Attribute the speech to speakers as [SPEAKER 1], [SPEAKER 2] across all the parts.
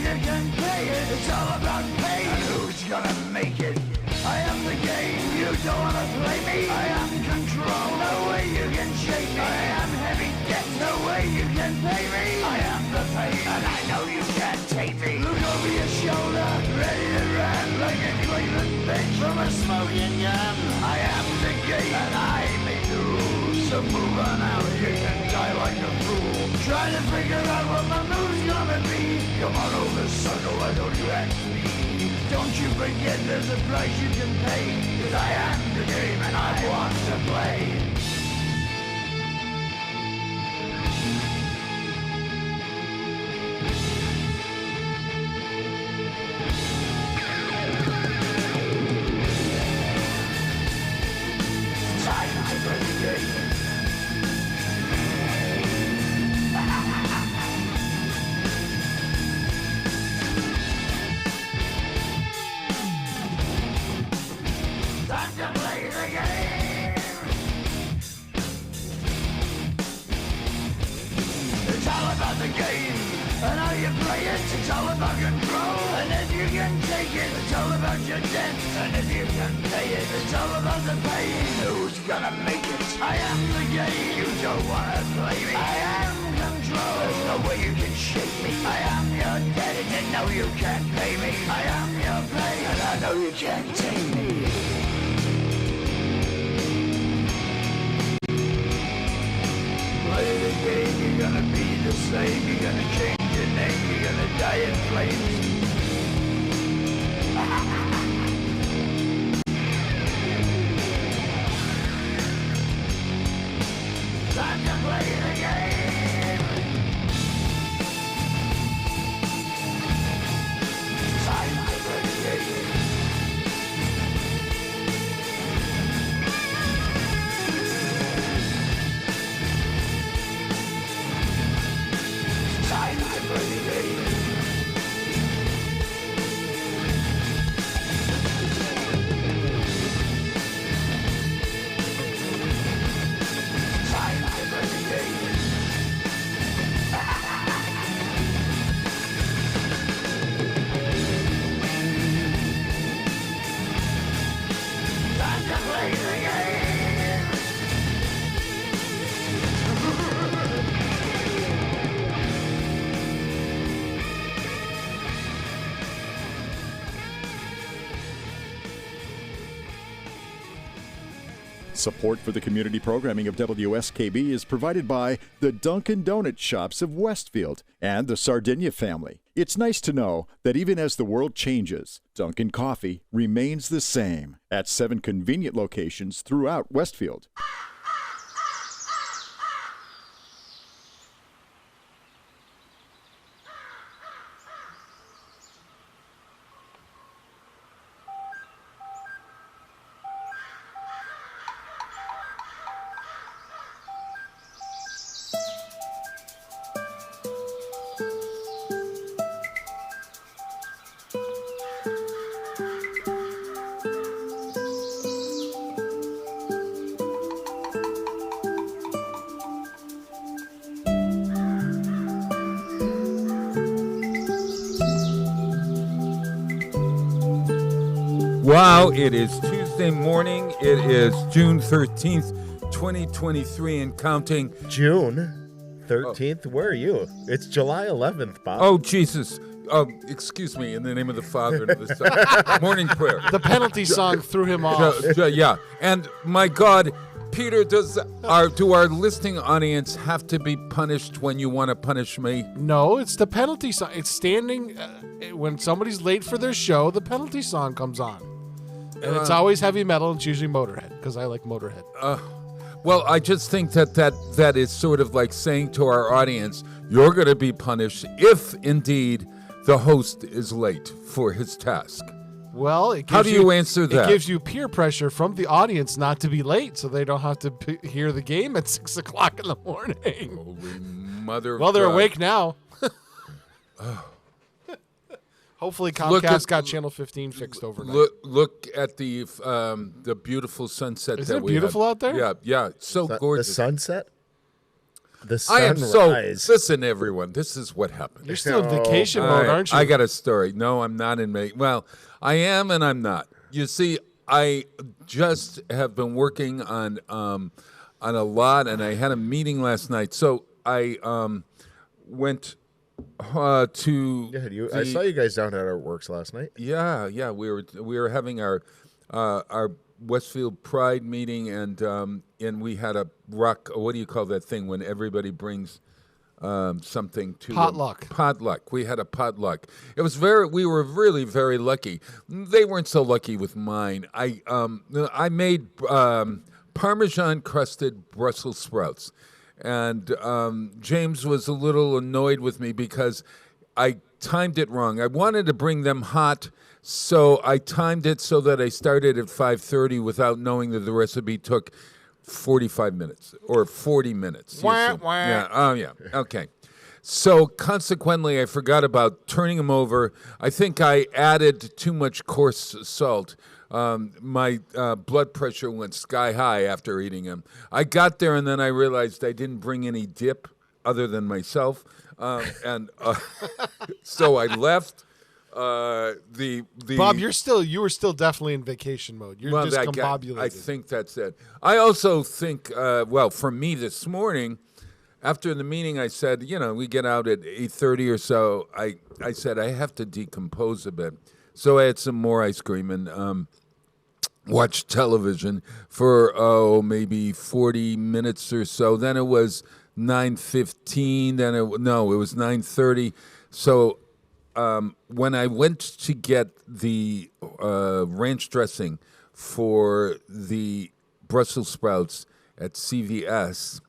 [SPEAKER 1] you can pay it. It's all about pay. And who's gonna make it? I am the game, you don't wanna play me. I am control, no way you can shake me. I am heavy debt, no way you can pay me. I am the pain, and I know you can't take me. Look over your shoulder, ready to run like a Cleveland bench from a smoking gun. I am the game, and I make the rules. So move on out, you can die like a fool. Trying to figure out what my move's gonna be. Come on over, sucker, why don't you ask me? Don't you forget there's a price you can pay. 'Cause I am the game and I want to play. Time to play the game. Time to play the game. It's all about the game and how you play it. It's all about control, and if you can take it, it's all about your debt. And if you can pay it, it's all about the pain. Who's gonna make it? I am the game. You don't wanna play me. I am control. There's no way you can shake me. I am your debt, and you know you can't pay me. I am your pain, and I know you can't take me. Play the game, you're gonna be the same. You're gonna change your name, you're gonna die in flames. Time to play the game. Time to play the game. Time to play the game. Time to play the game. Time to play the game.
[SPEAKER 2] Support for the community programming of WSKB is provided by the Dunkin' Donuts Shops of Westfield and the Sardinia family. It's nice to know that even as the world changes, Dunkin' Coffee remains the same at 7 convenient locations throughout Westfield.
[SPEAKER 3] Wow, it is Tuesday morning. It is June 13th, 2023 and counting.
[SPEAKER 4] June 13th? Where are you? It's July 11th, Bob.
[SPEAKER 3] Oh, Jesus. Excuse me, in the name of the Father and of the Son. Morning prayer.
[SPEAKER 5] The penalty song threw him off.
[SPEAKER 3] Yeah. And my God, Peter, do our listening audience have to be punished when you want to punish me?
[SPEAKER 5] No, it's the penalty song. It's standing when somebody's late for their show, the penalty song comes on. And it's always heavy metal. It's usually Motorhead, because I like Motorhead.
[SPEAKER 3] Well, I just think that is sort of like saying to our audience, you're going to be punished if indeed the host is late for his task.
[SPEAKER 5] Well, it gives
[SPEAKER 3] how do you answer that?
[SPEAKER 5] It gives you peer pressure from the audience not to be late, so they don't have to hear the game at 6 o'clock in the morning.
[SPEAKER 3] Holy mother of
[SPEAKER 5] Well, they're
[SPEAKER 3] God.
[SPEAKER 5] awake now. Hopefully Comcast got Channel 15 fixed overnight.
[SPEAKER 3] Look at the beautiful sunset
[SPEAKER 5] Is
[SPEAKER 3] that
[SPEAKER 5] it
[SPEAKER 3] we
[SPEAKER 5] beautiful
[SPEAKER 3] have.
[SPEAKER 5] out there?
[SPEAKER 3] Yeah, it's so gorgeous.
[SPEAKER 4] The sunset? The
[SPEAKER 3] I am
[SPEAKER 4] sunrise.
[SPEAKER 3] listen, everyone, this is what happened.
[SPEAKER 5] You're still in vacation mode, aren't you?
[SPEAKER 3] I got a story. No, I'm not in May. Well, I am and I'm not. You see, I just have been working on a lot, and I had a meeting last night. So I went to.
[SPEAKER 4] Yeah, I saw you guys down at our works last night.
[SPEAKER 3] Yeah. We were having our Westfield Pride meeting, and we had a rock. What do you call that thing when everybody brings something to
[SPEAKER 5] Potluck.
[SPEAKER 3] Potluck. We had a potluck. It was we were really very lucky. They weren't so lucky with mine. I made Parmesan crusted Brussels sprouts, and James was a little annoyed with me because I timed it wrong. I wanted to bring them hot, so I timed it so that I started at 5:30 without knowing that the recipe took 45 minutes or 40 minutes.
[SPEAKER 5] Wah, wah.
[SPEAKER 3] Yeah. Oh, yeah. Okay. So consequently, I forgot about turning them over. I think I added too much coarse salt. My blood pressure went sky high after eating them. I got there, and then I realized I didn't bring any dip other than myself. And so I left. The
[SPEAKER 5] Bob, you were still definitely in vacation mode. You're discombobulated.
[SPEAKER 3] I think that's it. I also think, for me this morning, after the meeting, I said, we get out at 8:30 or so. I said I have to decompose a bit, so I had some more ice cream and watched television for maybe 40 minutes or so. Then it was 9:15. Then it was 9:30. So. When I went to get the ranch dressing for the Brussels sprouts at CVS,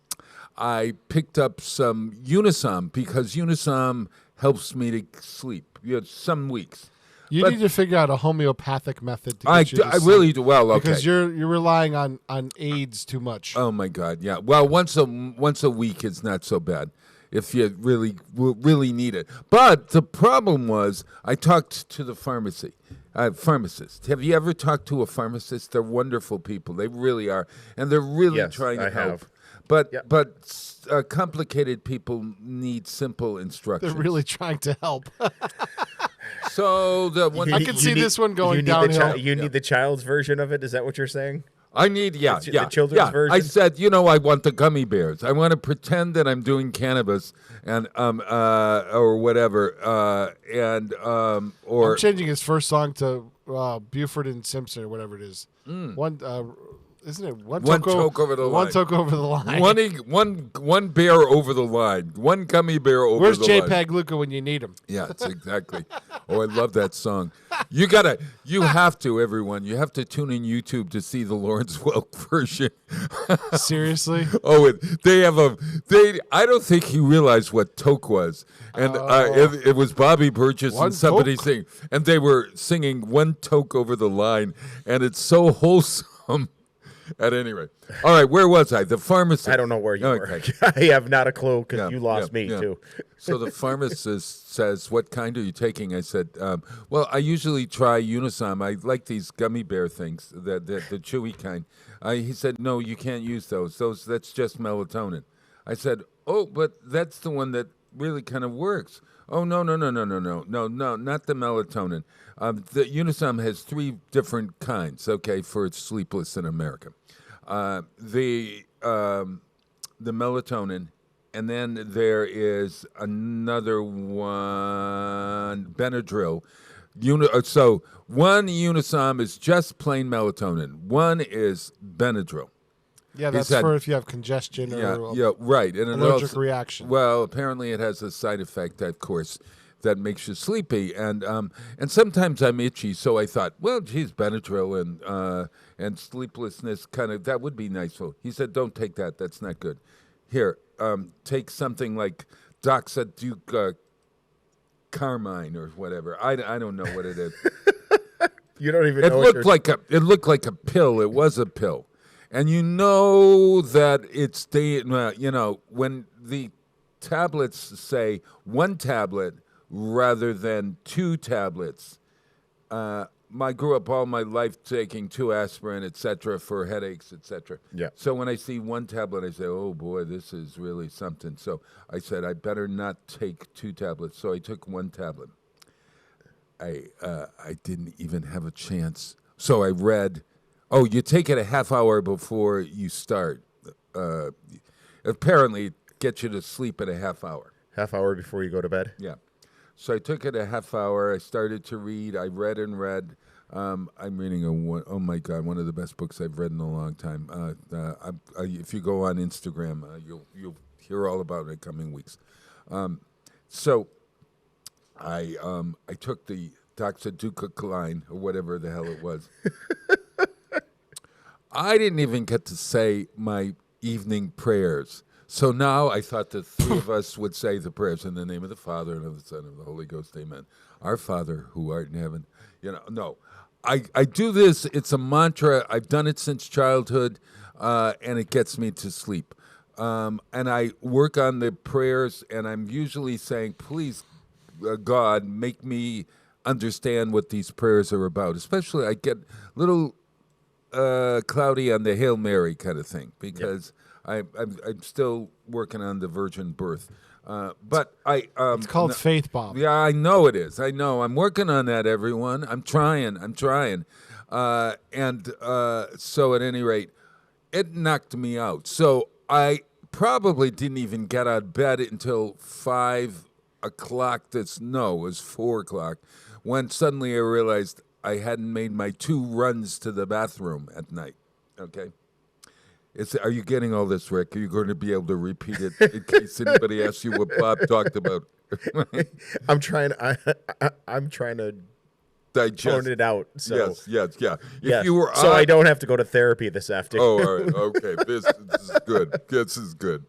[SPEAKER 3] I picked up some Unisom because Unisom helps me to sleep. Some weeks.
[SPEAKER 5] You need to figure out a homeopathic method to get
[SPEAKER 3] I
[SPEAKER 5] you to sleep.
[SPEAKER 3] really do. Well, okay.
[SPEAKER 5] Because you're relying on aids too much.
[SPEAKER 3] Oh my God, yeah. Well, once a week is not so bad if you really need it. But the problem was I talked to the pharmacist. Have you ever talked to a pharmacist? They're wonderful people. They really are, and they're really trying to help. But complicated people need simple instructions.
[SPEAKER 5] They're really trying to help.
[SPEAKER 3] So
[SPEAKER 5] I can see this one going downhill.
[SPEAKER 4] You need the child's version of it. Is that what you're saying?
[SPEAKER 3] I need,
[SPEAKER 4] the children's version.
[SPEAKER 3] I said, I want the gummy bears. I want to pretend that I'm doing cannabis and or whatever, or
[SPEAKER 5] I'm changing his first song to Buford and Simpson or whatever it is. One, isn't it one toke over the line? One toke over the line.
[SPEAKER 3] One bear over the line. One gummy bear over
[SPEAKER 5] Where's
[SPEAKER 3] the line.
[SPEAKER 5] Where's JPEG Luca when you need him?
[SPEAKER 3] Yeah, it's exactly. Oh, I love that song. You have to, everyone. You have to tune in YouTube to see the Lawrence Welk version.
[SPEAKER 5] Seriously?
[SPEAKER 3] Oh, I don't think he realized what toke was. And it was Bobby Burgess and somebody singing. And they were singing One Toke Over the Line. And it's so wholesome. At any rate. All right, where was I? The pharmacist.
[SPEAKER 4] I don't know where you were. I have not a clue because you lost me, too.
[SPEAKER 3] So the pharmacist says, what kind are you taking? I said, I usually try Unisom. I like these gummy bear things, the chewy kind. He said, no, you can't use those. That's just melatonin. I said, oh, but that's the one that really kind of works. Oh, no, not the melatonin. The Unisom has 3 different kinds, for Sleepless in America. The melatonin, and then there is another one, Benadryl. So one Unisom is just plain melatonin. One is Benadryl.
[SPEAKER 5] Yeah, that's for if you have congestion or
[SPEAKER 3] right. And
[SPEAKER 5] allergic reaction.
[SPEAKER 3] Well, apparently it has a side effect, of course, that makes you sleepy. And sometimes I'm itchy, so I thought, well, geez, Benadryl and sleeplessness that would be nice. So he said, don't take that. That's not good. Here, take something like Doxaduca Carmine or whatever. I don't know what it is.
[SPEAKER 4] You don't even know.
[SPEAKER 3] It looked like a pill. It was a pill. And you know that it's when the tablets say 1 tablet rather than 2 tablets, I grew up all my life taking 2 aspirin, etc., for headaches, etc.
[SPEAKER 4] Yeah.
[SPEAKER 3] So when I see 1 tablet, I say, "Oh boy, this is really something." So I said, "I better not take 2 tablets." So I took 1 tablet. I didn't even have a chance. So I read, "Oh, you take it a half hour before you start." Apparently, it gets you to sleep at a half hour.
[SPEAKER 4] Half hour before you go to bed.
[SPEAKER 3] Yeah. So I took it a half hour. I started to read. I read and read. I'm reading one of the best books I've read in a long time. If you go on Instagram, you'll hear all about it in coming weeks. So I took the doxaducicline or whatever the hell it was. I didn't even get to say my evening prayers. So now I thought the 3 of us would say the prayers in the name of the Father and of the Son and of the Holy Ghost. Amen. Our Father who art in heaven. No. I do this. It's a mantra. I've done it since childhood, and it gets me to sleep. And I work on the prayers, and I'm usually saying, please, God, make me understand what these prayers are about. Especially I get a little cloudy on the Hail Mary kind of thing because I'm still working on the virgin birth. But
[SPEAKER 5] It's called faith, Bob.
[SPEAKER 3] Yeah, I know it is. I know. I'm working on that, everyone. I'm trying. So at any rate, it knocked me out. So I probably didn't even get out of bed until 5 o'clock. It was 4 o'clock, when suddenly I realized I hadn't made my 2 runs to the bathroom at night. Okay? Are you getting all this, Rick? Are you going to be able to repeat it in case anybody asks you what Bob talked about?
[SPEAKER 4] I'm trying to
[SPEAKER 3] Digest.
[SPEAKER 4] tone it out. So.
[SPEAKER 3] Yes.
[SPEAKER 4] Yes.
[SPEAKER 3] You were
[SPEAKER 4] so I don't have to go to therapy this afternoon.
[SPEAKER 3] Oh, all right. Okay. This is good. This is good.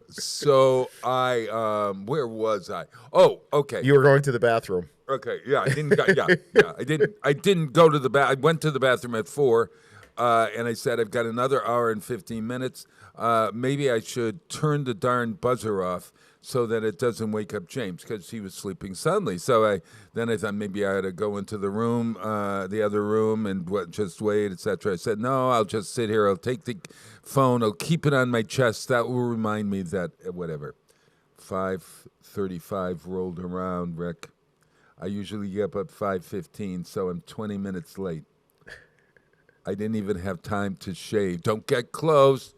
[SPEAKER 3] So where was I? Oh, okay.
[SPEAKER 4] You were going to the bathroom.
[SPEAKER 3] Okay. Yeah, I didn't. I didn't go to the bath. I went to the bathroom at 4. And I said, I've got another hour and 15 minutes. Maybe I should turn the darn buzzer off so that it doesn't wake up James, because he was sleeping soundly. So I thought maybe I ought to go into the room, the other room, and just wait, etc. I said, no, I'll just sit here. I'll take the phone. I'll keep it on my chest. That will remind me that whatever. 5:35 rolled around, Rick. I usually get up at 5:15, so I'm 20 minutes late. I didn't even have time to shave. Don't get close.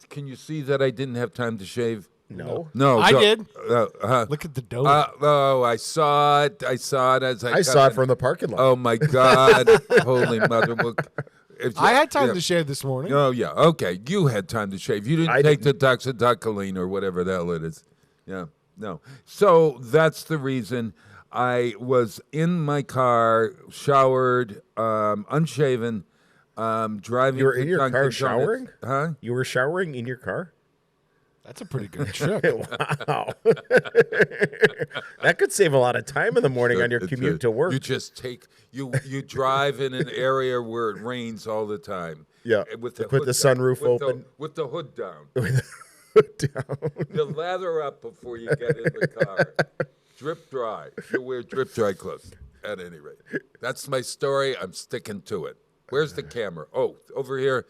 [SPEAKER 3] Can you see that I didn't have time to shave?
[SPEAKER 4] No.
[SPEAKER 5] I did. Look at the dough.
[SPEAKER 3] I saw it. I saw it as
[SPEAKER 4] I saw it from the parking lot.
[SPEAKER 3] Oh, my God. Holy mother.
[SPEAKER 5] I had time to shave this morning.
[SPEAKER 3] Oh, yeah. Okay. You had time to shave. You didn't take the doxaducicline or whatever the hell it is. Yeah. No. So that's the reason. I was in my car, showered, unshaven, driving.
[SPEAKER 4] You were in your car
[SPEAKER 3] Dunkin'
[SPEAKER 4] showering?
[SPEAKER 3] Donuts. Huh?
[SPEAKER 4] You were showering in your car?
[SPEAKER 5] That's a pretty good trick.
[SPEAKER 4] Wow. That could save a lot of time in the morning on your commute to work.
[SPEAKER 3] You just you drive in an area where it rains all the time.
[SPEAKER 4] Yeah.
[SPEAKER 3] With
[SPEAKER 4] the
[SPEAKER 3] hood
[SPEAKER 4] sunroof open.
[SPEAKER 3] With the hood down.
[SPEAKER 4] Down.
[SPEAKER 3] You lather up before you get in the car. Drip dry. You wear drip dry clothes. At any rate, that's my story. I'm sticking to it. Where's the camera? Oh, over here.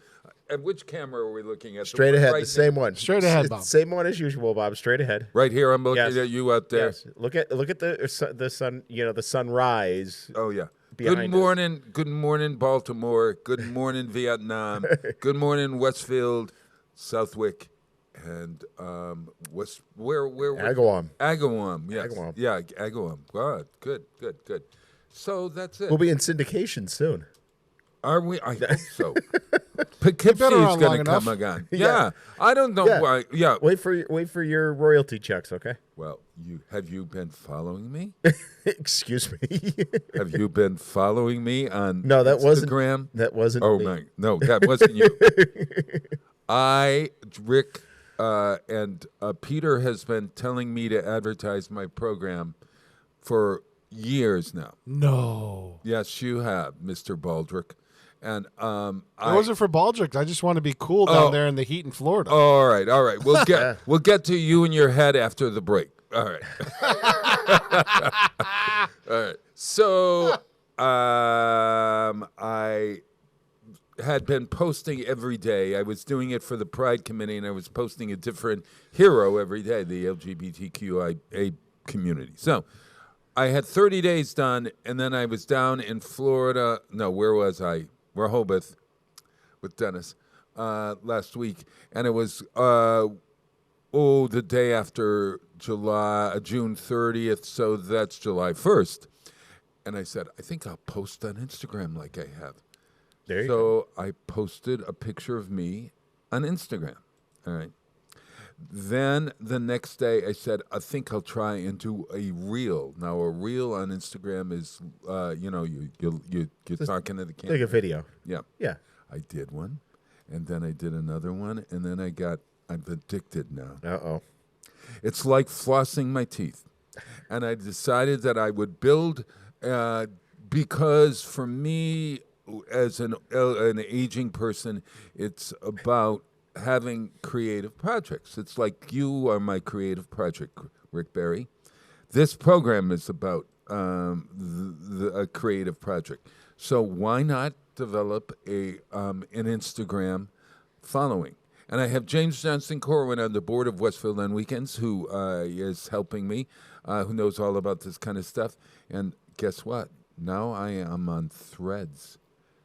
[SPEAKER 3] And which camera are we looking at?
[SPEAKER 4] Straight ahead, the same one.
[SPEAKER 5] Straight ahead, Bob.
[SPEAKER 4] Same one as usual, Bob. Straight ahead.
[SPEAKER 3] Right here. I'm looking at you out there.
[SPEAKER 4] Yes. Look at the sun. The sunrise.
[SPEAKER 3] Oh yeah. Good morning. Good morning, Baltimore. Good morning, Vietnam. Good morning, Westfield, Southwick, and where
[SPEAKER 4] Agawam.
[SPEAKER 3] Agawam. Yes.
[SPEAKER 4] Agawam.
[SPEAKER 3] Yeah, Agawam. Good. So that's it.
[SPEAKER 4] We'll be in syndication soon.
[SPEAKER 3] Are we? I hope so. Poughkeepsie is going to come again. Yeah. I don't know why. Yeah.
[SPEAKER 4] Wait for your royalty checks, okay?
[SPEAKER 3] Well, have you been following me?
[SPEAKER 4] Excuse me.
[SPEAKER 3] Have you been following me on
[SPEAKER 4] No, that
[SPEAKER 3] Instagram?
[SPEAKER 4] That wasn't
[SPEAKER 3] Oh
[SPEAKER 4] me.
[SPEAKER 3] my! No, that wasn't you. Rick, and Peter has been telling me to advertise my program for years now.
[SPEAKER 5] No.
[SPEAKER 3] Yes, you have, Mr. Baldrick. And
[SPEAKER 5] It wasn't for Baldrick. I just want to be cool down there in the heat in Florida.
[SPEAKER 3] All right. We'll get to you and your head after the break. All right. All right. So had been posting every day. I was doing it for the Pride Committee, and I was posting a different hero every day, the LGBTQIA community. So I had 30 days done, and then I was down in Florida. No, where was I? Rehoboth with Dennis last week, and it was the day after June 30th, so that's July 1st. And I said, I think I'll post on Instagram like I have.
[SPEAKER 4] There you go.
[SPEAKER 3] So I posted a picture of me on Instagram. All right. Then the next day I said, I think I'll try and do a reel. Now a reel on Instagram is, you're talking to the camera.
[SPEAKER 4] Like a video.
[SPEAKER 3] Yeah.
[SPEAKER 4] Yeah.
[SPEAKER 3] I did one, and then I did another one, and then I'm addicted now.
[SPEAKER 4] Uh-oh.
[SPEAKER 3] It's like flossing my teeth. And I decided that I would build, because for me, as an aging person, it's about having creative projects. It's like you are my creative project, Rick Berry. This program is about a creative project. So why not develop an Instagram following? And I have James Johnston Corwin on the board of Westfield on Weekends, who is helping me, who knows all about this kind of stuff. And guess what? Now I am on Threads.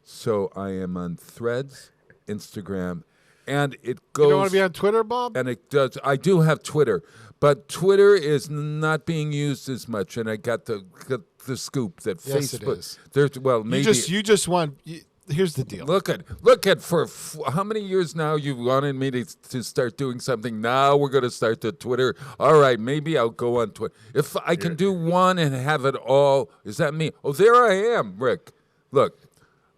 [SPEAKER 3] So I am on Threads, Instagram, and it goes.
[SPEAKER 5] You don't want to be on Twitter, Bob?
[SPEAKER 3] And it does. I do have Twitter, but Twitter is not being used as much. And I got the scoop that
[SPEAKER 5] Yes, it
[SPEAKER 3] Facebook.
[SPEAKER 5] is.
[SPEAKER 3] There's maybe
[SPEAKER 5] You just want. Here's the deal.
[SPEAKER 3] Look at for how many years now you've wanted me to start doing something. Now we're going to start the Twitter. All right, maybe I'll go on Twitter. If I can do one and have it all, is that me? Oh, there I am, Rick. Look.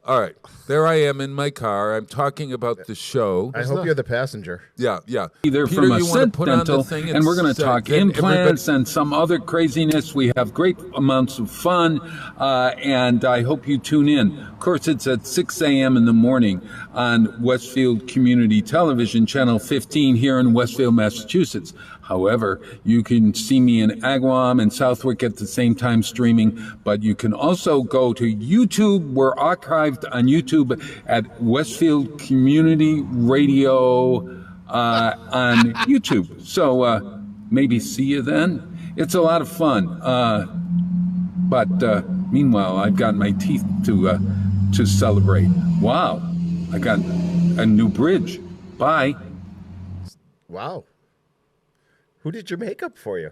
[SPEAKER 3] All right, there I am in my car. I'm talking about the show.
[SPEAKER 4] I hope you're the passenger.
[SPEAKER 3] Yeah.
[SPEAKER 6] Either
[SPEAKER 3] Peter,
[SPEAKER 6] from a
[SPEAKER 3] you want to put on the
[SPEAKER 6] dental,
[SPEAKER 3] thing
[SPEAKER 6] and we're going to talk
[SPEAKER 3] then
[SPEAKER 6] implants and some other craziness. We have great amounts of fun, and I hope you tune in. Of course, it's at 6 a.m. in the morning on Westfield Community Television, Channel 15 here in Westfield, Massachusetts. However, you can see me in Agawam and Southwick at the same time streaming, but you can also go to YouTube. We're archived on YouTube at Westfield Community Radio on YouTube. So maybe see you then. It's a lot of fun. But meanwhile, I've got my teeth to celebrate. Wow, I got a new bridge. Bye.
[SPEAKER 4] Wow. Who did your makeup for you?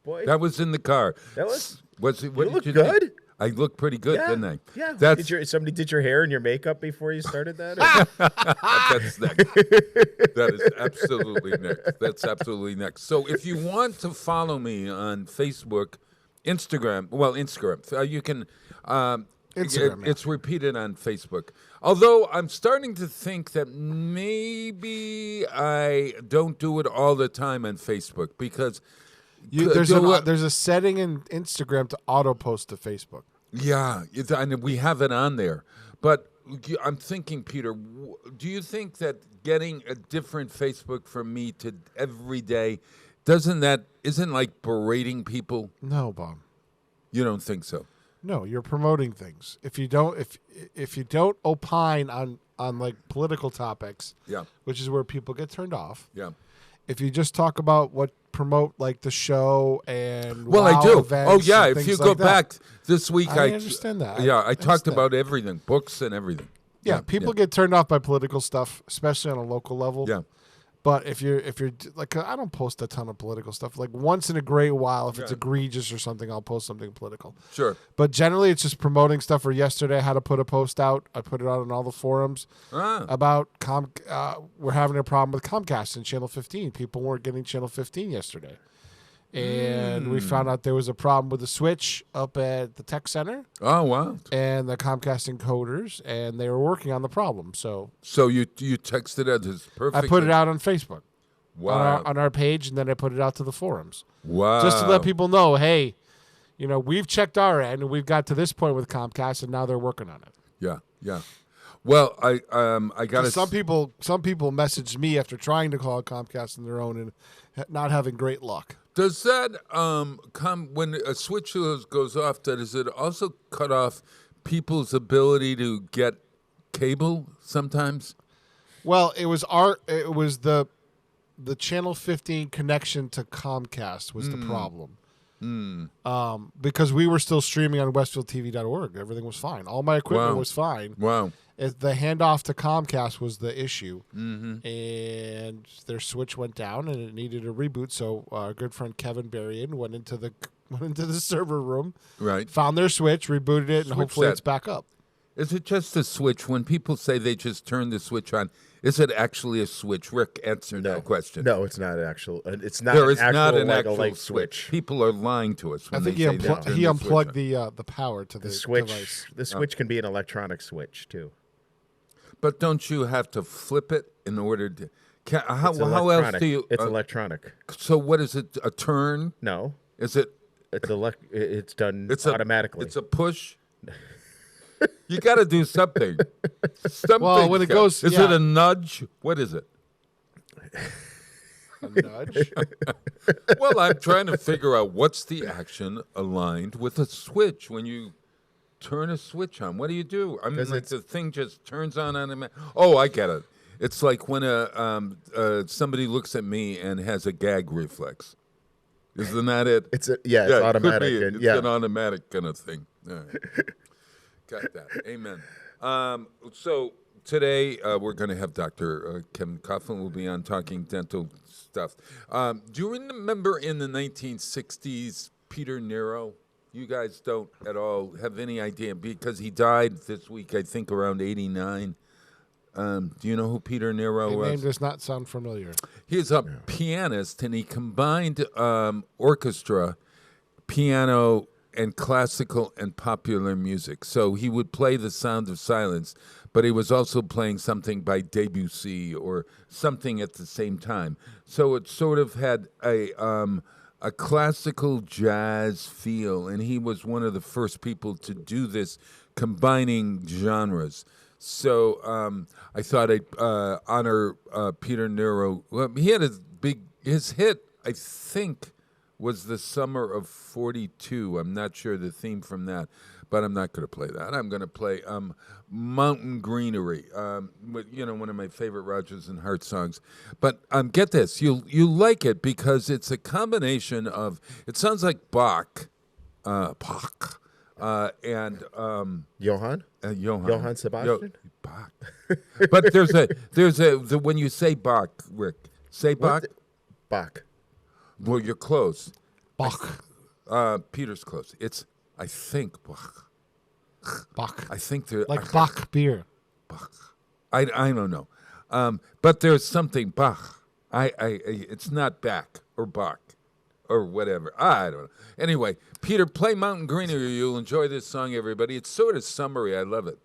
[SPEAKER 4] Boy.
[SPEAKER 3] That was in the car.
[SPEAKER 4] That was.
[SPEAKER 3] Was it? What
[SPEAKER 4] You
[SPEAKER 3] did
[SPEAKER 4] look
[SPEAKER 3] you
[SPEAKER 4] good.
[SPEAKER 3] think? I looked pretty good,
[SPEAKER 4] Yeah.
[SPEAKER 3] didn't I?
[SPEAKER 4] Yeah.
[SPEAKER 3] That's
[SPEAKER 4] Somebody did your hair and your makeup before you started that? Or?
[SPEAKER 3] that's next. That is absolutely next. That's absolutely next. So if you want to follow me on Facebook, Instagram, you can.
[SPEAKER 5] Instagram,
[SPEAKER 3] It's repeated on Facebook. Although I'm starting to think that maybe I don't do it all the time on Facebook because
[SPEAKER 5] There's a setting in Instagram to auto post to Facebook.
[SPEAKER 3] yeah, and we have it on there. But I'm thinking, Peter, do you think that getting a different Facebook from me to every day isn't like berating people?
[SPEAKER 5] No, Bob.
[SPEAKER 3] You don't think so?
[SPEAKER 5] No, you're promoting things. If you don't opine on like political topics,
[SPEAKER 3] Yeah.
[SPEAKER 5] which is where people get turned off.
[SPEAKER 3] Yeah.
[SPEAKER 5] If you just talk about promote like the show and
[SPEAKER 3] Well,
[SPEAKER 5] wow
[SPEAKER 3] I do.
[SPEAKER 5] events
[SPEAKER 3] Oh, yeah.
[SPEAKER 5] and
[SPEAKER 3] If you
[SPEAKER 5] things
[SPEAKER 3] go
[SPEAKER 5] like that.
[SPEAKER 3] back this week,
[SPEAKER 5] I understand that.
[SPEAKER 3] Yeah, I
[SPEAKER 5] I
[SPEAKER 3] talked
[SPEAKER 5] understand.
[SPEAKER 3] about everything, books and everything.
[SPEAKER 5] Yeah, people get turned off by political stuff, especially on a local level.
[SPEAKER 3] Yeah.
[SPEAKER 5] But if you're like, I don't post a ton of political stuff. Like once in a great while, if it's egregious or something, I'll post something political.
[SPEAKER 3] Sure.
[SPEAKER 5] But generally, it's just promoting stuff. Or yesterday, I had to put a post out. I put it out on all the forums about we're having a problem with Comcast and Channel 15. People weren't getting Channel 15 yesterday. And we found out there was a problem with the switch up at the tech center
[SPEAKER 3] Oh, wow.
[SPEAKER 5] and the Comcast encoders, and they were working on the problem. So
[SPEAKER 3] You texted it as perfect.
[SPEAKER 5] I put it out on Facebook.
[SPEAKER 3] Wow.
[SPEAKER 5] On our page, and then I put it out to the forums.
[SPEAKER 3] Wow.
[SPEAKER 5] Just to let people know, hey, we've checked our end, and we've got to this point with Comcast, and now they're working on it.
[SPEAKER 3] Yeah. Well, I got to.
[SPEAKER 5] Some people messaged me after trying to call Comcast on their own and not having great luck.
[SPEAKER 3] Does that come when a switch goes off? Does it also cut off people's ability to get cable sometimes?
[SPEAKER 5] Well, it was the channel 15 connection to Comcast was the problem. Because we were still streaming on WestfieldTV.org. Everything was fine. All my equipment was fine.
[SPEAKER 3] Wow.
[SPEAKER 5] The handoff to Comcast was the issue. And their switch went down and it needed a reboot. So our good friend Kevin Berrien went into the server room,
[SPEAKER 3] Right.
[SPEAKER 5] found their switch, rebooted it, and
[SPEAKER 3] Switch
[SPEAKER 5] hopefully
[SPEAKER 3] that.
[SPEAKER 5] it's back up.
[SPEAKER 3] Is it just a switch? When people say they just turn the switch on, is it actually a switch? Rick, answer that question.
[SPEAKER 4] No, it's not actual. It's not.
[SPEAKER 3] There
[SPEAKER 4] an
[SPEAKER 3] is
[SPEAKER 4] actual,
[SPEAKER 3] not an
[SPEAKER 4] like
[SPEAKER 3] actual
[SPEAKER 4] a light
[SPEAKER 3] switch. People are lying to us
[SPEAKER 5] I
[SPEAKER 3] when
[SPEAKER 5] think
[SPEAKER 3] they
[SPEAKER 5] he,
[SPEAKER 3] say they turn
[SPEAKER 5] he
[SPEAKER 3] the
[SPEAKER 5] unplugged
[SPEAKER 3] switch on.
[SPEAKER 5] the power to the
[SPEAKER 4] switch.
[SPEAKER 5] device.
[SPEAKER 4] The switch can be an electronic switch too.
[SPEAKER 3] But don't you have to flip it in order to? How else
[SPEAKER 4] electronic.
[SPEAKER 3] do you?
[SPEAKER 4] It's electronic.
[SPEAKER 3] So what is it? A turn?
[SPEAKER 4] No,
[SPEAKER 3] Is it?
[SPEAKER 4] it's done
[SPEAKER 3] It's
[SPEAKER 4] automatically.
[SPEAKER 3] It's a push. You got to do something.
[SPEAKER 5] Well, when it goes,
[SPEAKER 3] is it a nudge? What is it?
[SPEAKER 5] a nudge?
[SPEAKER 3] Well, I'm trying to figure out what's the action aligned with a switch when you turn a switch on. What do you do? I mean, like the thing just turns on automatic. Oh, I get it. It's like when somebody looks at me and has a gag reflex. Isn't that it?
[SPEAKER 4] It's automatic.
[SPEAKER 3] It's an automatic kind of thing. All right. Got that. Amen. So today we're going to have Dr. Kevin Coughlin will be on talking dental stuff. Do you remember in the 1960s Peter Nero? You guys don't at all have any idea because he died this week, I think, around 89. Do you know who Peter Nero
[SPEAKER 5] The
[SPEAKER 3] was?
[SPEAKER 5] name does not sound familiar.
[SPEAKER 3] He's a pianist, and he combined orchestra, piano, and classical and popular music. So he would play The Sound of Silence, but he was also playing something by Debussy or something at the same time. So it sort of had a classical jazz feel, and he was one of the first people to do this, combining genres. So I thought I'd honor Peter Nero. Well, he had his hit, I think, was The Summer of 42. I'm not sure the theme from that, but I'm not going to play that. I'm going to play Mountain Greenery, one of my favorite Rodgers and Hart songs. But get this, you like it because it's a combination of, it sounds like Bach, and
[SPEAKER 4] Johann Sebastian.
[SPEAKER 3] Bach. But there's when you say Bach, Rick, say Bach.
[SPEAKER 4] Bach.
[SPEAKER 3] Well, you're close.
[SPEAKER 5] Bach.
[SPEAKER 3] Peter's close. It's, I think, Bach.
[SPEAKER 5] Bach.
[SPEAKER 3] I think they're
[SPEAKER 5] Like Bach beer.
[SPEAKER 3] Bach. I don't know. But there's something Bach. It's not Bach or Bach or whatever. I don't know. Anyway, Peter, play Mountain Greenery. You'll enjoy this song, everybody. It's sort of summery. I love it.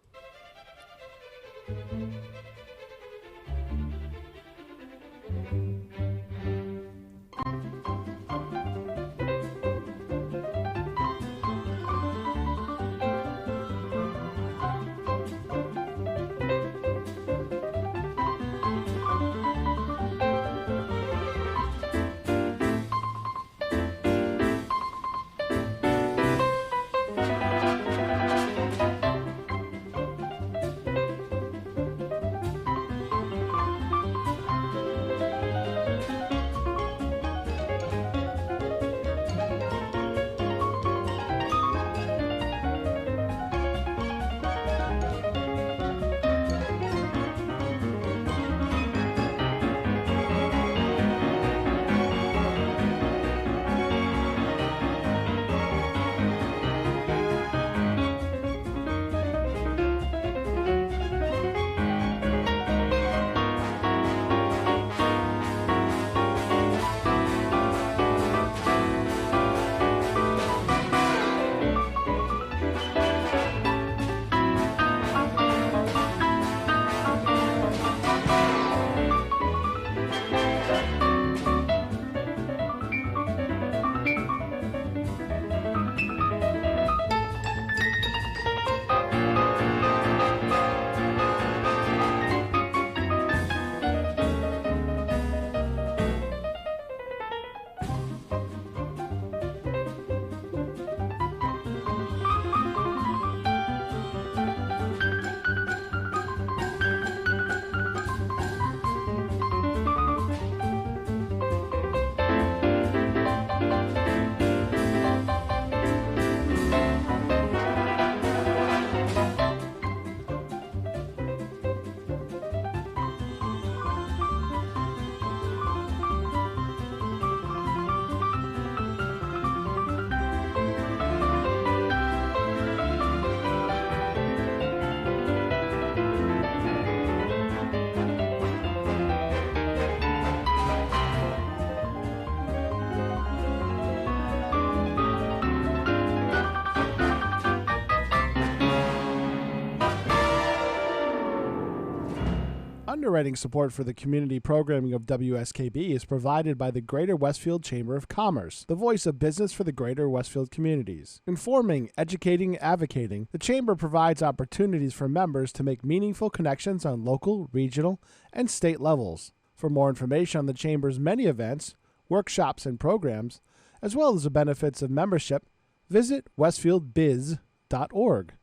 [SPEAKER 7] Underwriting support for the community programming of WSKB is provided by the Greater Westfield Chamber of Commerce, the voice of business for the Greater Westfield communities. Informing, educating, and advocating, the Chamber provides opportunities for members to make meaningful connections on local, regional, and state levels. For more information on the Chamber's many events, workshops, and programs, as well as the benefits of membership, visit westfieldbiz.org.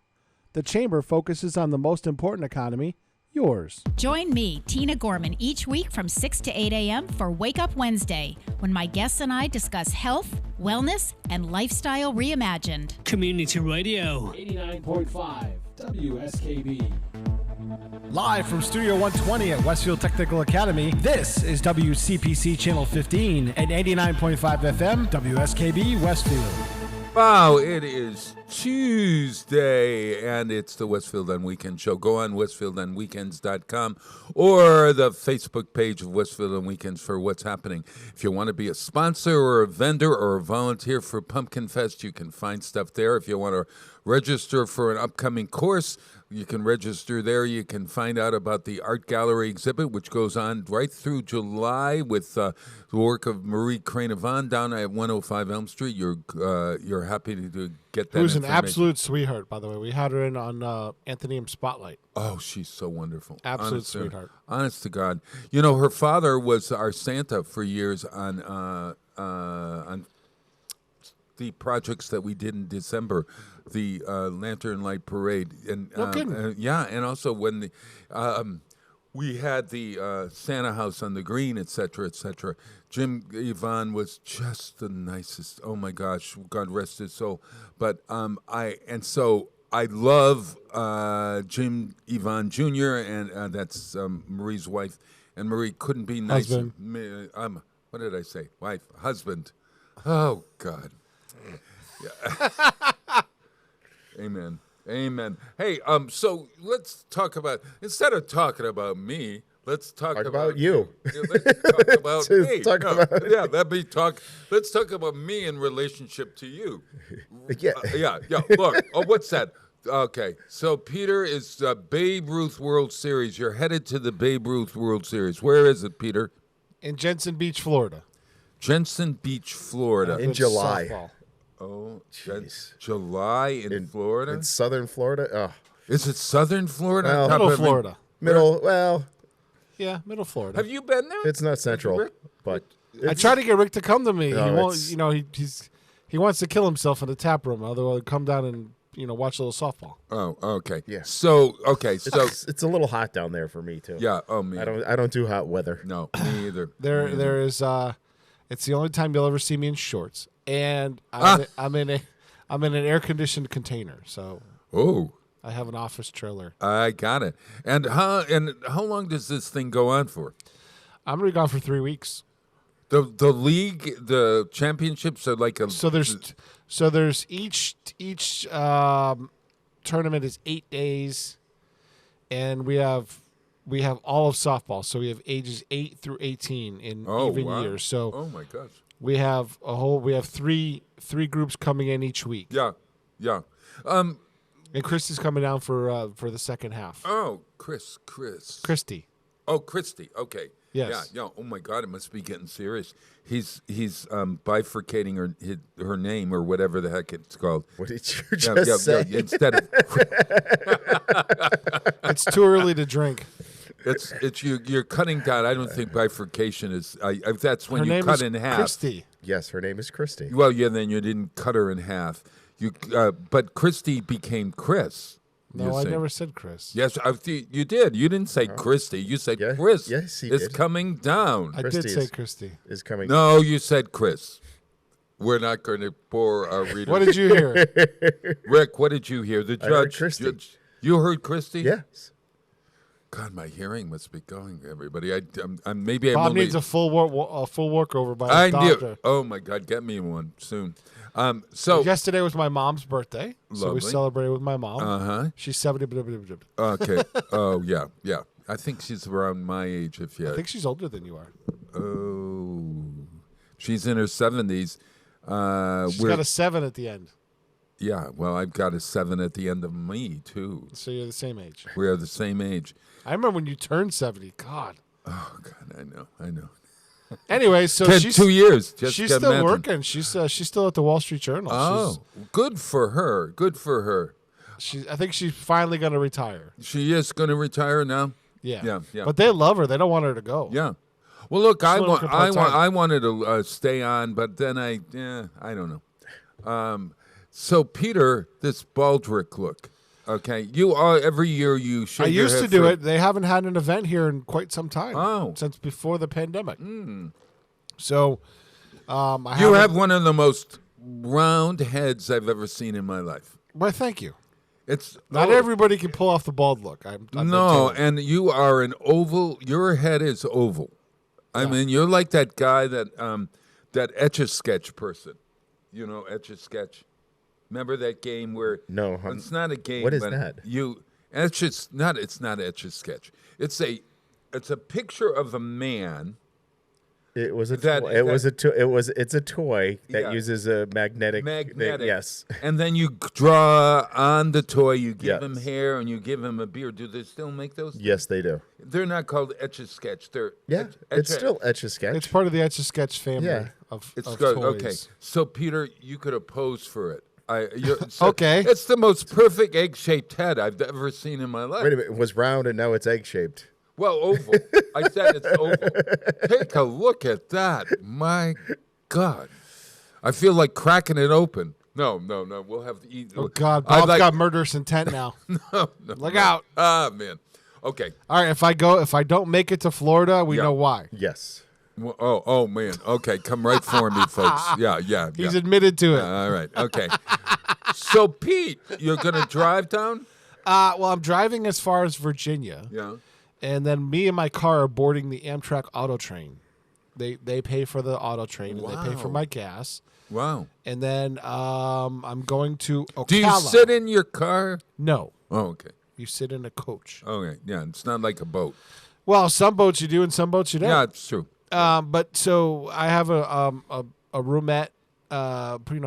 [SPEAKER 7] The Chamber focuses on the most important economy, yours.
[SPEAKER 8] Join me, Tina Gorman, each week from 6 to 8 a.m. for Wake Up Wednesday, when my guests and I discuss health, wellness, and lifestyle reimagined.
[SPEAKER 9] Community Radio.
[SPEAKER 7] 89.5 WSKB. Live from Studio 120 at Westfield Technical Academy, this is WCPC Channel 15 and 89.5 FM WSKB Westfield.
[SPEAKER 3] Wow, it is Tuesday, and it's the Westfield on Weekend show. Go on westfieldonweekends.com or the Facebook page of Westfield on Weekends for what's happening. If you want to be a sponsor or a vendor or a volunteer for Pumpkin Fest, you can find stuff there. If you want to register for an upcoming course, you can register there. You can find out about the art gallery exhibit, which goes on right through July with the work of Marie Cranevan down at 105 Elm Street. You're happy to get that.
[SPEAKER 5] Who's an absolute sweetheart, by the way. We had her in on Anthonyum Spotlight.
[SPEAKER 3] Oh, she's so wonderful.
[SPEAKER 5] Absolute sweetheart.
[SPEAKER 3] Honest to God. You know, her father was our Santa for years on the projects that we did in December, the Lantern Light Parade, and and also when the we had the Santa House on the Green, etc., etc. Jim Yvonne was just the nicest. Oh my gosh, God rest his soul. But I love Jim Yvonne Jr. and that's Marie's wife, and Marie couldn't be nicer. What did I say? Wife, husband. Oh God. Yeah. Amen. Amen. Hey, so let's talk about, instead of talking about me, let's talk about
[SPEAKER 4] you.
[SPEAKER 3] Let's talk about me.
[SPEAKER 4] About
[SPEAKER 3] Let's talk about me in relationship to you.
[SPEAKER 4] Yeah.
[SPEAKER 3] Yeah. Look. Oh, what's that? Okay. So Peter is Babe Ruth World Series. You're headed to the Babe Ruth World Series. Where is it, Peter?
[SPEAKER 5] In Jensen Beach, Florida.
[SPEAKER 3] Jensen Beach, Florida.
[SPEAKER 4] In July.
[SPEAKER 5] Softball.
[SPEAKER 3] Oh, that's July in Florida?
[SPEAKER 4] In southern Florida? Oh.
[SPEAKER 3] Is it southern Florida?
[SPEAKER 4] Well,
[SPEAKER 5] Middle Florida.
[SPEAKER 4] Yeah,
[SPEAKER 5] middle Florida.
[SPEAKER 3] Have you been there?
[SPEAKER 4] It's not central, but
[SPEAKER 5] I tried to get Rick to come to me.
[SPEAKER 4] No,
[SPEAKER 5] He won't. You know, he wants to kill himself in the tap room. Although I'll come down and watch a little softball.
[SPEAKER 3] Oh, okay.
[SPEAKER 4] Yeah.
[SPEAKER 3] So
[SPEAKER 4] it's a little hot down there for me too.
[SPEAKER 3] Yeah. Oh, me.
[SPEAKER 4] I don't do hot weather.
[SPEAKER 3] No, me either.
[SPEAKER 5] There is. It's the only time you'll ever see me in shorts, and I'm in an air conditioned container. So.
[SPEAKER 3] Oh.
[SPEAKER 5] I have an office trailer.
[SPEAKER 3] I got it. And how long does this thing go on for?
[SPEAKER 5] I'm gonna be gone for 3 weeks.
[SPEAKER 3] The league, the championships are like a.
[SPEAKER 5] So there's each tournament is 8 days, and we have all of softball. So we have ages 8 through 18 in even years. So
[SPEAKER 3] oh my gosh,
[SPEAKER 5] we have three groups coming in each week.
[SPEAKER 3] Yeah.
[SPEAKER 5] And Christy's coming down for the second half.
[SPEAKER 3] Oh, Christy. Oh, Christy. Okay.
[SPEAKER 5] Yes.
[SPEAKER 3] Yeah. Oh my God, it must be getting serious. He's bifurcating her name or whatever the heck it's called.
[SPEAKER 4] What did you just say?
[SPEAKER 3] Yeah, instead of.
[SPEAKER 5] It's too early to drink.
[SPEAKER 3] It's you're cutting down. I don't think bifurcation is. That's when you cut in half.
[SPEAKER 5] Christy.
[SPEAKER 4] Yes, her name is Christy.
[SPEAKER 3] Well, yeah. Then you didn't cut her in half. But Christy became Chris.
[SPEAKER 5] No, I never said Chris.
[SPEAKER 3] Yes, you did. You didn't say Christy. You said Chris.
[SPEAKER 4] Yes, he
[SPEAKER 3] is
[SPEAKER 4] did.
[SPEAKER 3] coming down.
[SPEAKER 5] I did say Christy.
[SPEAKER 4] Is coming.
[SPEAKER 3] No, you said Chris. We're not going to bore our readers.
[SPEAKER 5] What did you hear?
[SPEAKER 3] Rick, what did you hear? The
[SPEAKER 4] I heard
[SPEAKER 3] judge.
[SPEAKER 4] Christy.
[SPEAKER 3] You heard Christy?
[SPEAKER 4] Yes.
[SPEAKER 3] God, my hearing must be going. Everybody, I'm
[SPEAKER 5] Bob needs a full workover by his doctor.
[SPEAKER 3] Oh my God, get me one soon. So
[SPEAKER 5] yesterday was my mom's birthday, so we
[SPEAKER 3] Lovely.
[SPEAKER 5] celebrated with my mom.
[SPEAKER 3] Uh-huh.
[SPEAKER 5] She's 70.
[SPEAKER 3] Okay. Oh yeah. I think she's around my age.
[SPEAKER 5] I think she's older than you are.
[SPEAKER 3] Oh, she's in her 70s.
[SPEAKER 5] She's got a 7 at the end.
[SPEAKER 3] Yeah, well, I've got a 7 at the end of me, too.
[SPEAKER 5] So you're the same age.
[SPEAKER 3] We are the same age.
[SPEAKER 5] I remember when you turned 70. God.
[SPEAKER 3] Oh, God, I know.
[SPEAKER 5] Anyway, so
[SPEAKER 3] 2 years. Just
[SPEAKER 5] she's
[SPEAKER 3] can
[SPEAKER 5] still
[SPEAKER 3] imagine.
[SPEAKER 5] working. She's still at the Wall Street Journal.
[SPEAKER 3] Oh, good for her. Good for her.
[SPEAKER 5] I think she's finally going to retire.
[SPEAKER 3] She is going to retire now?
[SPEAKER 5] Yeah.
[SPEAKER 3] Yeah.
[SPEAKER 5] But they love her. They don't want her to go.
[SPEAKER 3] Yeah. Well, look, I
[SPEAKER 5] part-time.
[SPEAKER 3] wanted to stay on, but then I don't know. So, Peter, this Baldrick look, okay, you are every year you shave
[SPEAKER 5] I
[SPEAKER 3] your
[SPEAKER 5] used
[SPEAKER 3] head
[SPEAKER 5] to do
[SPEAKER 3] for-
[SPEAKER 5] it. They haven't had an event here in quite some time.
[SPEAKER 3] Oh.
[SPEAKER 5] Since before the pandemic. So,
[SPEAKER 3] You have one of the most round heads I've ever seen in my life.
[SPEAKER 5] Well, thank you.
[SPEAKER 3] It's
[SPEAKER 5] Not everybody can pull off the bald look. I've been
[SPEAKER 3] no,
[SPEAKER 5] told.
[SPEAKER 3] and you are an oval. Your head is oval. I mean, you're like that guy that Etch-a-Sketch person. You know, Etch-a-Sketch. Remember that game where?
[SPEAKER 4] No,
[SPEAKER 3] it's not a game.
[SPEAKER 4] what is
[SPEAKER 3] but
[SPEAKER 4] that?
[SPEAKER 3] It's not Etch-a-Sketch. It's a picture of a man.
[SPEAKER 4] It was a
[SPEAKER 3] That-
[SPEAKER 4] toy.
[SPEAKER 3] that-
[SPEAKER 4] It's a toy that
[SPEAKER 3] Yeah.
[SPEAKER 4] uses a magnetic. Yes.
[SPEAKER 3] And then you draw on the toy. You give
[SPEAKER 4] Yes.
[SPEAKER 3] him hair and you give him a beard. Do they still make those?
[SPEAKER 4] Yes, they do.
[SPEAKER 3] They're not called Etch-a-Sketch. They're
[SPEAKER 4] Yeah, it's still Etch-a-Sketch.
[SPEAKER 5] It's part of the Etch-a-Sketch family
[SPEAKER 4] Yeah.
[SPEAKER 5] of
[SPEAKER 3] It's
[SPEAKER 5] toys.
[SPEAKER 3] okay. So Peter, you could have posed for it.
[SPEAKER 5] Okay.
[SPEAKER 3] It's the most perfect egg-shaped head I've ever seen in my life.
[SPEAKER 4] Wait a minute. It was round and now it's egg-shaped.
[SPEAKER 3] Well, oval. I said it's oval. Take a look at that. My God. I feel like cracking it open. No. We'll have to eat.
[SPEAKER 5] Oh, God.
[SPEAKER 3] I'd
[SPEAKER 5] Bob's got murderous intent now. Look out.
[SPEAKER 3] Ah, man. Okay.
[SPEAKER 5] All right, if I don't make it to Florida, we
[SPEAKER 3] Yeah.
[SPEAKER 5] know why.
[SPEAKER 4] Yes.
[SPEAKER 3] Well, oh, man. Okay, come right for me, folks. Yeah.
[SPEAKER 5] He's admitted to it.
[SPEAKER 3] All right. Okay. So, Pete, you're going to drive down?
[SPEAKER 5] Well, I'm driving as far as Virginia.
[SPEAKER 3] Yeah.
[SPEAKER 5] And then me and my car are boarding the Amtrak auto train. They pay for the auto train and they pay for
[SPEAKER 3] Wow.
[SPEAKER 5] my gas.
[SPEAKER 3] Wow.
[SPEAKER 5] And then I'm going to Ocala.
[SPEAKER 3] Do you sit in your car?
[SPEAKER 5] No.
[SPEAKER 3] Oh, okay.
[SPEAKER 5] You sit in a coach.
[SPEAKER 3] Okay. Yeah, it's not like a boat.
[SPEAKER 5] Well, some boats you do and some boats you don't.
[SPEAKER 3] Yeah, it's true.
[SPEAKER 5] But so I have a roomette,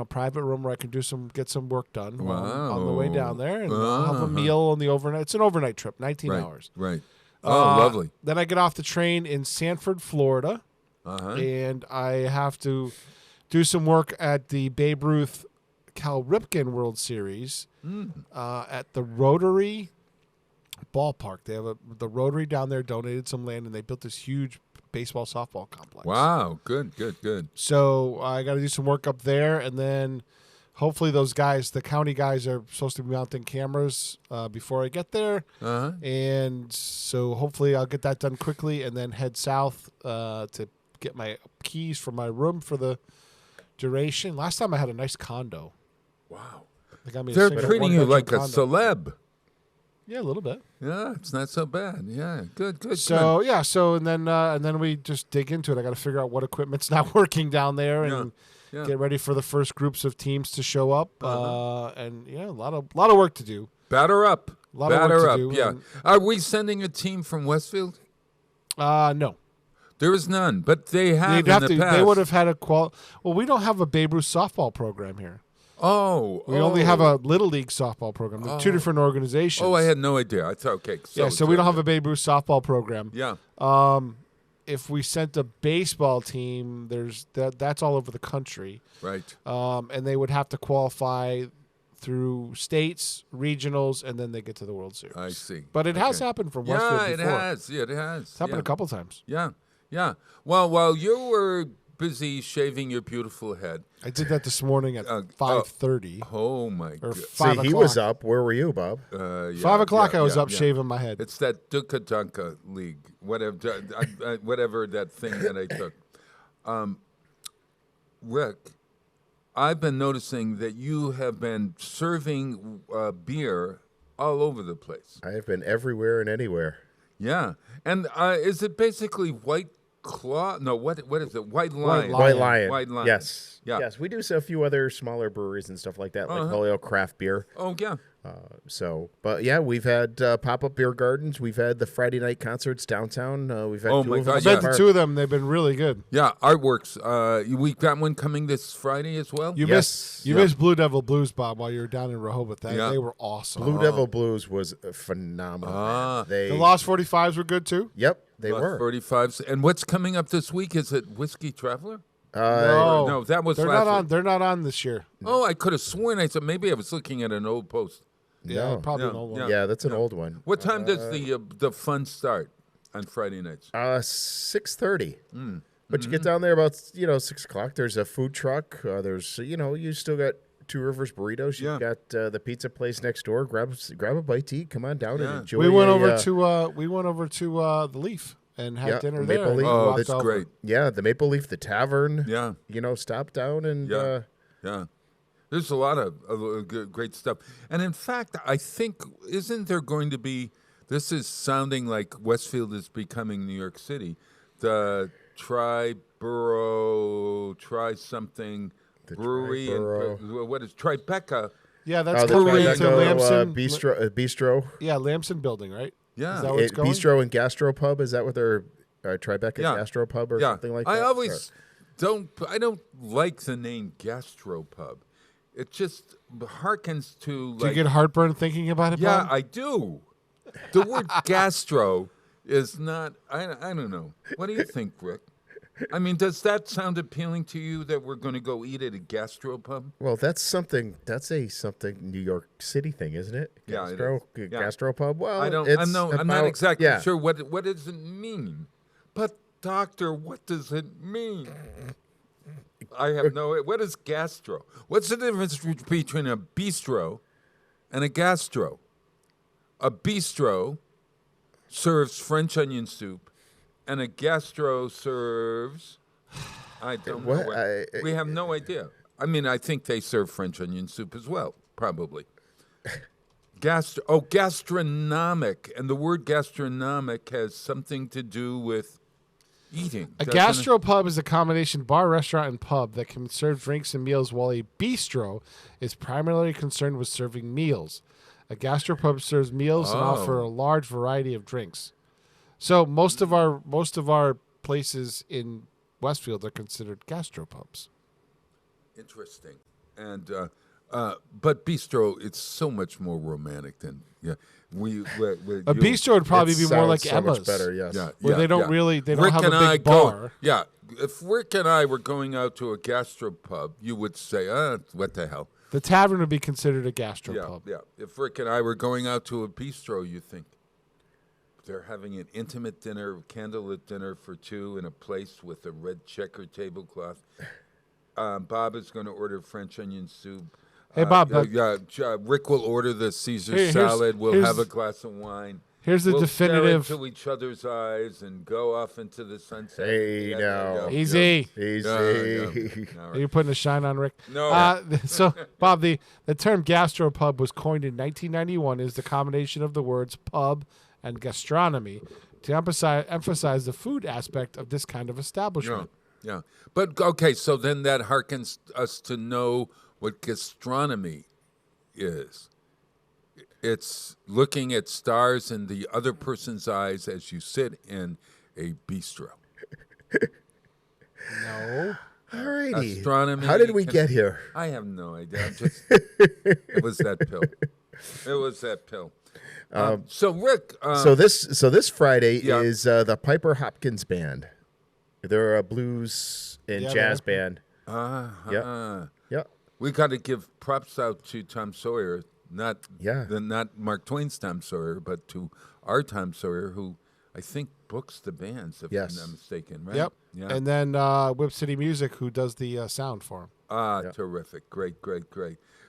[SPEAKER 5] private room where I can get some work done while I'm on the way down there, and I'll have a meal on the overnight. It's an overnight trip, 19 hours.
[SPEAKER 3] Right. Oh, lovely.
[SPEAKER 5] Then I get off the train in Sanford, Florida, and I have to do some work at the Babe Ruth Cal Ripken World Series at the Rotary Ballpark. They have the Rotary down there donated some land, and they built this huge baseball softball complex.
[SPEAKER 3] Wow. Good.
[SPEAKER 5] So I got to do some work up there, and then hopefully those guys, the county guys, are supposed to be mounting cameras before I get there. And so hopefully I'll get that done quickly and then head south to get my keys for my room for the duration. Last time I had a nice condo.
[SPEAKER 3] Wow.
[SPEAKER 5] They got me a
[SPEAKER 3] They're
[SPEAKER 5] single
[SPEAKER 3] treating you like a
[SPEAKER 5] one-bedroom condo.
[SPEAKER 3] celeb.
[SPEAKER 5] Yeah, a little bit.
[SPEAKER 3] Yeah, it's not so bad. Yeah, good.
[SPEAKER 5] So yeah, and then we just dig into it. I got to figure out what equipment's not working down there and
[SPEAKER 3] Yeah.
[SPEAKER 5] get ready for the first groups of teams to show up. And yeah, a lot of work to do.
[SPEAKER 3] Batter up.
[SPEAKER 5] A lot of work to do,
[SPEAKER 3] Yeah.
[SPEAKER 5] and-
[SPEAKER 3] Are we sending a team from Westfield?
[SPEAKER 5] No.
[SPEAKER 3] There is none, but they have
[SPEAKER 5] They'd have
[SPEAKER 3] in the
[SPEAKER 5] to.
[SPEAKER 3] past.
[SPEAKER 5] They would have had a Well, we don't have a Babe Ruth softball program here.
[SPEAKER 3] Oh.
[SPEAKER 5] We only have a Little League softball program. They're two different organizations.
[SPEAKER 3] Oh, I had no idea. I thought, okay.
[SPEAKER 5] So we don't have a Babe Ruth softball program.
[SPEAKER 3] Yeah.
[SPEAKER 5] If we sent a baseball team, that's all over the country.
[SPEAKER 3] Right.
[SPEAKER 5] And they would have to qualify through states, regionals, and then they get to the World Series.
[SPEAKER 3] I see.
[SPEAKER 5] But it has
[SPEAKER 3] Okay.
[SPEAKER 5] happened from Westfield
[SPEAKER 3] Yeah, it
[SPEAKER 5] before.
[SPEAKER 3] has. Yeah, it has.
[SPEAKER 5] It's happened a couple times.
[SPEAKER 3] Yeah. Well, while you were busy shaving your beautiful head,
[SPEAKER 5] I did that this morning at 5:30
[SPEAKER 3] oh my
[SPEAKER 5] or
[SPEAKER 3] God.
[SPEAKER 5] 5 o'clock.
[SPEAKER 4] See, he was up. Where were you, Bob?
[SPEAKER 5] 5 o'clock. I was up shaving my head.
[SPEAKER 3] It's that Duka Dunka League, whatever that thing that I took. Rick, I've been noticing that you have been serving beer all over the place.
[SPEAKER 4] I have been everywhere and anywhere.
[SPEAKER 3] Yeah, and is it basically White Claw? No, what is it? White Lion.
[SPEAKER 5] Lion.
[SPEAKER 4] White Lion.
[SPEAKER 3] White Lion.
[SPEAKER 4] Yes.
[SPEAKER 3] Yeah.
[SPEAKER 4] Yes, we do a few other smaller breweries and stuff like that, like Oleo Craft Beer.
[SPEAKER 3] Oh, yeah.
[SPEAKER 4] But yeah, we've had pop-up beer gardens. We've had the Friday night concerts downtown. We've had
[SPEAKER 3] Oh,
[SPEAKER 4] two
[SPEAKER 3] my
[SPEAKER 4] of them.
[SPEAKER 3] God,
[SPEAKER 5] I've
[SPEAKER 3] yeah.
[SPEAKER 5] been to 2 of them. They've been really good.
[SPEAKER 3] Yeah, Artworks. We got one coming this Friday as well?
[SPEAKER 5] You
[SPEAKER 4] Yes.
[SPEAKER 5] missed Blue Devil Blues, Bob, while you were down in Rehoboth. They were awesome.
[SPEAKER 4] Blue Devil Blues was phenomenal. man.
[SPEAKER 5] The Lost 45s were good too.
[SPEAKER 4] Yep, they
[SPEAKER 3] Plus
[SPEAKER 4] were.
[SPEAKER 3] 45s. And what's coming up this week? Is it Whiskey Traveler?
[SPEAKER 5] No,
[SPEAKER 3] that was
[SPEAKER 5] they're
[SPEAKER 3] last
[SPEAKER 5] not on.
[SPEAKER 3] week.
[SPEAKER 5] They're not on this year.
[SPEAKER 3] Oh, I could have sworn I said maybe I was looking at an old post.
[SPEAKER 5] Yeah,
[SPEAKER 4] No.
[SPEAKER 5] probably
[SPEAKER 3] Yeah,
[SPEAKER 5] an old one.
[SPEAKER 3] yeah.
[SPEAKER 4] Yeah, that's an old one.
[SPEAKER 3] What time does the fun start on Friday nights?
[SPEAKER 4] 6:30. But you get down there about 6:00. There's a food truck. There's you still got Two Rivers Burritos.
[SPEAKER 3] Yeah.
[SPEAKER 4] You got the pizza place next door. Grab a bite to eat. Come on down
[SPEAKER 3] Yeah.
[SPEAKER 4] and enjoy.
[SPEAKER 5] We went over to the Leaf and had dinner
[SPEAKER 4] Maple
[SPEAKER 5] there.
[SPEAKER 4] Leaf.
[SPEAKER 5] and
[SPEAKER 3] Oh,
[SPEAKER 5] walked
[SPEAKER 3] that's
[SPEAKER 5] over.
[SPEAKER 3] great.
[SPEAKER 4] Yeah, the Maple Leaf, the tavern.
[SPEAKER 3] Yeah.
[SPEAKER 4] Stop down and
[SPEAKER 3] Yeah. There's a lot of great stuff. And in fact, I think, isn't there going to be, this is sounding like Westfield is becoming New York City, the Tri-Something Brewery. What is Tribeca?
[SPEAKER 5] Yeah, that's
[SPEAKER 4] the
[SPEAKER 5] coming
[SPEAKER 4] Tribeca,
[SPEAKER 5] into Lamson.
[SPEAKER 4] Bistro.
[SPEAKER 5] Yeah, Lamson building, right?
[SPEAKER 3] Yeah.
[SPEAKER 5] Is that where it's going?
[SPEAKER 4] Bistro and Gastropub. Is that what they're Tribeca
[SPEAKER 3] Yeah.
[SPEAKER 4] Gastropub or
[SPEAKER 3] Yeah.
[SPEAKER 4] something like that?
[SPEAKER 3] I always don't like the name Gastropub. It just harkens to
[SPEAKER 5] Do you
[SPEAKER 3] like,
[SPEAKER 5] get heartburn thinking about it?
[SPEAKER 3] yeah,
[SPEAKER 5] Bob?
[SPEAKER 3] I do. The word gastro is not, I don't know. What do you think, Rick? I mean, does that sound appealing to you that we're going to go eat at a gastropub?
[SPEAKER 4] Well, that's something New York City thing, isn't it?
[SPEAKER 3] Yeah, it
[SPEAKER 4] Gastro,
[SPEAKER 3] is. Yeah.
[SPEAKER 4] Gastropub. Well,
[SPEAKER 3] I'm
[SPEAKER 4] it's
[SPEAKER 3] not
[SPEAKER 4] about-
[SPEAKER 3] exactly
[SPEAKER 4] yeah.
[SPEAKER 3] sure what does it mean. But doctor, what does it mean? I have no. What is gastro? What's the difference between a bistro and a gastro? A bistro serves French onion soup, and a gastro serves. I don't know.
[SPEAKER 4] What?
[SPEAKER 3] We have no idea. I mean, I think they serve French onion soup as well, probably. Gastronomic, and the word gastronomic has something to do with eating.
[SPEAKER 5] A
[SPEAKER 3] doesn't it?
[SPEAKER 5] gastropub is a combination bar, restaurant, and pub that can serve drinks and meals, while a bistro is primarily concerned with serving meals. A gastropub serves meals and offer a large variety of drinks. So most of our places in Westfield are considered gastropubs.
[SPEAKER 3] Interesting. And but bistro, it's so much more romantic than
[SPEAKER 5] A bistro would probably be more like
[SPEAKER 4] so
[SPEAKER 5] Emma's.
[SPEAKER 4] much better. Yes.
[SPEAKER 5] Where they don't
[SPEAKER 3] Rick
[SPEAKER 5] have
[SPEAKER 3] and
[SPEAKER 5] a big
[SPEAKER 3] I
[SPEAKER 5] bar.
[SPEAKER 3] Yeah, if Rick and I were going out to a gastropub, you would say, what the hell?
[SPEAKER 5] The tavern would be considered a
[SPEAKER 3] Yeah,
[SPEAKER 5] gastropub.
[SPEAKER 3] yeah. If Rick and I were going out to a bistro, you think they're having an intimate dinner, candlelit dinner for two in a place with a red checker tablecloth. Bob is going to order French onion soup.
[SPEAKER 5] Hey, Bob,
[SPEAKER 3] Rick will order the Caesar
[SPEAKER 5] Here's-
[SPEAKER 3] salad. We'll
[SPEAKER 5] here's-
[SPEAKER 3] have a glass of wine.
[SPEAKER 5] Here's the
[SPEAKER 3] We'll
[SPEAKER 5] definitive.
[SPEAKER 3] stare into each other's eyes and go off into the sunset.
[SPEAKER 4] Hey,
[SPEAKER 3] Yeah,
[SPEAKER 4] now.
[SPEAKER 3] yeah,
[SPEAKER 5] Easy.
[SPEAKER 4] Easy.
[SPEAKER 3] yeah. All
[SPEAKER 5] Are
[SPEAKER 3] right.
[SPEAKER 5] you putting a shine on Rick?
[SPEAKER 3] No.
[SPEAKER 5] So, Bob, the term gastropub was coined in 1991 as the combination of the words pub and gastronomy to emphasize the food aspect of this kind of establishment.
[SPEAKER 3] Yeah. But, okay, so then that harkens us to know what gastronomy is. It's looking at stars in the other person's eyes as you sit in a bistro.
[SPEAKER 5] No.
[SPEAKER 4] Alrighty.
[SPEAKER 3] Astronomy.
[SPEAKER 4] How did we get here?
[SPEAKER 3] I have no idea. It was that pill. It was that pill. So, Rick.
[SPEAKER 4] So this Friday
[SPEAKER 3] yeah.
[SPEAKER 4] is the Piper Hopkins Band. They're a blues and
[SPEAKER 5] Yeah,
[SPEAKER 4] jazz
[SPEAKER 5] they're-
[SPEAKER 4] band. Yep.
[SPEAKER 3] We got to give props out to Tom Sawyer, not Mark Twain's Tom Sawyer, but to our Tom Sawyer, who I think books the bands, if
[SPEAKER 4] Yes.
[SPEAKER 3] I'm not mistaken, right?
[SPEAKER 5] Yep.
[SPEAKER 3] Yeah.
[SPEAKER 5] And then Whip City Music, who does the sound for him.
[SPEAKER 3] Terrific. Great.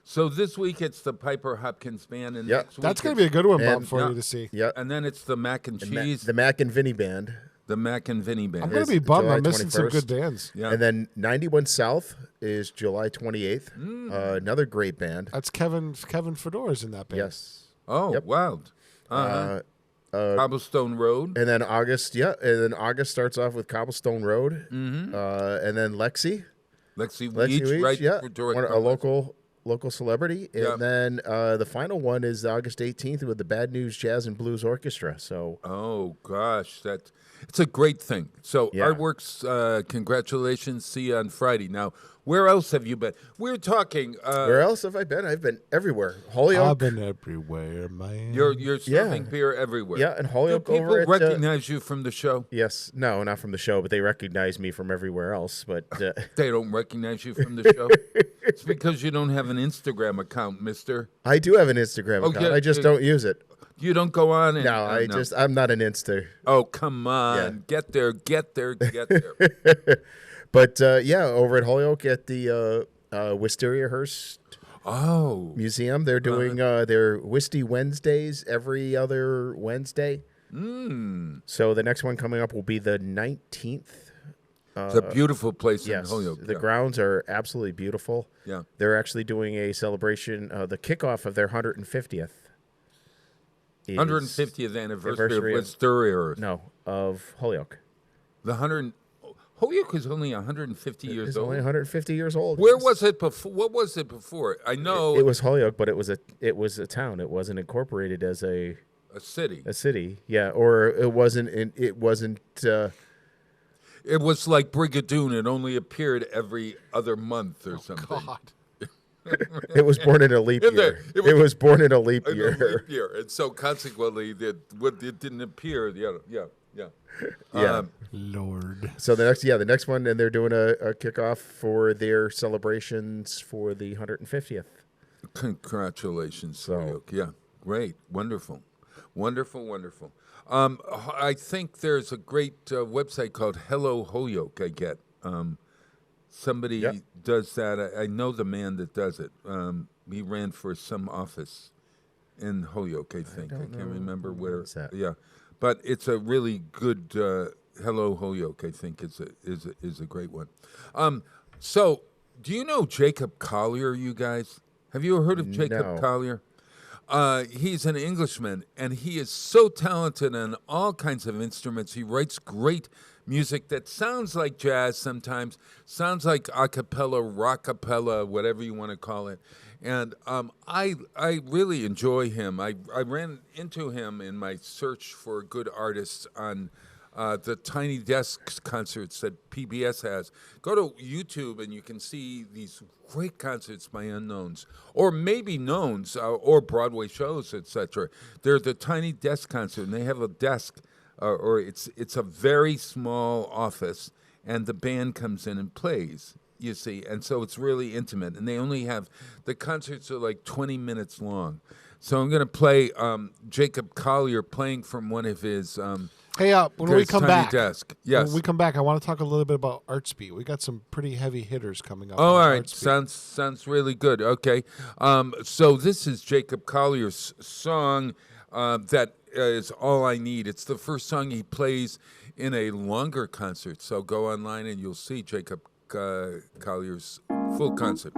[SPEAKER 3] So this week it's the Piper Hopkins Band, and
[SPEAKER 4] Yep.
[SPEAKER 3] next week
[SPEAKER 5] That's going to be a good one, Bob,
[SPEAKER 4] And-
[SPEAKER 5] for
[SPEAKER 3] yeah.
[SPEAKER 5] you to see.
[SPEAKER 4] Yep.
[SPEAKER 3] and then it's the Mac and Cheese,
[SPEAKER 4] The Mac and Vinny Band.
[SPEAKER 3] the Mac and Vinny Band.
[SPEAKER 5] I'm going to be
[SPEAKER 4] It's
[SPEAKER 5] bummed.
[SPEAKER 4] July
[SPEAKER 5] I'm missing some
[SPEAKER 4] 21st.
[SPEAKER 5] good bands.
[SPEAKER 3] Yeah.
[SPEAKER 4] And then 91 South is July 28th. Another great band.
[SPEAKER 5] That's Kevin Fedora's in that band.
[SPEAKER 4] Yes.
[SPEAKER 3] Oh,
[SPEAKER 4] Yep.
[SPEAKER 3] wow. Cobblestone Road.
[SPEAKER 4] And then August starts off with Cobblestone Road. Mm-hmm. And then Lexi.
[SPEAKER 3] Lexi
[SPEAKER 4] Lexi
[SPEAKER 3] Weege, right?
[SPEAKER 4] yeah,
[SPEAKER 3] Direct
[SPEAKER 4] a local celebrity.
[SPEAKER 3] Yeah.
[SPEAKER 4] And then the final one is August 18th with the Bad News Jazz and Blues Orchestra. So
[SPEAKER 3] Oh gosh, it's a great thing. So
[SPEAKER 4] Yeah.
[SPEAKER 3] Artworks, congratulations. See you on Friday. Now, where else have you been? We're talking.
[SPEAKER 4] where else have I been? I've been everywhere. Holyoke.
[SPEAKER 5] I've been everywhere, man.
[SPEAKER 3] You're serving beer everywhere.
[SPEAKER 4] Yeah, and
[SPEAKER 3] Do
[SPEAKER 4] Holyoke
[SPEAKER 3] people
[SPEAKER 4] over at
[SPEAKER 3] recognize you from the show?
[SPEAKER 4] Yes, no, not from the show, but they recognize me from everywhere else. But
[SPEAKER 3] They don't recognize you from the show. It's because you don't have an Instagram account, Mister.
[SPEAKER 4] I do have an Instagram
[SPEAKER 3] Oh,
[SPEAKER 4] account.
[SPEAKER 3] yeah,
[SPEAKER 4] I just
[SPEAKER 3] yeah.
[SPEAKER 4] don't use it.
[SPEAKER 3] You don't go on. And,
[SPEAKER 4] No, I'm not an Insta.
[SPEAKER 3] Oh come on,
[SPEAKER 4] Yeah.
[SPEAKER 3] get there.
[SPEAKER 4] But over at Holyoke at the Wisteria Hearst
[SPEAKER 3] Oh,
[SPEAKER 4] Museum, they're doing their Wisty Wednesdays every other Wednesday. So the next one coming up will be the 19th.
[SPEAKER 3] it's a beautiful place in
[SPEAKER 4] Yes,
[SPEAKER 3] Holyoke.
[SPEAKER 4] the grounds are absolutely beautiful.
[SPEAKER 3] Yeah.
[SPEAKER 4] They're actually doing a celebration, the kickoff of their 150th. is
[SPEAKER 3] 150th anniversary of
[SPEAKER 4] of-
[SPEAKER 3] Wisteria.
[SPEAKER 4] No, of Holyoke.
[SPEAKER 3] The 100. Holyoke is only 150 years
[SPEAKER 4] It's
[SPEAKER 3] old.
[SPEAKER 4] only 150 years old.
[SPEAKER 3] Where
[SPEAKER 4] yes.
[SPEAKER 3] was it before? What was it before? I know
[SPEAKER 4] It was Holyoke, but it was a town. It wasn't incorporated as a
[SPEAKER 3] a city.
[SPEAKER 4] city. Yeah, or it wasn't. It wasn't.
[SPEAKER 3] It was like Brigadoon. It only appeared every other month or something.
[SPEAKER 5] God.
[SPEAKER 4] It was born in a leap
[SPEAKER 3] In there,
[SPEAKER 4] year.
[SPEAKER 3] it was-
[SPEAKER 4] It was born in a leap
[SPEAKER 3] In a
[SPEAKER 4] year.
[SPEAKER 3] leap year, and so consequently, it didn't appear. Yeah.
[SPEAKER 4] Yeah.
[SPEAKER 5] Lord.
[SPEAKER 4] So the next one, and they're doing a kickoff for their celebrations for the 150th.
[SPEAKER 3] Congratulations,
[SPEAKER 4] So-
[SPEAKER 3] Holyoke. Yeah, great, wonderful. I think there's a great website called Hello Holyoke. I get somebody
[SPEAKER 4] Yeah.
[SPEAKER 3] does that. I know the man that does it. He ran for some office in Holyoke. I think I
[SPEAKER 4] don't
[SPEAKER 3] can't
[SPEAKER 4] know
[SPEAKER 3] remember
[SPEAKER 4] who
[SPEAKER 3] where.
[SPEAKER 4] runs that.
[SPEAKER 3] Yeah, but it's a really good Hello Holyoke. I think is a great one. So, do you know Jacob Collier? You guys, have you heard of Jacob
[SPEAKER 4] No.
[SPEAKER 3] Collier? He's an Englishman, and he is so talented on all kinds of instruments. He writes great music that sounds like jazz sometimes, sounds like a cappella, rockapella, whatever you want to call it. And I really enjoy him. I ran into him in my search for good artists on the Tiny Desk concerts that PBS has. Go to YouTube and you can see these great concerts by unknowns, or maybe knowns, or Broadway shows, etc. They're the Tiny Desk concert, and they have a desk, or it's a very small office, and the band comes in and plays. You see, and so it's really intimate, and they only have the concerts are like 20 minutes long. So I'm going to play Jacob Collier playing from one of his.
[SPEAKER 5] Hey, when we
[SPEAKER 3] his
[SPEAKER 5] come
[SPEAKER 3] Tiny
[SPEAKER 5] back,
[SPEAKER 3] Desk. Yes.
[SPEAKER 5] when we come back, I want to talk a little bit about ArtSpeed. We got some pretty heavy hitters coming up.
[SPEAKER 3] Oh,
[SPEAKER 5] on
[SPEAKER 3] all right.
[SPEAKER 5] ArtSpeed.
[SPEAKER 3] Sounds really good. Okay. So this is Jacob Collier's song that is All I Need. It's the first song he plays in a longer concert. So go online and you'll see Jacob Collier's full concert.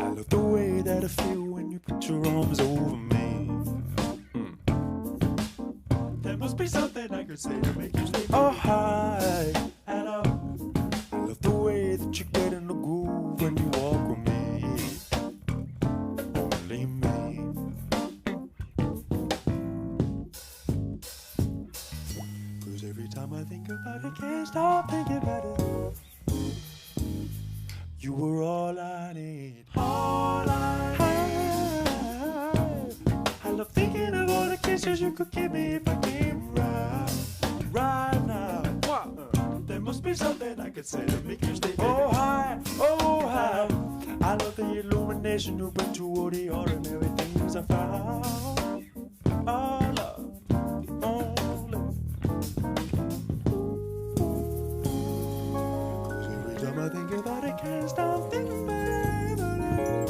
[SPEAKER 9] I love the way that I feel when you put your arms over me. There must be something I could say to make you stay. Oh, hi, hello. I love the way that you get in the groove when you walk with me. Only me. 'Cause every time I think about it, can't stop thinking about it. You were all I need. All I need. I love thinking of all the kisses you could give me if I came right now. There must be something I could say to make you stay. Oh hi, oh hi. I love the illumination you bring to all the ordinary things I found. Oh love, oh love. Every time I think about it, can't stop thinking about it.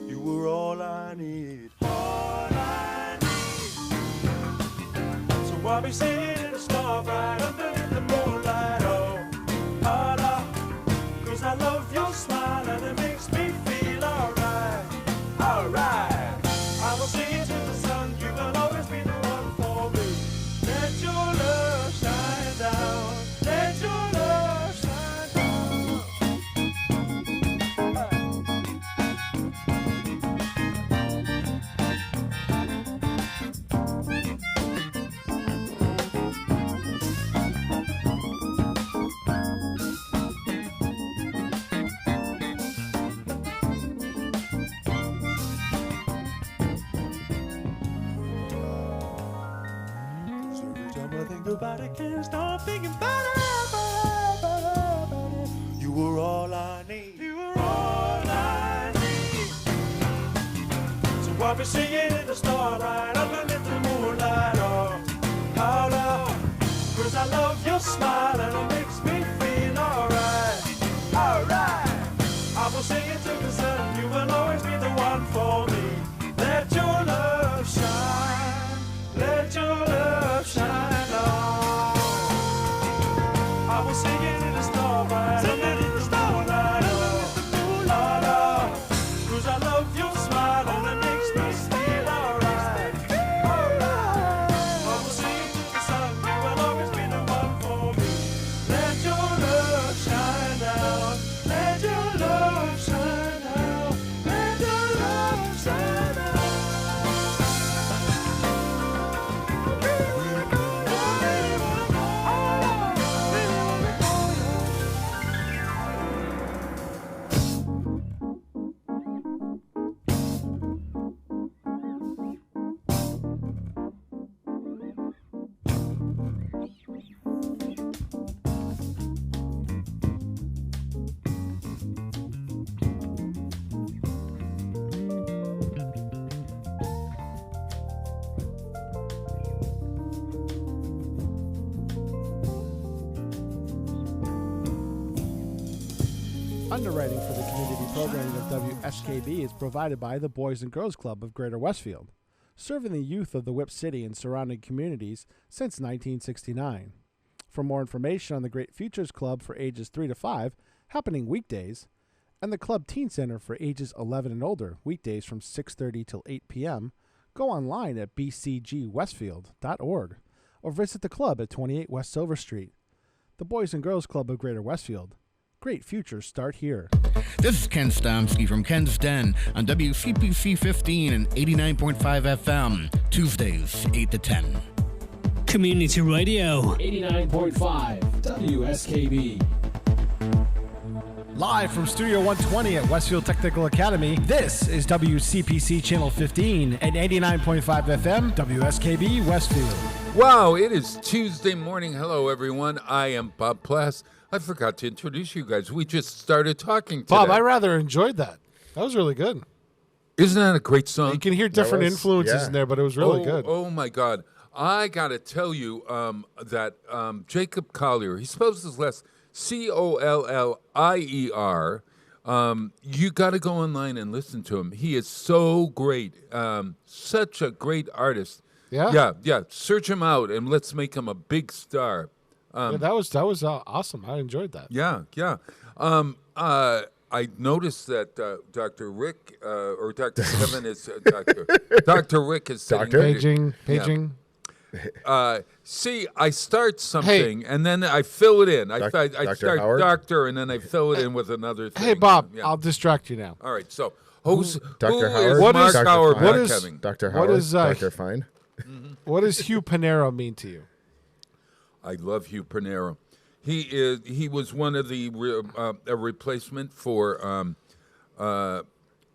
[SPEAKER 9] You were all I need. All I need. So I'll be singing in the starlight underneath the moonlight. Oh, I love, 'cause I love your smile and it makes me feel alright. think about it, can't stop thinking about it. You were all I need. You were all I need. So I'll be singing in the starlight, underneath the moonlight, oh, Lord. 'Cause I love your smile and it makes me feel alright. Alright. I will sing it to the sun, you will always be the one for me. Let your love shine, let your love shine on. I will sing it in the starlight, underneath the starlight, oh, Lord. 'Cause I love your smile and it makes me feel alright. Alright. I will sing it to the sun, you will always be the one for me. Let your love shine down, let your love shine down, let your love shine down.
[SPEAKER 7] Underwriting for the community programming of WSKB is provided by the Boys and Girls Club of Greater Westfield, serving the youth of the Whip City and surrounding communities since 1969. For more information on the Great Futures Club for ages 3 to 5, happening weekdays, and the Club Teen Center for ages 11 and older, weekdays from 6:30 till 8 p.m., go online at bcgwestfield.org or visit the club at 28 West Silver Street. The Boys and Girls Club of Greater Westfield. Great futures start here.
[SPEAKER 10] This is Ken Stomsky from Ken's Den on WCPC 15 and 89.5 FM, Tuesdays, 8 to 10.
[SPEAKER 11] Community Radio.
[SPEAKER 12] 89.5 WSKB.
[SPEAKER 7] Live from Studio 120 at Westfield Technical Academy, this is WCPC Channel 15 and 89.5 FM, WSKB Westfield.
[SPEAKER 3] Wow, it is Tuesday morning. Hello, everyone. I am Bob Plass. I forgot to introduce you guys. We just started talking today.
[SPEAKER 5] Bob, I rather enjoyed that. That was really good.
[SPEAKER 3] Isn't that a great song?
[SPEAKER 5] You can hear different influences in there, but it was really good.
[SPEAKER 3] Oh, my God. I got to tell you that Jacob Collier, he spells his last Collier. You got to go online and listen to him. He is so great. Such a great artist.
[SPEAKER 5] Yeah?
[SPEAKER 3] Yeah. Search him out and let's make him a big star.
[SPEAKER 5] That was awesome. I enjoyed that.
[SPEAKER 3] Yeah. I noticed that Dr. Rick or Dr. Kevin is Dr. Rick is sitting
[SPEAKER 5] Paging.
[SPEAKER 3] See, I start something and then I fill it in. I start
[SPEAKER 4] Howard?
[SPEAKER 3] doctor and then I fill it in with another thing.
[SPEAKER 5] Hey, Bob,
[SPEAKER 3] Yeah.
[SPEAKER 5] I'll distract you now.
[SPEAKER 3] All right. So, who's
[SPEAKER 4] Dr.
[SPEAKER 3] who
[SPEAKER 4] Howard?
[SPEAKER 3] is
[SPEAKER 5] What
[SPEAKER 3] Mark
[SPEAKER 5] is-
[SPEAKER 3] Howard?
[SPEAKER 4] Dr.
[SPEAKER 3] Not
[SPEAKER 5] Fine.
[SPEAKER 3] Kevin?
[SPEAKER 4] Dr.
[SPEAKER 5] What
[SPEAKER 4] Howard,
[SPEAKER 5] is,
[SPEAKER 4] Dr. Fine.
[SPEAKER 5] What does Hugh Panero mean to you?
[SPEAKER 3] I love Hugh Panero. He was one of the a replacement for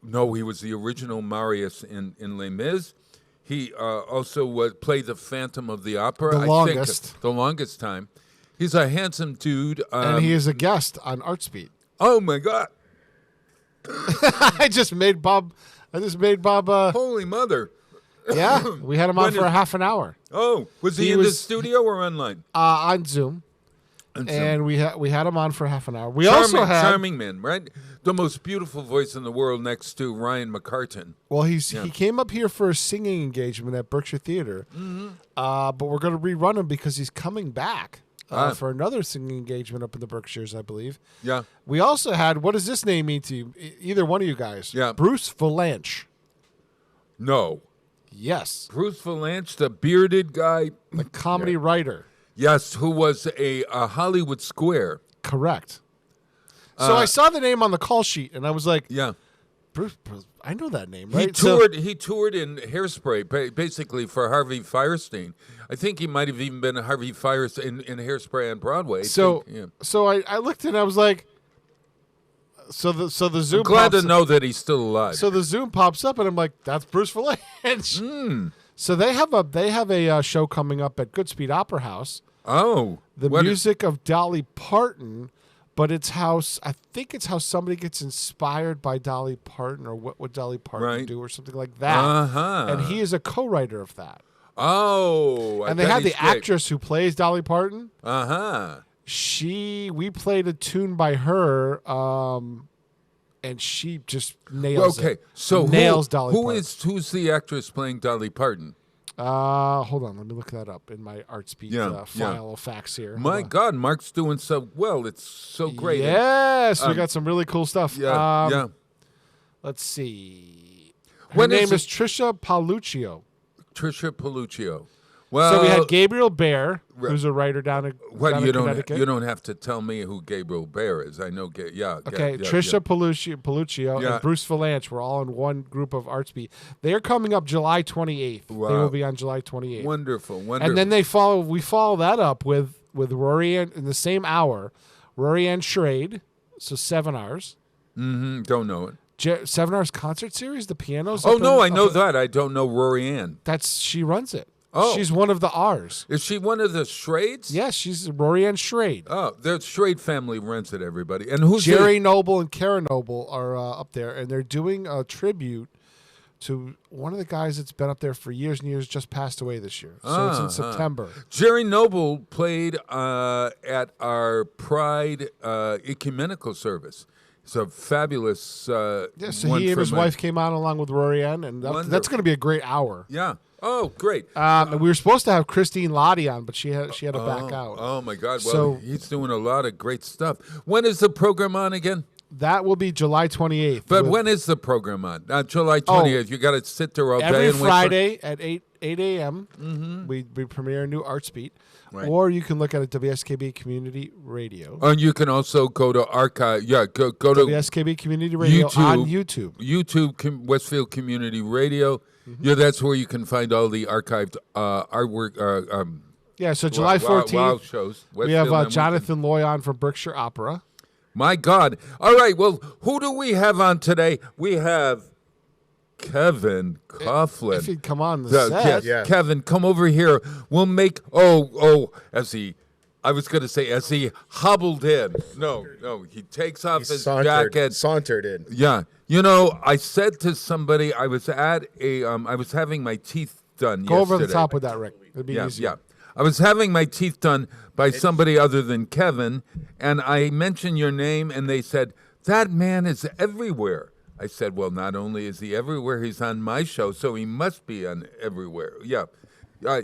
[SPEAKER 3] no, he was the original Marius in Les Mis. He also played the Phantom of the Opera.
[SPEAKER 5] The longest.
[SPEAKER 3] The longest time. He's a handsome dude.
[SPEAKER 5] And he is a guest on ArtSpeed.
[SPEAKER 3] Oh my God!
[SPEAKER 5] I just made Bob.
[SPEAKER 3] Holy mother!
[SPEAKER 5] Yeah, we had him on for a half an hour.
[SPEAKER 3] Oh, was he in the studio or online?
[SPEAKER 5] On Zoom.
[SPEAKER 3] On Zoom.
[SPEAKER 5] And we had him on for half an hour. We
[SPEAKER 3] Charming,
[SPEAKER 5] also had
[SPEAKER 3] charming man, right? The most beautiful voice in the world, next to Ryan McCartan.
[SPEAKER 5] Well, he came up here for a singing engagement at Berkshire Theater, but we're going to rerun him because he's coming back for another singing engagement up in the Berkshires, I believe.
[SPEAKER 3] Yeah.
[SPEAKER 5] We also had, what does this name mean to you? Either one of you guys.
[SPEAKER 3] Yeah.
[SPEAKER 5] Bruce Valanche.
[SPEAKER 3] No.
[SPEAKER 5] Yes.
[SPEAKER 3] Bruce Valanche, the bearded guy.
[SPEAKER 5] The comedy writer.
[SPEAKER 3] Yes, who was a Hollywood Square.
[SPEAKER 5] Correct. So I saw the name on the call sheet, and I was like,
[SPEAKER 3] Yeah.
[SPEAKER 5] Bruce, I know that name, right?
[SPEAKER 3] He toured in Hairspray, basically for Harvey Firestein. I think he might have even been Harvey Firestein in Hairspray on Broadway.
[SPEAKER 5] So I looked and I was like, so the Zoom.
[SPEAKER 3] I'm glad
[SPEAKER 5] pops
[SPEAKER 3] to know that he's still alive.
[SPEAKER 5] So the Zoom pops up, and I'm like, that's Bruce Valanche. So they have a show coming up at Goodspeed Opera House.
[SPEAKER 3] Oh,
[SPEAKER 5] The music of Dolly Parton, but I think it's how somebody gets inspired by Dolly Parton, or what would Dolly Parton do, or something like that.
[SPEAKER 3] Uh-huh.
[SPEAKER 5] And he is a co-writer of that.
[SPEAKER 3] Oh,
[SPEAKER 5] and they had the actress who plays Dolly Parton.
[SPEAKER 3] Uh-huh.
[SPEAKER 5] We played a tune by her, and she just nails it.
[SPEAKER 3] Okay, so
[SPEAKER 5] nails Dolly Parton.
[SPEAKER 3] Who's the actress playing Dolly Parton?
[SPEAKER 5] Hold on, let me look that up in my ArtSpeed file of facts here.
[SPEAKER 3] My God, Mark's doing so well. It's so great.
[SPEAKER 5] Yes, we got some really cool stuff.
[SPEAKER 3] Yeah.
[SPEAKER 5] Let's see. Her name is Trisha Paluccio.
[SPEAKER 3] Trisha Paluccio. Well,
[SPEAKER 5] so we had Gabriel Bear, who's a writer down in Connecticut.
[SPEAKER 3] You don't have to tell me who Gabriel Bear is. I know.
[SPEAKER 5] Trisha Paluccio and Bruce Valanche were all in one group of ArtSpeed. They are coming up July 28th.
[SPEAKER 3] Wow.
[SPEAKER 5] They will be on July 28th.
[SPEAKER 3] Wonderful.
[SPEAKER 5] And then we follow that up with Rory Ann in the same hour. Rory Ann Schrade, so 7 hours.
[SPEAKER 3] Mm-hmm. Don't know it.
[SPEAKER 5] 7 hours concert series, the pianos.
[SPEAKER 3] Oh no, I know that. I don't know Rory Ann.
[SPEAKER 5] She runs it.
[SPEAKER 3] Oh.
[SPEAKER 5] She's one of the R's.
[SPEAKER 3] Is she one of the Schrades?
[SPEAKER 5] Yes, she's Rory Ann Schrade.
[SPEAKER 3] Oh, the Schrade family runs it, everybody. And who's
[SPEAKER 5] Jerry Noble and Kara Noble are up there, and they're doing a tribute to one of the guys that's been up there for years and years, just passed away this year. So it's in September.
[SPEAKER 3] Jerry Noble played at our Pride ecumenical service. It's a fabulous
[SPEAKER 5] so he and his wife came out along with Rory Ann, and that's going to be a great hour.
[SPEAKER 3] Yeah. Oh, great.
[SPEAKER 5] And we were supposed to have Christine Lottie on, but she had to back out.
[SPEAKER 3] Oh, my God. Well, he's doing a lot of great stuff. When is the program on again?
[SPEAKER 5] That will be July 28th.
[SPEAKER 3] But when is the program on? July 28th. You got to sit there all day.
[SPEAKER 5] Every
[SPEAKER 3] and
[SPEAKER 5] Friday at 8 a.m. We premiere a new ArtSpeed. Right. Or you can look at it WSKB Community Radio.
[SPEAKER 3] And you can also go to archive. Yeah, go to
[SPEAKER 5] WSKB Community Radio on YouTube.
[SPEAKER 3] YouTube, Westfield Community Radio. Mm-hmm. Yeah, that's where you can find all the archived artwork.
[SPEAKER 5] So July 14th,
[SPEAKER 3] shows.
[SPEAKER 5] We have Jonathan Loy on from Berkshire Opera.
[SPEAKER 3] My God. All right, well, who do we have on today? We have Kevin Coughlin.
[SPEAKER 5] If he'd come on the set.
[SPEAKER 3] Yeah. Kevin, come over here. We'll make, as he hobbled in. No, he takes off his jacket.
[SPEAKER 4] Sauntered in.
[SPEAKER 3] Yeah. You know, I said to somebody, I was having my teeth done yesterday.
[SPEAKER 5] Go over the top with that, Rick. It'd be easier.
[SPEAKER 3] Yeah. I was having my teeth done by somebody other than Kevin, and I mentioned your name, and they said, that man is everywhere. I said, well, not only is he everywhere, he's on my show, so he must be on everywhere. Yeah. I'll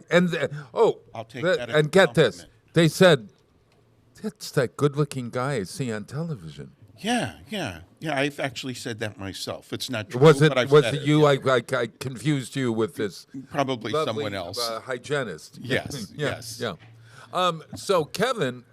[SPEAKER 3] take that and get this. They said, that's that good-looking guy I see on television.
[SPEAKER 13] Yeah. I've actually said that myself. It's not true.
[SPEAKER 3] Was it you?
[SPEAKER 13] Yeah.
[SPEAKER 3] I confused you with this.
[SPEAKER 13] Probably
[SPEAKER 3] lovely,
[SPEAKER 13] someone else.
[SPEAKER 3] Hygienist.
[SPEAKER 13] Yes.
[SPEAKER 3] Yeah. So Kevin,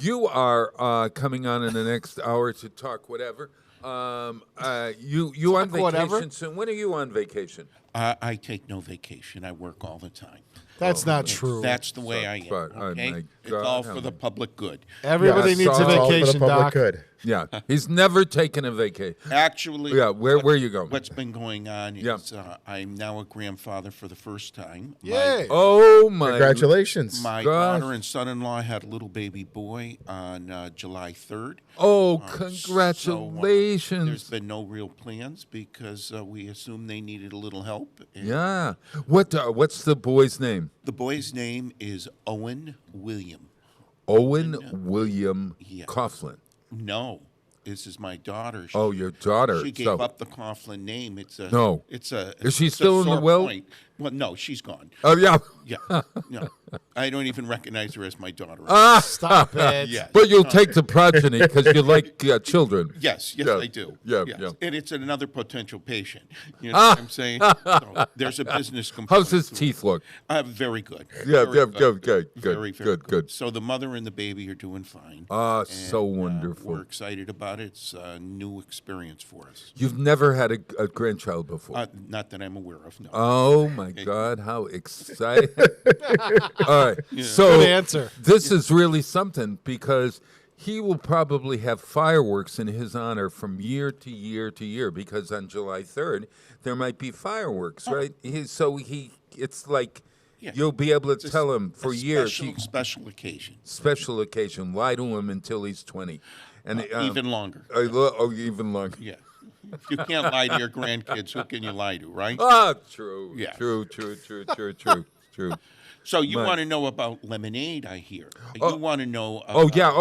[SPEAKER 3] you are coming on in the next hour to talk whatever. You on vacation
[SPEAKER 5] whatever?
[SPEAKER 3] soon? When are you on vacation?
[SPEAKER 13] I take no vacation. I work all the time.
[SPEAKER 5] That's not true.
[SPEAKER 13] That's the way I am. Okay? It's all for the public good.
[SPEAKER 5] Everybody needs a vacation, Doc.
[SPEAKER 4] Good.
[SPEAKER 3] Yeah, he's never taken a vacation.
[SPEAKER 13] Actually,
[SPEAKER 3] where are you going?
[SPEAKER 13] What's been going on is I'm now a grandfather for the first time.
[SPEAKER 5] Yay!
[SPEAKER 4] Congratulations.
[SPEAKER 13] My daughter and son-in-law had a little baby boy on July 3rd.
[SPEAKER 3] Oh, congratulations.
[SPEAKER 13] So, there's been no real plans because we assumed they needed a little help.
[SPEAKER 3] Yeah. What's the boy's name?
[SPEAKER 13] The boy's name is Owen William.
[SPEAKER 3] Owen William Coughlin.
[SPEAKER 13] No, this is my daughter.
[SPEAKER 3] Your daughter.
[SPEAKER 13] She gave up the Coughlin name. Is
[SPEAKER 3] she still in the will?
[SPEAKER 13] Point. Well, no, she's gone.
[SPEAKER 3] Oh yeah.
[SPEAKER 13] Yeah. No, I don't even recognize her as my daughter.
[SPEAKER 5] Stop it.
[SPEAKER 13] Yes.
[SPEAKER 3] But you'll take the progeny because you like children.
[SPEAKER 13] Yes, I do.
[SPEAKER 3] Yeah.
[SPEAKER 13] And it's another potential patient. You know what I'm saying? So there's a business component.
[SPEAKER 3] How's his teeth look?
[SPEAKER 13] Very good.
[SPEAKER 3] Yeah,
[SPEAKER 13] good.
[SPEAKER 3] Very
[SPEAKER 13] good. So the mother and the baby are doing fine.
[SPEAKER 3] So wonderful.
[SPEAKER 13] We're excited about it. It's a new experience for us.
[SPEAKER 3] You've never had a grandchild before?
[SPEAKER 13] Not that I'm aware of, no.
[SPEAKER 3] Oh, my God, how exciting. All right.
[SPEAKER 5] Yeah.
[SPEAKER 3] So
[SPEAKER 5] good answer.
[SPEAKER 3] This is really something because he will probably have fireworks in his honor from year to year to year, because on July 3rd there might be fireworks, right? It's like you'll be able to tell him for years.
[SPEAKER 13] Special occasion.
[SPEAKER 3] Special occasion. Lie to him until he's 20, and
[SPEAKER 13] even longer.
[SPEAKER 3] Even longer.
[SPEAKER 13] Yeah. If you can't lie to your grandkids, who can you lie to, right?
[SPEAKER 3] True.
[SPEAKER 13] Yeah.
[SPEAKER 3] True.
[SPEAKER 13] So you want to know about lemonade, I hear. You want to know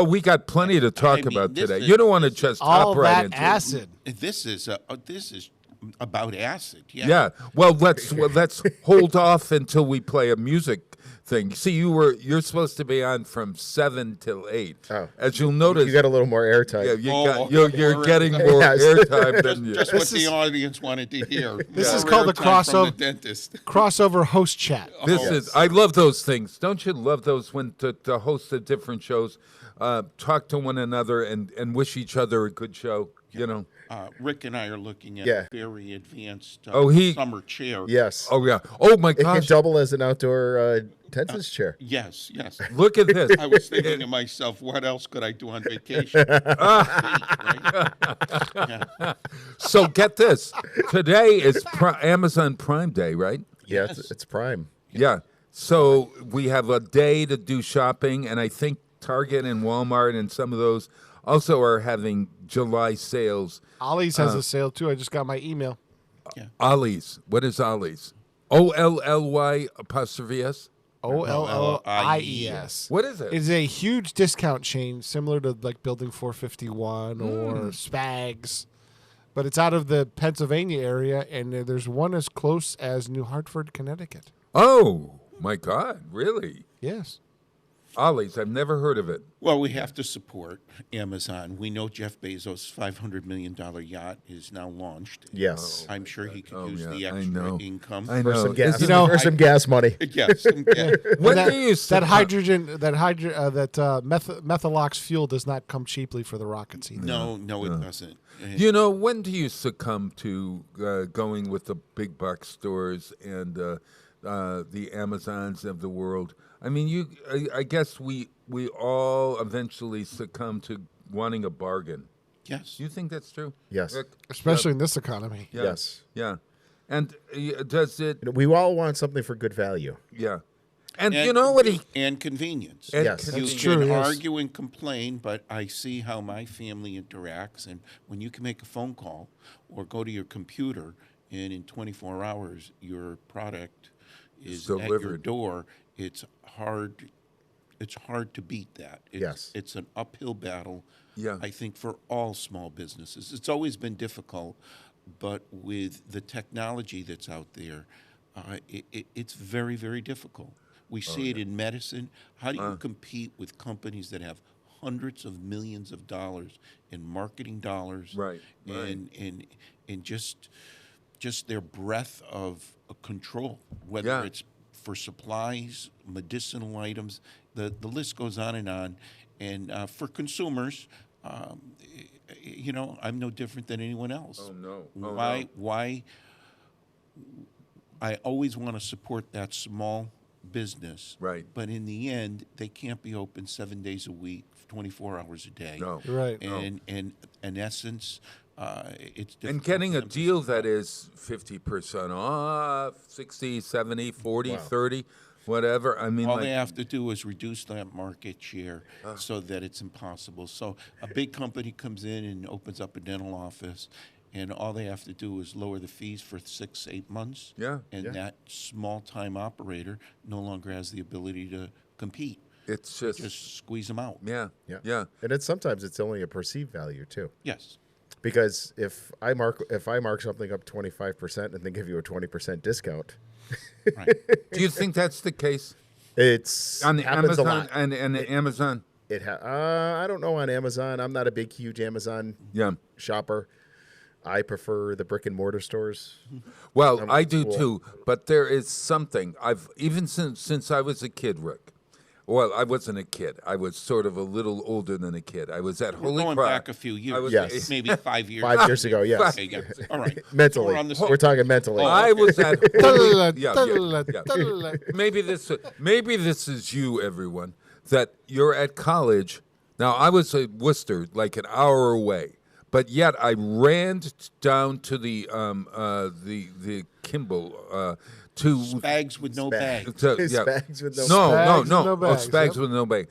[SPEAKER 3] we got plenty to talk about today.
[SPEAKER 13] is-
[SPEAKER 3] You don't want to just hop right into
[SPEAKER 5] acid.
[SPEAKER 13] This is about acid. Yeah.
[SPEAKER 3] Yeah. Well, let's hold off until we play a music thing. See, you're supposed to be on from 7 till 8.
[SPEAKER 4] Oh.
[SPEAKER 3] As you'll notice,
[SPEAKER 4] You got a little more airtime.
[SPEAKER 3] Yeah, you're getting more
[SPEAKER 4] Yes.
[SPEAKER 3] airtime than you.
[SPEAKER 13] Just what the audience wanted to hear.
[SPEAKER 5] This is
[SPEAKER 13] More
[SPEAKER 5] called the
[SPEAKER 13] airtime from
[SPEAKER 5] crossover.
[SPEAKER 13] the dentist.
[SPEAKER 5] Crossover host chat.
[SPEAKER 3] I love those things. Don't you love those when the hosts of different shows talk to one another and wish each other a good show? You know.
[SPEAKER 13] Rick and I are looking at
[SPEAKER 4] Yeah.
[SPEAKER 13] a very advanced summer chair.
[SPEAKER 4] Yes.
[SPEAKER 3] Oh yeah. Oh my
[SPEAKER 4] It can
[SPEAKER 3] gosh.
[SPEAKER 4] double as an outdoor tennis chair.
[SPEAKER 13] Yes.
[SPEAKER 3] Look at this.
[SPEAKER 13] I was thinking to myself, what else could I do on vacation?
[SPEAKER 3] So get this. Today is Amazon Prime Day, right?
[SPEAKER 4] Yeah, it's Prime.
[SPEAKER 3] Yeah. So we have a day to do shopping, and I think Target and Walmart and some of those also are having July sales.
[SPEAKER 5] Ollie's has a sale too. I just got my email.
[SPEAKER 3] Ollie's. What is Ollie's? OLLY''S?
[SPEAKER 5] OLLIES.
[SPEAKER 3] What is it?
[SPEAKER 5] It's a huge discount chain similar to like Building 451 or Spags. But it's out of the Pennsylvania area, and there's one as close as New Hartford, Connecticut.
[SPEAKER 3] Oh, my God. Really?
[SPEAKER 5] Yes.
[SPEAKER 3] Ollie's. I've never heard of it.
[SPEAKER 13] Well, we have to support Amazon. We know Jeff Bezos' $500 million yacht is now launched.
[SPEAKER 4] Yes.
[SPEAKER 13] I'm sure he could use the
[SPEAKER 3] I
[SPEAKER 13] extra
[SPEAKER 3] know.
[SPEAKER 13] income.
[SPEAKER 3] I
[SPEAKER 4] For
[SPEAKER 3] know.
[SPEAKER 4] some gas,
[SPEAKER 5] know,
[SPEAKER 4] some gas money.
[SPEAKER 13] Yes.
[SPEAKER 3] When do you
[SPEAKER 5] Methalox fuel does not come cheaply for the rockets either.
[SPEAKER 13] No, it doesn't.
[SPEAKER 3] You know, when do you succumb to going with the big box stores and the Amazons of the world? I mean, I guess we all eventually succumb to wanting a bargain.
[SPEAKER 13] Yes.
[SPEAKER 3] Do you think that's true?
[SPEAKER 4] Yes.
[SPEAKER 3] Rick?
[SPEAKER 5] Especially in this economy.
[SPEAKER 3] Yeah.
[SPEAKER 4] Yes.
[SPEAKER 3] Yeah. And does it?
[SPEAKER 4] We all want something for good value.
[SPEAKER 3] Yeah. And you know what?
[SPEAKER 13] And convenience.
[SPEAKER 4] Yes.
[SPEAKER 13] You
[SPEAKER 5] That's
[SPEAKER 13] can
[SPEAKER 5] true, yes.
[SPEAKER 13] argue and complain, but I see how my family interacts. And when you can make a phone call or go to your computer, and in 24 hours your product is at your
[SPEAKER 3] delivered.
[SPEAKER 13] door, it's hard. It's hard to beat that. It's an uphill battle.
[SPEAKER 3] Yeah.
[SPEAKER 13] I think for all small businesses, it's always been difficult, but with the technology that's out there, it's very, very difficult. We see it in medicine. How do you compete with companies that have hundreds of millions of dollars in marketing dollars,
[SPEAKER 3] Right.
[SPEAKER 13] and just their breadth of control, whether it's for supplies, medicinal items, the list goes on. And for consumers, I'm no different than anyone else.
[SPEAKER 3] Oh no!
[SPEAKER 13] Why? I always want to support that small business,
[SPEAKER 3] Right.
[SPEAKER 13] But in the end, they can't be open 7 days a week, 24 hours a day.
[SPEAKER 3] No.
[SPEAKER 5] Right.
[SPEAKER 13] And in essence, it's difficult.
[SPEAKER 3] And getting
[SPEAKER 13] for
[SPEAKER 3] a
[SPEAKER 13] them to
[SPEAKER 3] deal
[SPEAKER 13] survive.
[SPEAKER 3] that is 50% off, 60, 70, 40,
[SPEAKER 4] Wow.
[SPEAKER 3] 30, whatever. I mean,
[SPEAKER 13] All they have to do is reduce that market share so that it's impossible. So a big company comes in and opens up a dental office, and all they have to do is lower the fees for 6-8 months.
[SPEAKER 3] Yeah.
[SPEAKER 13] And that small-time operator no longer has the ability to compete.
[SPEAKER 3] It's
[SPEAKER 13] You
[SPEAKER 3] just,
[SPEAKER 13] just squeeze them out.
[SPEAKER 3] yeah.
[SPEAKER 4] And sometimes it's only a perceived value too.
[SPEAKER 13] Yes.
[SPEAKER 4] Because if I mark something up 25% and then give you a 20% discount,
[SPEAKER 13] Right.
[SPEAKER 3] Do you think that's the case
[SPEAKER 4] it's
[SPEAKER 3] on
[SPEAKER 4] happens
[SPEAKER 3] Amazon
[SPEAKER 4] a lot.
[SPEAKER 3] and Amazon?
[SPEAKER 4] I don't know on Amazon. I'm not a big, huge Amazon
[SPEAKER 3] Yeah.
[SPEAKER 4] shopper. I prefer the brick and mortar stores.
[SPEAKER 3] Well, I do
[SPEAKER 4] cool.
[SPEAKER 3] too, but there is something even since I was a kid, Rick. Well, I wasn't a kid. I was sort of a little older than a kid. I was at
[SPEAKER 13] We're
[SPEAKER 3] Holy
[SPEAKER 13] going
[SPEAKER 3] Cross.
[SPEAKER 13] back a few years.
[SPEAKER 4] Yes.
[SPEAKER 13] Maybe 5 years.
[SPEAKER 4] 5 years ago, yes.
[SPEAKER 13] Okay, yeah. All right.
[SPEAKER 4] Mentally.
[SPEAKER 13] So we're on the
[SPEAKER 4] We're talking mentally.
[SPEAKER 3] I was at Holy, yeah.
[SPEAKER 5] Tuddle-a.
[SPEAKER 3] Maybe this is you, everyone. That you're at college. Now, I was at Worcester, like an hour away, but yet I ran down to the Kimball to
[SPEAKER 13] Spags with no bag.
[SPEAKER 4] Spags with no
[SPEAKER 3] no,
[SPEAKER 5] Spags
[SPEAKER 3] no,
[SPEAKER 5] with no bags,
[SPEAKER 3] Spags
[SPEAKER 5] yep.
[SPEAKER 3] with no bag.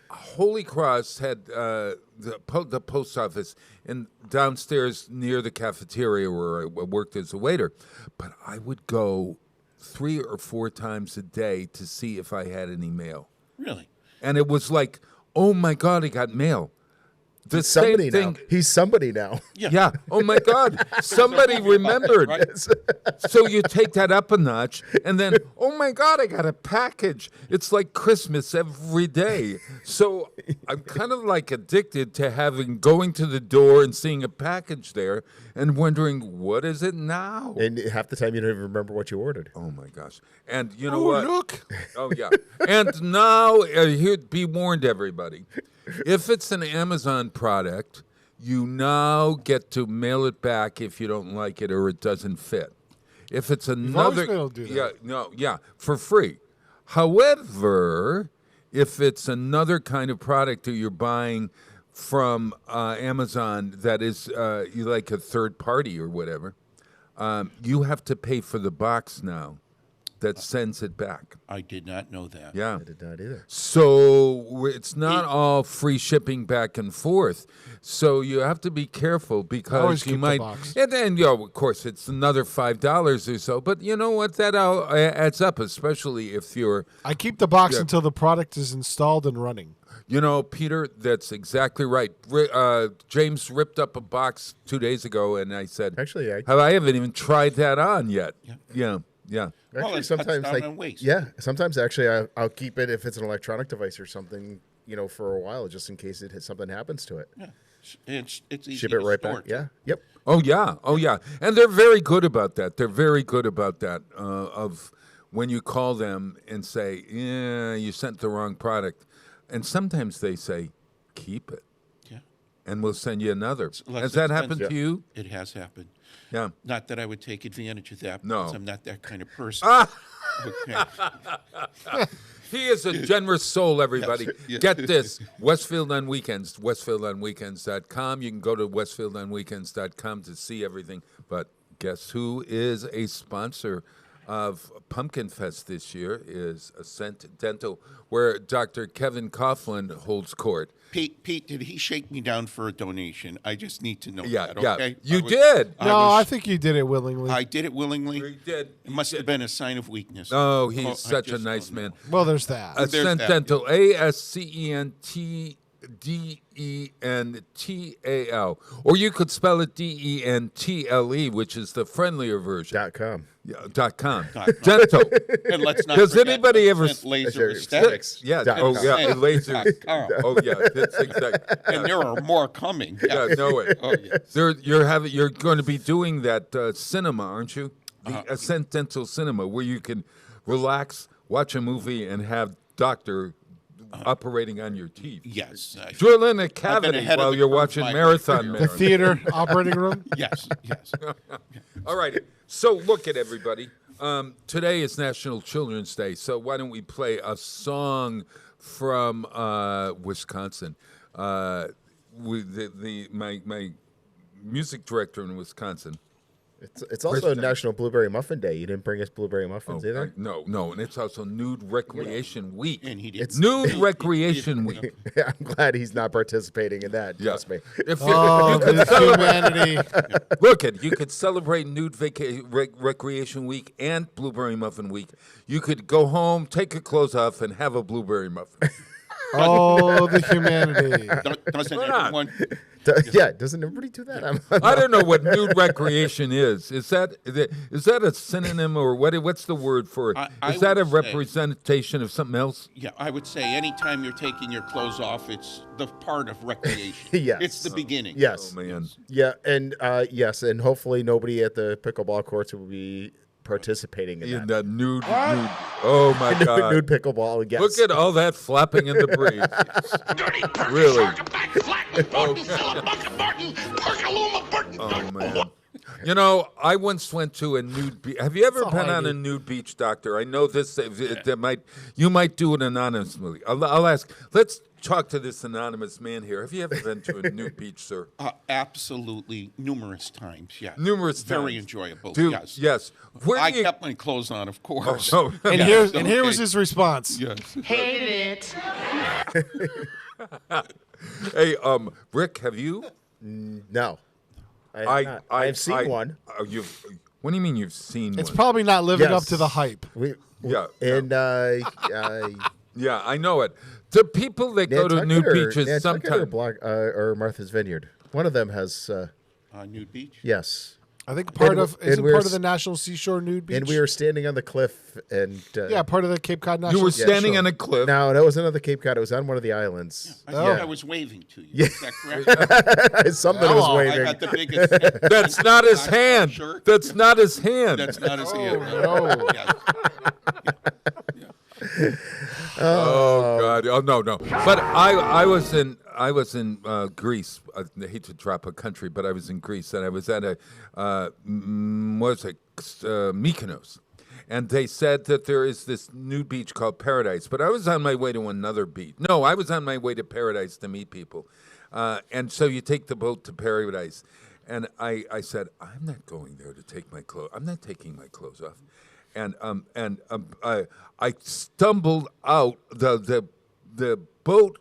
[SPEAKER 3] Holy Cross had the post office and downstairs near the cafeteria where I worked as a waiter, but I would go 3 or 4 times a day to see if I had any mail.
[SPEAKER 13] Really?
[SPEAKER 3] And it was like, oh my God, I got mail. The
[SPEAKER 4] He's somebody
[SPEAKER 3] same thing.
[SPEAKER 4] now. He's somebody now.
[SPEAKER 3] Yeah. Oh my God. Somebody remembered.
[SPEAKER 13] Right.
[SPEAKER 3] So you take that up a notch, and then, oh my God, I got a package. It's like Christmas every day. So I'm kind of like addicted to going to the door and seeing a package there and wondering, what is it now?
[SPEAKER 4] And half the time you don't even remember what you ordered.
[SPEAKER 3] Oh my gosh. And you know what?
[SPEAKER 5] Look.
[SPEAKER 3] Oh yeah. And now, here, be warned, everybody. If it's an Amazon product, you now get to mail it back if you don't like it or it doesn't fit. If it's
[SPEAKER 5] always
[SPEAKER 3] another,
[SPEAKER 5] been able to do that.
[SPEAKER 3] for free. However, if it's another kind of product that you're buying from Amazon that is like a third party or whatever, you have to pay for the box now that sends it back.
[SPEAKER 13] I did not know that.
[SPEAKER 3] Yeah.
[SPEAKER 4] I did not either.
[SPEAKER 3] So it's not all free shipping back and forth. So you have to be careful
[SPEAKER 5] Always
[SPEAKER 3] because you
[SPEAKER 5] keep the
[SPEAKER 3] might.
[SPEAKER 5] box.
[SPEAKER 3] And then, of course, it's another $5 or so. But you know what? That adds up, especially if you're.
[SPEAKER 5] I keep the box
[SPEAKER 3] Yeah.
[SPEAKER 5] until the product is installed and running.
[SPEAKER 3] You know, Peter, that's exactly right. James ripped up a box 2 days ago, and I said,
[SPEAKER 4] Actually, I
[SPEAKER 3] haven't even tried that on yet. Yeah.
[SPEAKER 13] Well,
[SPEAKER 4] actually
[SPEAKER 13] it cuts
[SPEAKER 4] sometimes
[SPEAKER 13] down
[SPEAKER 4] like
[SPEAKER 13] on waste.
[SPEAKER 4] sometimes actually I'll keep it if it's an electronic device or something, for a while just in case something happens to it.
[SPEAKER 13] Yeah. It's easy
[SPEAKER 4] Ship
[SPEAKER 13] to
[SPEAKER 4] it right
[SPEAKER 13] store
[SPEAKER 4] back.
[SPEAKER 13] too.
[SPEAKER 4] Yeah. Yep.
[SPEAKER 3] Oh yeah, and they're very good about that. They're very good about that. Of when you call them and say, "Yeah, you sent the wrong product," and sometimes they say, "Keep it,"
[SPEAKER 13] Yeah.
[SPEAKER 3] and we'll send you another.
[SPEAKER 13] less
[SPEAKER 3] Has that happened
[SPEAKER 13] expensive.
[SPEAKER 3] to you?
[SPEAKER 13] It has happened.
[SPEAKER 3] Yeah.
[SPEAKER 13] Not that I would take advantage of that.
[SPEAKER 3] No.
[SPEAKER 13] Because I'm not that kind of person. Okay.
[SPEAKER 3] He is a generous soul, everybody.
[SPEAKER 13] Yes.
[SPEAKER 3] Get this, Westfield on Weekends, westfieldonweekends.com. You can go to westfieldonweekends.com to see everything. But guess who is a sponsor of Pumpkin Fest this year is Ascent Dental, where Dr. Kevin Coughlin holds court.
[SPEAKER 13] Pete, did he shake me down for a donation? I just need to know that,
[SPEAKER 3] Yeah,
[SPEAKER 13] okay?
[SPEAKER 3] you did.
[SPEAKER 5] I think you did it willingly.
[SPEAKER 13] I did it willingly.
[SPEAKER 3] You did.
[SPEAKER 13] It must have been a sign of weakness.
[SPEAKER 3] Oh, he's
[SPEAKER 13] I
[SPEAKER 3] such a
[SPEAKER 13] just
[SPEAKER 3] nice
[SPEAKER 13] don't know.
[SPEAKER 3] man.
[SPEAKER 5] Well, there's that.
[SPEAKER 13] There's
[SPEAKER 3] Ascent
[SPEAKER 13] that.
[SPEAKER 3] Dental, ASCENTDENTAL. Or you could spell it DENTLE, which is the friendlier version.
[SPEAKER 4] .com.
[SPEAKER 3] Yeah, .com.
[SPEAKER 13] .com.
[SPEAKER 3] Dental.
[SPEAKER 13] And let's not
[SPEAKER 3] Does
[SPEAKER 13] forget
[SPEAKER 3] anybody ever
[SPEAKER 13] Ascent Laser
[SPEAKER 4] That's
[SPEAKER 13] Aesthetics.
[SPEAKER 3] Yeah.
[SPEAKER 4] Dot
[SPEAKER 3] Oh,
[SPEAKER 4] com.
[SPEAKER 3] yeah.
[SPEAKER 13] Ascent
[SPEAKER 3] Laser.
[SPEAKER 13] .com.
[SPEAKER 3] Oh, yeah. That's exactly.
[SPEAKER 13] And there are more coming.
[SPEAKER 3] Yeah, know it.
[SPEAKER 13] Oh, yes.
[SPEAKER 3] You're going to be doing that cinema, aren't you? The Ascent Dental Cinema, where you can relax, watch a movie, and have doctor operating on your teeth.
[SPEAKER 13] Yes.
[SPEAKER 3] Drill in a cavity
[SPEAKER 13] ahead of
[SPEAKER 3] while
[SPEAKER 13] the
[SPEAKER 3] you're
[SPEAKER 13] curve
[SPEAKER 3] watching
[SPEAKER 13] my
[SPEAKER 3] Marathon
[SPEAKER 13] career.
[SPEAKER 5] The
[SPEAKER 3] Man.
[SPEAKER 5] theater operating room.
[SPEAKER 13] Yes.
[SPEAKER 3] All right. So look at everybody. Today is National Children's Day, so why don't we play a song from Wisconsin? My music director in Wisconsin.
[SPEAKER 4] It's also
[SPEAKER 3] Kristen.
[SPEAKER 4] National Blueberry Muffin Day. You didn't bring us blueberry muffins
[SPEAKER 3] Oh,
[SPEAKER 4] either.
[SPEAKER 3] no, and it's also Nude Recreation Week.
[SPEAKER 13] And he did.
[SPEAKER 4] It's-
[SPEAKER 3] Nude Recreation Week.
[SPEAKER 4] I'm glad he's not participating in that.
[SPEAKER 3] Yeah.
[SPEAKER 4] Trust me.
[SPEAKER 3] If you,
[SPEAKER 5] Oh,
[SPEAKER 3] you could
[SPEAKER 5] the
[SPEAKER 3] celebrate,
[SPEAKER 5] humanity.
[SPEAKER 3] look at you could celebrate Nude Recreation Week and Blueberry Muffin Week. You could go home, take your clothes off, and have a blueberry muffin.
[SPEAKER 5] Oh, the humanity.
[SPEAKER 13] Doesn't
[SPEAKER 3] Why not?
[SPEAKER 13] everyone?
[SPEAKER 4] Yeah, doesn't everybody do that?
[SPEAKER 3] I don't know what nude recreation is. Is that a synonym or what's the word for it?
[SPEAKER 13] I
[SPEAKER 3] Is that a
[SPEAKER 13] would say-
[SPEAKER 3] representation of something else?
[SPEAKER 13] Yeah, I would say anytime you're taking your clothes off, it's the part of recreation.
[SPEAKER 4] Yes.
[SPEAKER 13] It's the beginning.
[SPEAKER 4] Yes.
[SPEAKER 3] Oh man.
[SPEAKER 4] Yeah, and yes, and hopefully nobody at the pickleball courts will be participating in
[SPEAKER 3] In
[SPEAKER 4] that.
[SPEAKER 3] the nude. Oh my God.
[SPEAKER 4] Nude pickleball. Yes.
[SPEAKER 3] Look at all that flapping in the breeze. Really? Oh man. You know, I once went to a nude beach. Have you ever
[SPEAKER 5] That's all
[SPEAKER 3] been
[SPEAKER 5] I
[SPEAKER 3] on
[SPEAKER 5] do.
[SPEAKER 3] a nude beach, Doctor? I know this. You might do it anonymously. I'll ask. Let's talk to this anonymous man here. Have you ever been to a nude beach, sir?
[SPEAKER 13] Absolutely, numerous times. Yeah,
[SPEAKER 3] Numerous
[SPEAKER 13] very
[SPEAKER 3] times.
[SPEAKER 13] enjoyable.
[SPEAKER 3] Dude,
[SPEAKER 13] yes,
[SPEAKER 3] yes. Where do
[SPEAKER 13] I
[SPEAKER 3] you-
[SPEAKER 13] kept my clothes on, of course.
[SPEAKER 3] Oh,
[SPEAKER 5] And
[SPEAKER 3] yeah.
[SPEAKER 5] here was his response.
[SPEAKER 13] Yes.
[SPEAKER 14] Hate it.
[SPEAKER 3] Hey, Rick, have you?
[SPEAKER 4] No. I've seen one.
[SPEAKER 3] What do you mean you've seen
[SPEAKER 5] It's
[SPEAKER 3] one?
[SPEAKER 5] probably not living up
[SPEAKER 4] Yes.
[SPEAKER 5] to the hype.
[SPEAKER 3] Yeah.
[SPEAKER 4] And
[SPEAKER 3] Yeah, I know it. The people that go to nude beaches sometimes.
[SPEAKER 4] or Martha's Vineyard. One of them has.
[SPEAKER 13] Nude beach?
[SPEAKER 4] Yes.
[SPEAKER 5] I think part of
[SPEAKER 4] we're
[SPEAKER 5] the National Seashore Nude Beach.
[SPEAKER 4] And we were standing on the cliff, and
[SPEAKER 5] yeah, part of the Cape Cod National.
[SPEAKER 3] You were
[SPEAKER 5] Seashore.
[SPEAKER 3] standing on a cliff.
[SPEAKER 4] No, that wasn't on the Cape Cod. It was on one of the islands.
[SPEAKER 13] I think I was waving to you.
[SPEAKER 4] Yeah.
[SPEAKER 13] Is that correct?
[SPEAKER 4] Somebody was
[SPEAKER 13] I
[SPEAKER 4] waving.
[SPEAKER 13] got the biggest.
[SPEAKER 3] That's not his hand.
[SPEAKER 13] Shirt.
[SPEAKER 3] That's not his hand.
[SPEAKER 13] That's not his hand.
[SPEAKER 5] no.
[SPEAKER 13] Yes.
[SPEAKER 3] Oh God! Oh no. But I was in Greece. I hate to drop a country, but I was in Greece, and I was at Mykonos, and they said that there is this nude beach called Paradise. But I was on my way to another beach. No, I was on my way to Paradise to meet people, and so you take the boat to Paradise, and I said I'm not going there to take my clothes. I'm not taking my clothes off. And I stumbled out. The boat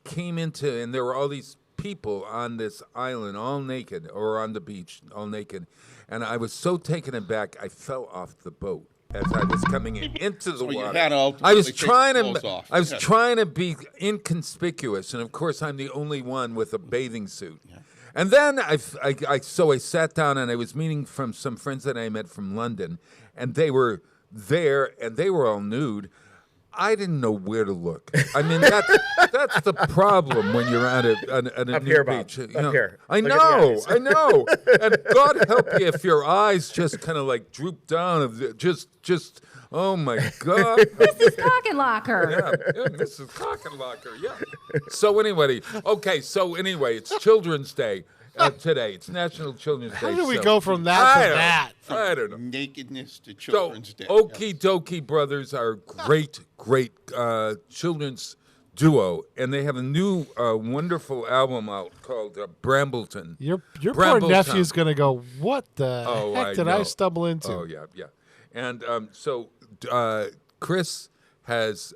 [SPEAKER 3] came into, and there were all these people on this island, all naked, or on the beach, all naked. And I was so taken aback, I fell off the boat as I was coming into the
[SPEAKER 13] So you
[SPEAKER 3] water.
[SPEAKER 13] had to
[SPEAKER 3] I
[SPEAKER 13] ultimately
[SPEAKER 3] was
[SPEAKER 13] take
[SPEAKER 3] trying
[SPEAKER 13] the
[SPEAKER 3] to.
[SPEAKER 13] clothes off.
[SPEAKER 3] I was
[SPEAKER 13] Yes.
[SPEAKER 3] trying to be inconspicuous, and of course, I'm the only one with a bathing suit. Yeah. And then I sat down, and I was meeting from some friends that I met from London, and they were there, and they were all nude. I didn't know where to look. I mean, that's the problem when you're at a
[SPEAKER 4] Up
[SPEAKER 3] nude
[SPEAKER 4] here, Bob.
[SPEAKER 3] beach.
[SPEAKER 4] Up here.
[SPEAKER 3] I
[SPEAKER 4] Look at the
[SPEAKER 3] know,
[SPEAKER 4] eyes.
[SPEAKER 3] I know. And God help you if your eyes just kind of like droop down. Just. Oh my God.
[SPEAKER 14] Mrs. Cockenlocker.
[SPEAKER 3] Yeah, Mrs. Cockenlocker. Yeah. So anyway, it's Children's Day. Today. It's National Children's Day.
[SPEAKER 5] How did we
[SPEAKER 3] so-
[SPEAKER 5] go from that to that?
[SPEAKER 3] I don't know.
[SPEAKER 13] Nakedness to
[SPEAKER 3] So,
[SPEAKER 13] Children's Day.
[SPEAKER 3] Okie Dokie Brothers are great children's duo, and they have a new wonderful album out called Brambleton.
[SPEAKER 5] Your poor
[SPEAKER 3] Brambletown.
[SPEAKER 5] nephew's gonna go. What the heck
[SPEAKER 3] I
[SPEAKER 5] did
[SPEAKER 3] know.
[SPEAKER 5] I stumble into?
[SPEAKER 3] Oh yeah. And so Chris has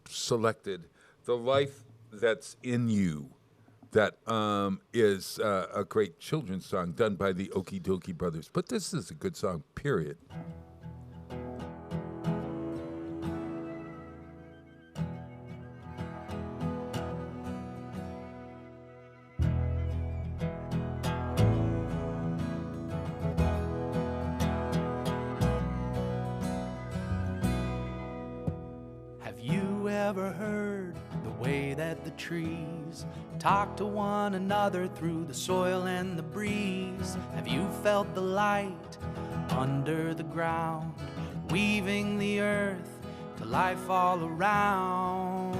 [SPEAKER 3] selected "The Life That's in You." That is a great children's song done by the Okie Dokie Brothers. But this is a good song, period.
[SPEAKER 15] Have you ever heard the way that the trees talk to one another through the soil and the breeze? Have you felt the light under the ground, weaving the earth to life all around?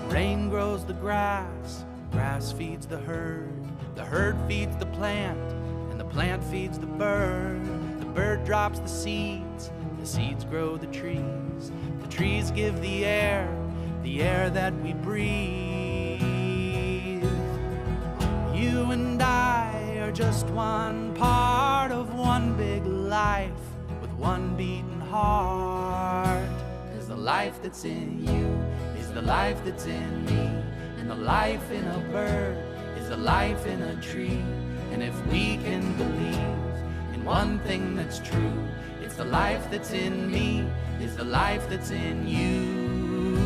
[SPEAKER 15] Rain grows the grass, grass feeds the herd feeds the plant, and the plant feeds the bird drops the seeds grow the trees give the air that we breathe. You and I are just one part of one big life with one beating heart. 'Cause the life that's in you is the life that's in me, and the life in a bird is the life in a tree. And if we can believe in one thing that's true, it's the life that's in me is the life that's in you.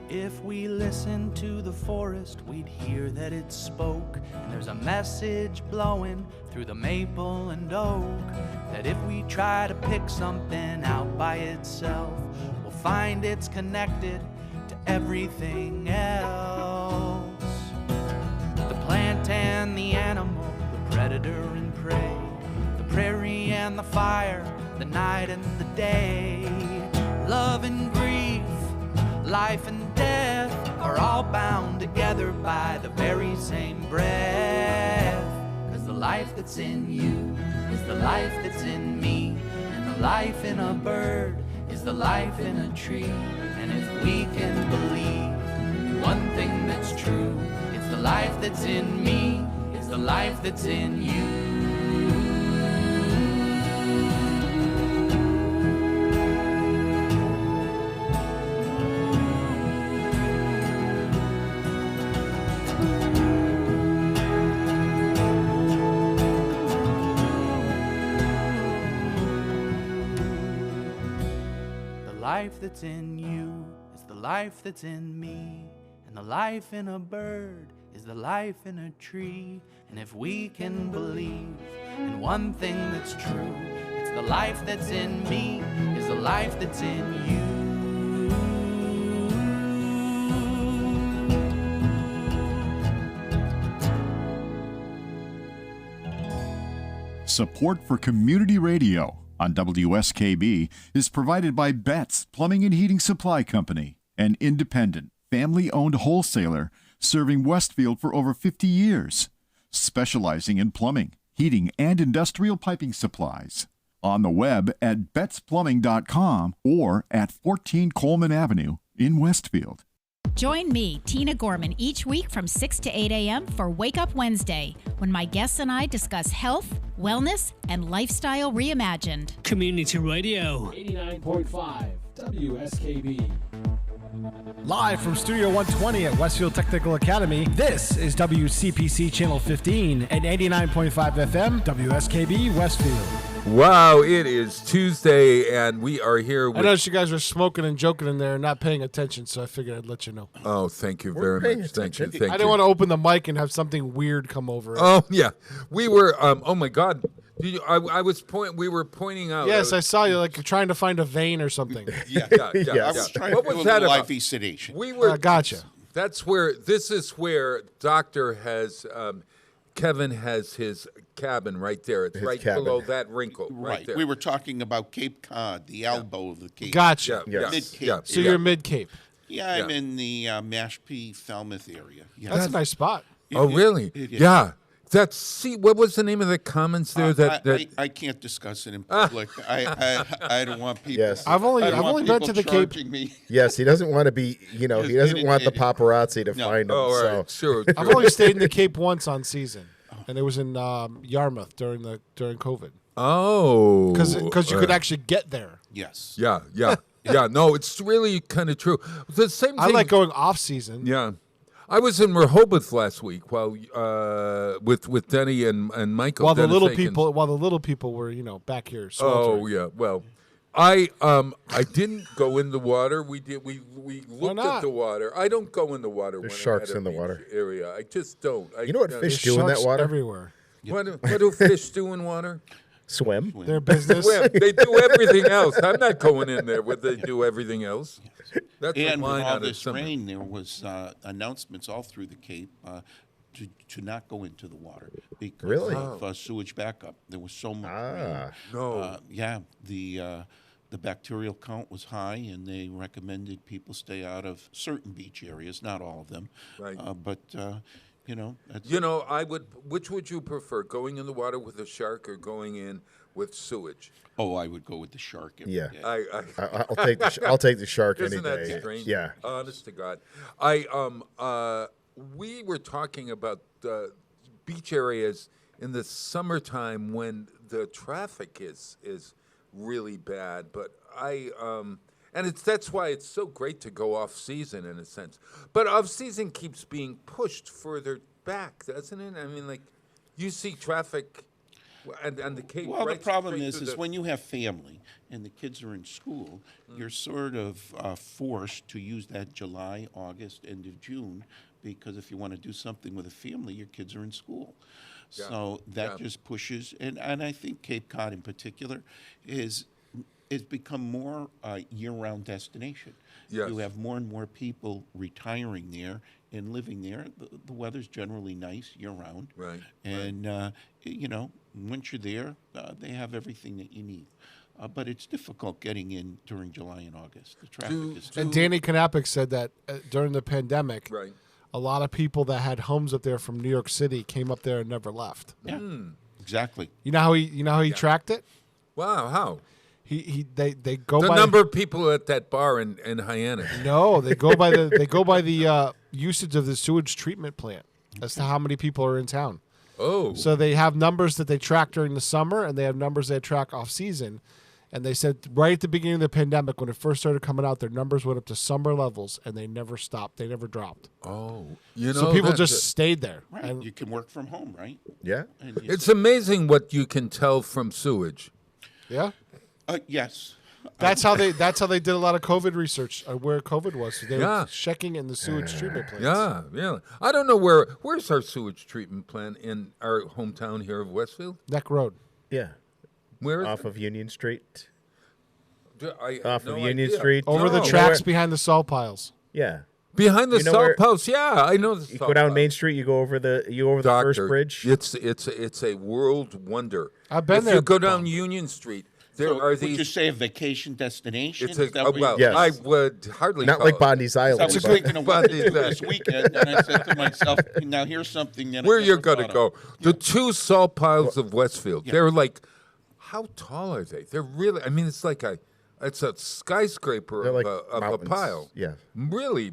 [SPEAKER 15] If we listened to the forest, we'd hear that it spoke. And there's a message blowing through the maple and oak, that if we try to pick something out by itself, we'll find it's connected to everything else. plant and the animal, the predator and prey, the prairie and the fire, the night and the day. Love and grief, life and death are all bound together by the very same breath. 'Cause the life that's in you is the life that's in me, and the life in a bird is the life in a tree. And if we can believe one thing that's true, it's the life that's in me, it's the life that's in you. The life that's in you is the life that's in me, and the life in a bird is the life in a tree. And if we can believe in one thing that's true, it's the life that's in me is the life that's in you.
[SPEAKER 2] Support for community radio on WSKB is provided by Betts Plumbing and Heating Supply Company, an independent, family-owned wholesaler serving Westfield for over 50 years, specializing in plumbing, heating, and industrial piping supplies. On the web at bettsplumbing.com or at 14 Coleman Avenue in Westfield.
[SPEAKER 8] Join me, Tina Gorman, each week from 6 to 8 a.m. for Wake Up Wednesday, when my guests and I discuss health, wellness, and lifestyle reimagined.
[SPEAKER 11] Community Radio.
[SPEAKER 12] 89.5 WSKB.
[SPEAKER 7] Live from Studio 120 at Westfield Technical Academy, this is WCPC Channel 15 and 89.5 FM, WSKB Westfield.
[SPEAKER 3] Wow, it is Tuesday, and we are here with...
[SPEAKER 5] I noticed you guys were smoking and joking in there and not paying attention, so I figured I'd let you know.
[SPEAKER 3] Oh, thank you very much. Thank you.
[SPEAKER 5] I didn't want to open the mic and have something weird come over.
[SPEAKER 3] Oh, yeah. We were, oh, my God. We were pointing out.
[SPEAKER 5] Yes, I saw you, like, trying to find a vein or something.
[SPEAKER 3] Yeah.
[SPEAKER 13] I was trying
[SPEAKER 3] What
[SPEAKER 13] to do
[SPEAKER 3] was
[SPEAKER 13] a
[SPEAKER 3] that
[SPEAKER 13] little
[SPEAKER 3] about?
[SPEAKER 13] IV sedation.
[SPEAKER 3] We were...
[SPEAKER 5] Gotcha.
[SPEAKER 3] This is where Doctor has... Kevin has his cabin right there. It's right below that wrinkle. Right there.
[SPEAKER 13] We were talking about Cape Cod, the elbow of the Cape.
[SPEAKER 5] Gotcha.
[SPEAKER 13] Mid-Cape.
[SPEAKER 5] So you're mid-Cape.
[SPEAKER 13] Yeah, I'm in the Mashpee, Falmouth area. Yeah.
[SPEAKER 5] That's a nice spot.
[SPEAKER 3] Oh, really?
[SPEAKER 13] It is.
[SPEAKER 3] Yeah. What was the name of the commons there?
[SPEAKER 13] I can't discuss it in public. I don't want people.
[SPEAKER 4] Yes.
[SPEAKER 5] I've only been to the Cape.
[SPEAKER 13] Me.
[SPEAKER 4] Yes, he doesn't want to be, he doesn't want the paparazzi to find him.
[SPEAKER 3] Oh, all right. Sure.
[SPEAKER 5] I've only stayed in the Cape once on season, and it was in Yarmouth during COVID.
[SPEAKER 3] Oh.
[SPEAKER 5] Because you could actually get there.
[SPEAKER 13] Yes.
[SPEAKER 3] Yeah. No, it's really kind of true. The same thing.
[SPEAKER 5] I like going off season.
[SPEAKER 3] Yeah. I was in Rehoboth last week while with Denny and Michael.
[SPEAKER 5] While the
[SPEAKER 3] Dennis
[SPEAKER 5] little people were back here. Sweltering.
[SPEAKER 3] Oh yeah. Well, I didn't go in the water. We looked at the water. I don't go in the water.
[SPEAKER 4] There's
[SPEAKER 3] when
[SPEAKER 4] sharks
[SPEAKER 3] I'm at a
[SPEAKER 4] in the
[SPEAKER 3] beach
[SPEAKER 4] water.
[SPEAKER 3] area. I just don't.
[SPEAKER 4] You know what fish do in that water?
[SPEAKER 5] Everywhere.
[SPEAKER 3] What do fish do in water?
[SPEAKER 4] Swim.
[SPEAKER 5] Their business.
[SPEAKER 3] Swim. They do everything else. I'm not going in there where they do everything else. That's
[SPEAKER 13] And with
[SPEAKER 3] line
[SPEAKER 13] all
[SPEAKER 3] out of
[SPEAKER 13] this
[SPEAKER 3] summer.
[SPEAKER 13] rain, there was announcements all through the Cape to not go into the water because
[SPEAKER 4] Really?
[SPEAKER 13] of sewage backup. There was so much rain.
[SPEAKER 3] No.
[SPEAKER 13] Yeah, the bacterial count was high, and they recommended people stay out of certain beach areas, not all of them.
[SPEAKER 3] Right.
[SPEAKER 13] But that's,
[SPEAKER 3] Which would you prefer, going in the water with a shark or going in with sewage?
[SPEAKER 13] Oh, I would go with the shark.
[SPEAKER 4] Yeah.
[SPEAKER 3] I'll
[SPEAKER 4] I'll take the shark any
[SPEAKER 3] Isn't that
[SPEAKER 4] day.
[SPEAKER 3] strange?
[SPEAKER 4] Yeah.
[SPEAKER 3] Honest to God. We were talking about beach areas in the summertime when the traffic is really bad, but that's why it's so great to go off season in a sense. But off season keeps being pushed further back, doesn't it? I mean, like you see traffic and the Cape.
[SPEAKER 13] Well,
[SPEAKER 3] right
[SPEAKER 13] the problem
[SPEAKER 3] straight
[SPEAKER 13] is
[SPEAKER 3] through
[SPEAKER 13] when you have family and the kids are in school, you're sort of forced to use that July, August, end of June, because if you want to do something with a family, your kids are in school. Yeah. So that just pushes, and I think Cape Cod in particular is it's become more year-round destination.
[SPEAKER 3] Yes.
[SPEAKER 13] You have more and more people retiring there and living there. The weather's generally nice year-round.
[SPEAKER 3] Right.
[SPEAKER 13] And, you know, once you're there, they have everything that you need. But it's difficult getting in during July and August. The traffic is
[SPEAKER 5] And Danny Knappich said that during the pandemic,
[SPEAKER 3] Right.
[SPEAKER 5] a lot of people that had homes up there from New York City came up there and never left.
[SPEAKER 13] Yeah, exactly.
[SPEAKER 5] You know how he tracked it?
[SPEAKER 3] Wow, how?
[SPEAKER 5] They go
[SPEAKER 3] The
[SPEAKER 5] by
[SPEAKER 3] number of people at that bar in Hyannis.
[SPEAKER 5] No, they go by the usage of the sewage treatment plant as to how many people are in town.
[SPEAKER 3] Oh.
[SPEAKER 5] So they have numbers that they track during the summer, and they have numbers they track off season. And they said right at the beginning of the pandemic, when it first started coming out, their numbers went up to summer levels, and they never stopped. They never dropped.
[SPEAKER 3] Oh, you know,
[SPEAKER 5] so people
[SPEAKER 3] that's
[SPEAKER 5] just stayed there.
[SPEAKER 13] Right.
[SPEAKER 5] And
[SPEAKER 13] You can work from home, right?
[SPEAKER 4] Yeah.
[SPEAKER 13] And
[SPEAKER 3] It's amazing what you can tell from sewage.
[SPEAKER 5] yeah,
[SPEAKER 13] yes.
[SPEAKER 5] that's how they did a lot of COVID research where COVID was. So they
[SPEAKER 3] Yeah.
[SPEAKER 5] were checking in the sewage treatment plants.
[SPEAKER 3] Yeah. I don't know where's our sewage treatment plant in our hometown here of Westfield?
[SPEAKER 5] Neck Road.
[SPEAKER 4] Yeah.
[SPEAKER 3] Where is
[SPEAKER 4] Off of Union Street.
[SPEAKER 3] I have
[SPEAKER 4] Off
[SPEAKER 3] no
[SPEAKER 4] of Union
[SPEAKER 3] idea.
[SPEAKER 4] Street.
[SPEAKER 5] Over the
[SPEAKER 3] No.
[SPEAKER 5] tracks behind the salt piles.
[SPEAKER 4] Yeah.
[SPEAKER 3] Behind the
[SPEAKER 4] You know
[SPEAKER 3] salt
[SPEAKER 4] where-
[SPEAKER 3] post, yeah, I know the
[SPEAKER 4] You
[SPEAKER 3] salt
[SPEAKER 4] go down
[SPEAKER 3] post.
[SPEAKER 4] Main Street, you go over the
[SPEAKER 3] Doctor,
[SPEAKER 4] first bridge.
[SPEAKER 3] It's a world wonder.
[SPEAKER 5] I've been
[SPEAKER 3] if
[SPEAKER 5] there.
[SPEAKER 3] you go down Union Street, there
[SPEAKER 13] So
[SPEAKER 3] are
[SPEAKER 13] would
[SPEAKER 3] these.
[SPEAKER 13] you say a vacation destination?
[SPEAKER 3] It's
[SPEAKER 13] Is that what you-
[SPEAKER 3] well,
[SPEAKER 4] Yes.
[SPEAKER 3] I would hardly
[SPEAKER 4] Not
[SPEAKER 3] call
[SPEAKER 4] like
[SPEAKER 3] it.
[SPEAKER 4] Bondi's
[SPEAKER 13] I
[SPEAKER 4] Island.
[SPEAKER 13] was
[SPEAKER 4] but-
[SPEAKER 13] thinking of what to
[SPEAKER 3] Bondi's
[SPEAKER 13] do this
[SPEAKER 3] Island.
[SPEAKER 13] weekend, and I said to myself, now here's something that
[SPEAKER 3] Where
[SPEAKER 13] I
[SPEAKER 3] you're
[SPEAKER 13] never
[SPEAKER 3] going to
[SPEAKER 13] thought
[SPEAKER 3] go.
[SPEAKER 13] of.
[SPEAKER 3] The two salt piles of Westfield.
[SPEAKER 13] Yeah.
[SPEAKER 3] They're like, how tall are they? They're really, I mean, it's a skyscraper
[SPEAKER 4] They're like
[SPEAKER 3] of a
[SPEAKER 4] mountains.
[SPEAKER 3] pile.
[SPEAKER 4] Yeah.
[SPEAKER 3] Really,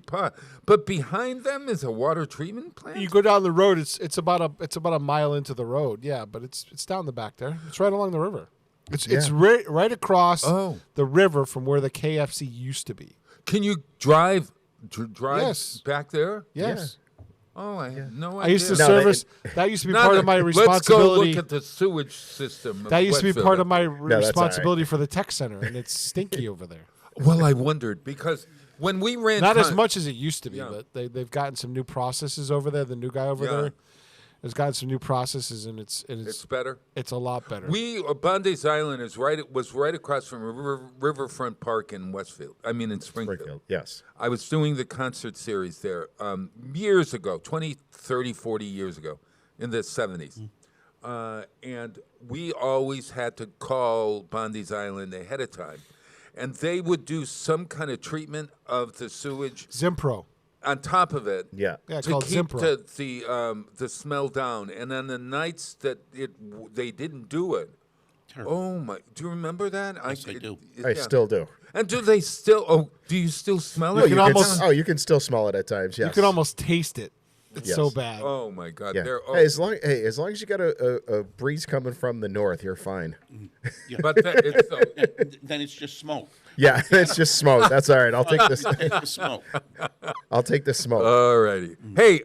[SPEAKER 3] but behind them is a water treatment plant.
[SPEAKER 5] You go down the road. It's about a mile into the road. Yeah, but it's down the back there. It's right along the river. It's right across the river from where the KFC used to be.
[SPEAKER 3] Can you drive
[SPEAKER 5] Yes.
[SPEAKER 3] back there?
[SPEAKER 5] Yes.
[SPEAKER 3] Oh, I had no idea.
[SPEAKER 5] I used to
[SPEAKER 4] No,
[SPEAKER 5] service. That used to be part of my
[SPEAKER 3] Let's go
[SPEAKER 5] responsibility.
[SPEAKER 3] look at the sewage system.
[SPEAKER 5] That used to be
[SPEAKER 3] Westfield.
[SPEAKER 5] part of my
[SPEAKER 4] that's all right.
[SPEAKER 5] responsibility for the tech center, and it's stinky over there.
[SPEAKER 3] Well, I wondered because when we ran,
[SPEAKER 5] Not as much as it used to be,
[SPEAKER 3] Yeah.
[SPEAKER 5] but they've gotten some new processes over there. The new guy over
[SPEAKER 3] Yeah.
[SPEAKER 5] there has gotten some new processes, and
[SPEAKER 3] It's
[SPEAKER 5] it's
[SPEAKER 3] better.
[SPEAKER 5] a lot better.
[SPEAKER 3] Bondi's Island was right across from Riverfront Park in Westfield. I mean in Springfield.
[SPEAKER 4] Springfield. Yes.
[SPEAKER 3] I was doing the concert series there years ago, 20, 30, 40 years ago, in the 70s. And we always had to call Bondi's Island ahead of time. And they would do some kind of treatment of the sewage
[SPEAKER 5] Zimpro.
[SPEAKER 3] on top of it.
[SPEAKER 4] Yeah.
[SPEAKER 5] Yeah,
[SPEAKER 3] to
[SPEAKER 5] called
[SPEAKER 3] keep
[SPEAKER 5] Zimpro.
[SPEAKER 3] the smell down. And on the nights that they didn't do it, oh my! Do you remember that?
[SPEAKER 13] Yes, I do.
[SPEAKER 4] I still do.
[SPEAKER 3] And do they still? Oh, do you still smell
[SPEAKER 5] You
[SPEAKER 3] it?
[SPEAKER 5] can almost-
[SPEAKER 4] you can still smell it at times. Yes.
[SPEAKER 5] You can almost taste it. It's
[SPEAKER 4] Yes.
[SPEAKER 5] so bad.
[SPEAKER 3] Oh my God!
[SPEAKER 4] Yeah.
[SPEAKER 3] They're,
[SPEAKER 4] Hey, as long as you got a breeze coming from the north, you're fine.
[SPEAKER 3] but
[SPEAKER 13] Then it's just smoke.
[SPEAKER 4] Yeah, it's just smoke. That's all right. I'll take this.
[SPEAKER 13] Take the smoke.
[SPEAKER 4] I'll take the smoke.
[SPEAKER 3] all righty. Hey,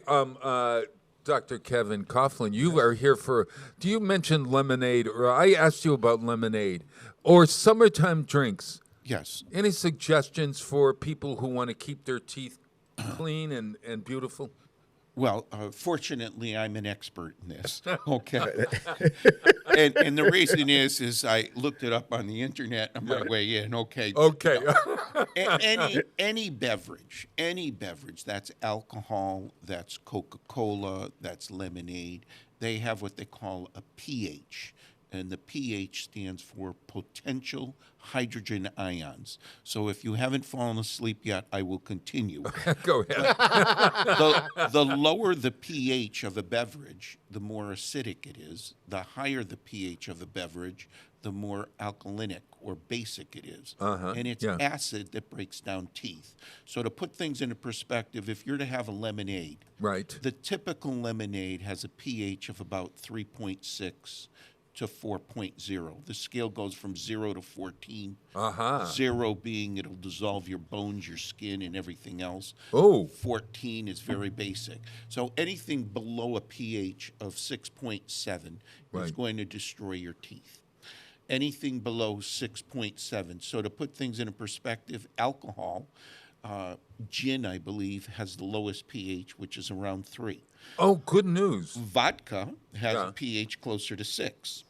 [SPEAKER 3] Dr. Kevin Coughlin, you are here for. Do you mention lemonade, or I asked you about lemonade, or summertime drinks?
[SPEAKER 13] Yes.
[SPEAKER 3] Any suggestions for people who want to keep their teeth clean and beautiful?
[SPEAKER 13] Well, fortunately, I'm an expert in this. Okay, and the reason is I looked it up on the internet on my way in. Okay.
[SPEAKER 3] Okay.
[SPEAKER 13] any beverage that's alcohol, that's Coca-Cola, that's lemonade, they have what they call a pH. And the pH stands for potential hydrogen ions. So if you haven't fallen asleep yet, I will continue.
[SPEAKER 3] Go ahead.
[SPEAKER 13] The lower the pH of a beverage, the more acidic it is. The higher the pH of a beverage, the more alkalinic or basic it is. And it's acid that breaks down teeth. So to put things into perspective, if you're to have a lemonade,
[SPEAKER 3] right,
[SPEAKER 13] the typical lemonade has a pH of about 3.6 to 4.0. The scale goes from 0 to 14. 0 being it'll dissolve your bones, your skin, and everything else. 14 is very basic. So anything below a pH of 6.7 is going to destroy your teeth. Anything below 6.7. So to put things into perspective, alcohol, gin, I believe, has the lowest pH, which is around 3.
[SPEAKER 3] Oh, good news.
[SPEAKER 13] Vodka has a pH closer to 6.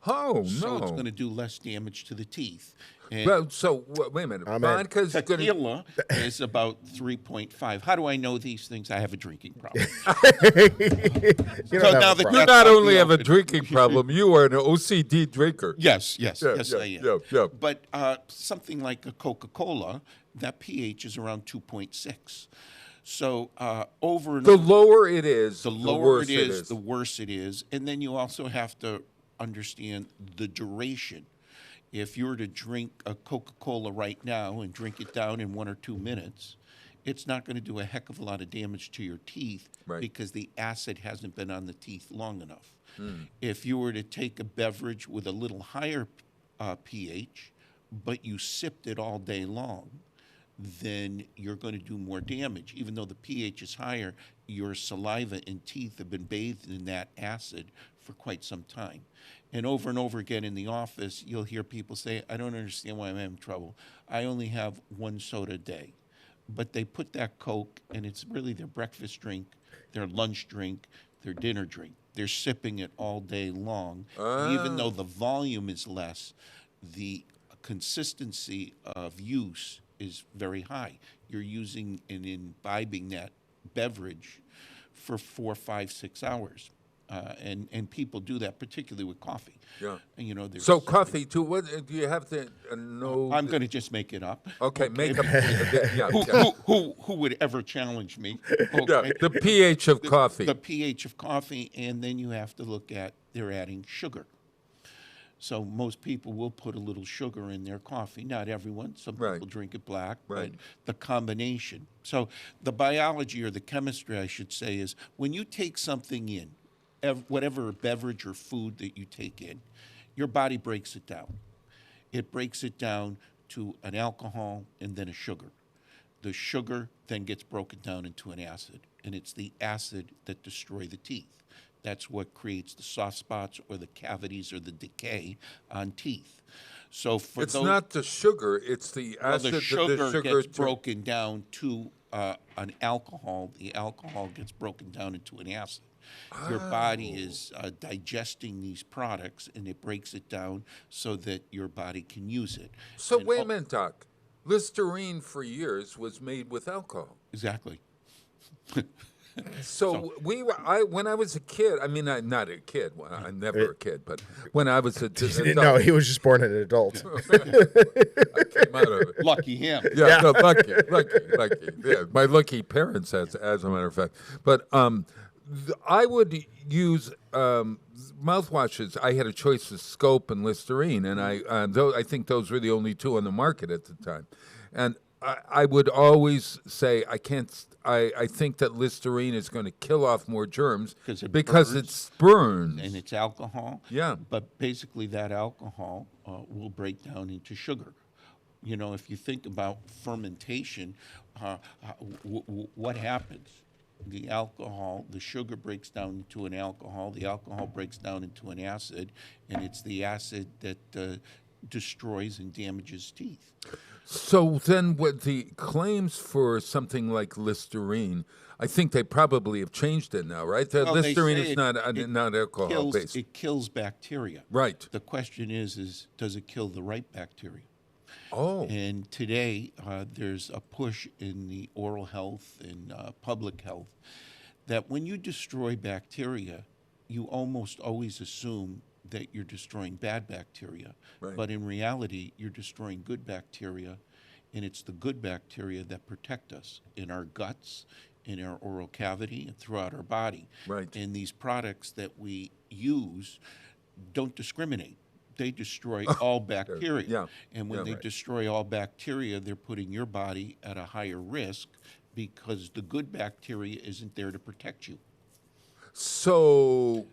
[SPEAKER 3] Oh,
[SPEAKER 13] So it's
[SPEAKER 3] no.
[SPEAKER 13] going to do less damage to the teeth. And
[SPEAKER 3] Well, so wait a minute. Vodka's going to.
[SPEAKER 13] tequila is about 3.5. How do I know these things? I have a drinking problem.
[SPEAKER 3] You not only have a drinking problem, you are an OCD drinker.
[SPEAKER 13] Yes,
[SPEAKER 3] Yeah,
[SPEAKER 13] I am.
[SPEAKER 3] yeah.
[SPEAKER 13] But something like a Coca-Cola, that pH is around 2.6. So over and
[SPEAKER 3] The
[SPEAKER 13] over,
[SPEAKER 3] lower it is,
[SPEAKER 13] the
[SPEAKER 3] the
[SPEAKER 13] lower
[SPEAKER 3] worse
[SPEAKER 13] it is, the worse it is. And then you also have to understand the duration. If you were to drink a Coca-Cola right now and drink it down in 1 or 2 minutes, it's not going to do a heck of a lot of damage to your teeth because the acid hasn't been on the teeth long enough. If you were to take a beverage with a little higher pH, but you sipped it all day long, then you're going to do more damage. Even though the pH is higher, your saliva and teeth have been bathed in that acid for quite some time. And over again in the office, you'll hear people say, I don't understand why I'm having trouble. I only have 1 soda a day. But they put that Coke, and it's really their breakfast drink, their lunch drink, their dinner drink. They're sipping it all day long. Even though the volume is less, the consistency of use is very high. You're using and imbibing that beverage for 4, 5, 6 hours. And people do that, particularly with coffee.
[SPEAKER 3] Yeah.
[SPEAKER 13] And, you know,
[SPEAKER 3] So coffee too. What do you have to know?
[SPEAKER 13] I'm going to just make it up.
[SPEAKER 3] Okay, make up.
[SPEAKER 13] Who would ever challenge me?
[SPEAKER 3] Yeah, the pH of coffee.
[SPEAKER 13] The pH of coffee, and then you have to look at they're adding sugar. So most people will put a little sugar in their coffee. Not everyone. Some people drink it black, but the combination. So the biology or the chemistry, I should say, is when you take something in, whatever beverage or food that you take in, your body breaks it down. It breaks it down to an alcohol and then a sugar. The sugar then gets broken down into an acid, and it's the acid that destroys the teeth. That's what creates the soft spots or the cavities or the decay on teeth. So for
[SPEAKER 3] it's not the sugar; it's the acid.
[SPEAKER 13] The sugar
[SPEAKER 3] gets
[SPEAKER 13] broken down to an alcohol. The alcohol gets broken down into an acid. Your body is digesting these products, and it breaks it down so that your body can use it.
[SPEAKER 3] So
[SPEAKER 13] And
[SPEAKER 3] wait a minute, Doc. Listerine for years was made with alcohol.
[SPEAKER 13] Exactly.
[SPEAKER 3] So when I was a kid, I mean, I'm not a kid. Well, I'm never a kid, but when I was a
[SPEAKER 4] no, he was just born an adult.
[SPEAKER 3] I came out of it.
[SPEAKER 13] Lucky him.
[SPEAKER 3] Yeah. No, lucky. Yeah, my lucky parents, as a matter of fact. But I would use mouthwashes. I had a choice of Scope and Listerine, and I think those were the only two on the market at the time. And I would always say I think that Listerine is going to kill off more germs because it's burns.
[SPEAKER 13] And it's alcohol.
[SPEAKER 3] Yeah.
[SPEAKER 13] But basically that alcohol will break down into sugar. You know, if you think about fermentation, what happens? The alcohol, the sugar breaks down into an alcohol, the alcohol breaks down into an acid, and it's the acid that destroys and damages teeth.
[SPEAKER 3] So then what the claims for something like Listerine, I think they probably have changed it now, right?
[SPEAKER 13] Well,
[SPEAKER 3] Listerine
[SPEAKER 13] they say
[SPEAKER 3] is not alcohol-based.
[SPEAKER 13] It kills bacteria.
[SPEAKER 3] Right.
[SPEAKER 13] The question is does it kill the right bacteria?
[SPEAKER 3] Oh.
[SPEAKER 13] And today there's a push in the oral health and public health that when you destroy bacteria, you almost always assume that you're destroying bad bacteria.
[SPEAKER 3] Right.
[SPEAKER 13] But in reality, you're destroying good bacteria, and it's the good bacteria that protect us in our guts, in our oral cavity, and throughout our body.
[SPEAKER 3] Right.
[SPEAKER 13] And these products that we use don't discriminate. They destroy all bacteria.
[SPEAKER 3] Yeah.
[SPEAKER 13] And when they destroy all bacteria, they're putting your body at a higher risk because the good bacteria isn't there to protect you.
[SPEAKER 3] So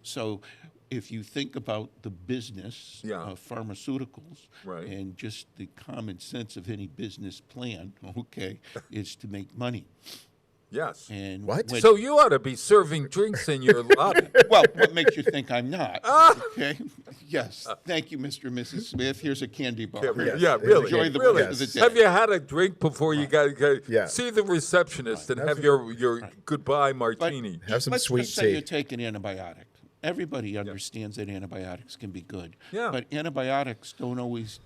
[SPEAKER 13] if you think about the business of pharmaceuticals and just the common sense of any business plan, is to make money.
[SPEAKER 3] Yes.
[SPEAKER 13] And
[SPEAKER 3] So you ought to be serving drinks in your lobby.
[SPEAKER 13] Well, what makes you think I'm not? Okay. Yes. Thank you, Mr. and Mrs. Smith. Here's a candy bar.
[SPEAKER 3] Yeah, really.
[SPEAKER 13] Enjoy the
[SPEAKER 3] really.
[SPEAKER 13] rest of the day.
[SPEAKER 3] Have you had a drink before you got see the receptionist and have your goodbye martini?
[SPEAKER 4] Have some
[SPEAKER 13] let's
[SPEAKER 4] sweet
[SPEAKER 13] just say
[SPEAKER 4] tea.
[SPEAKER 13] you take an antibiotic. Everybody understands that antibiotics can be good.
[SPEAKER 3] Yeah.
[SPEAKER 13] But antibiotics don't always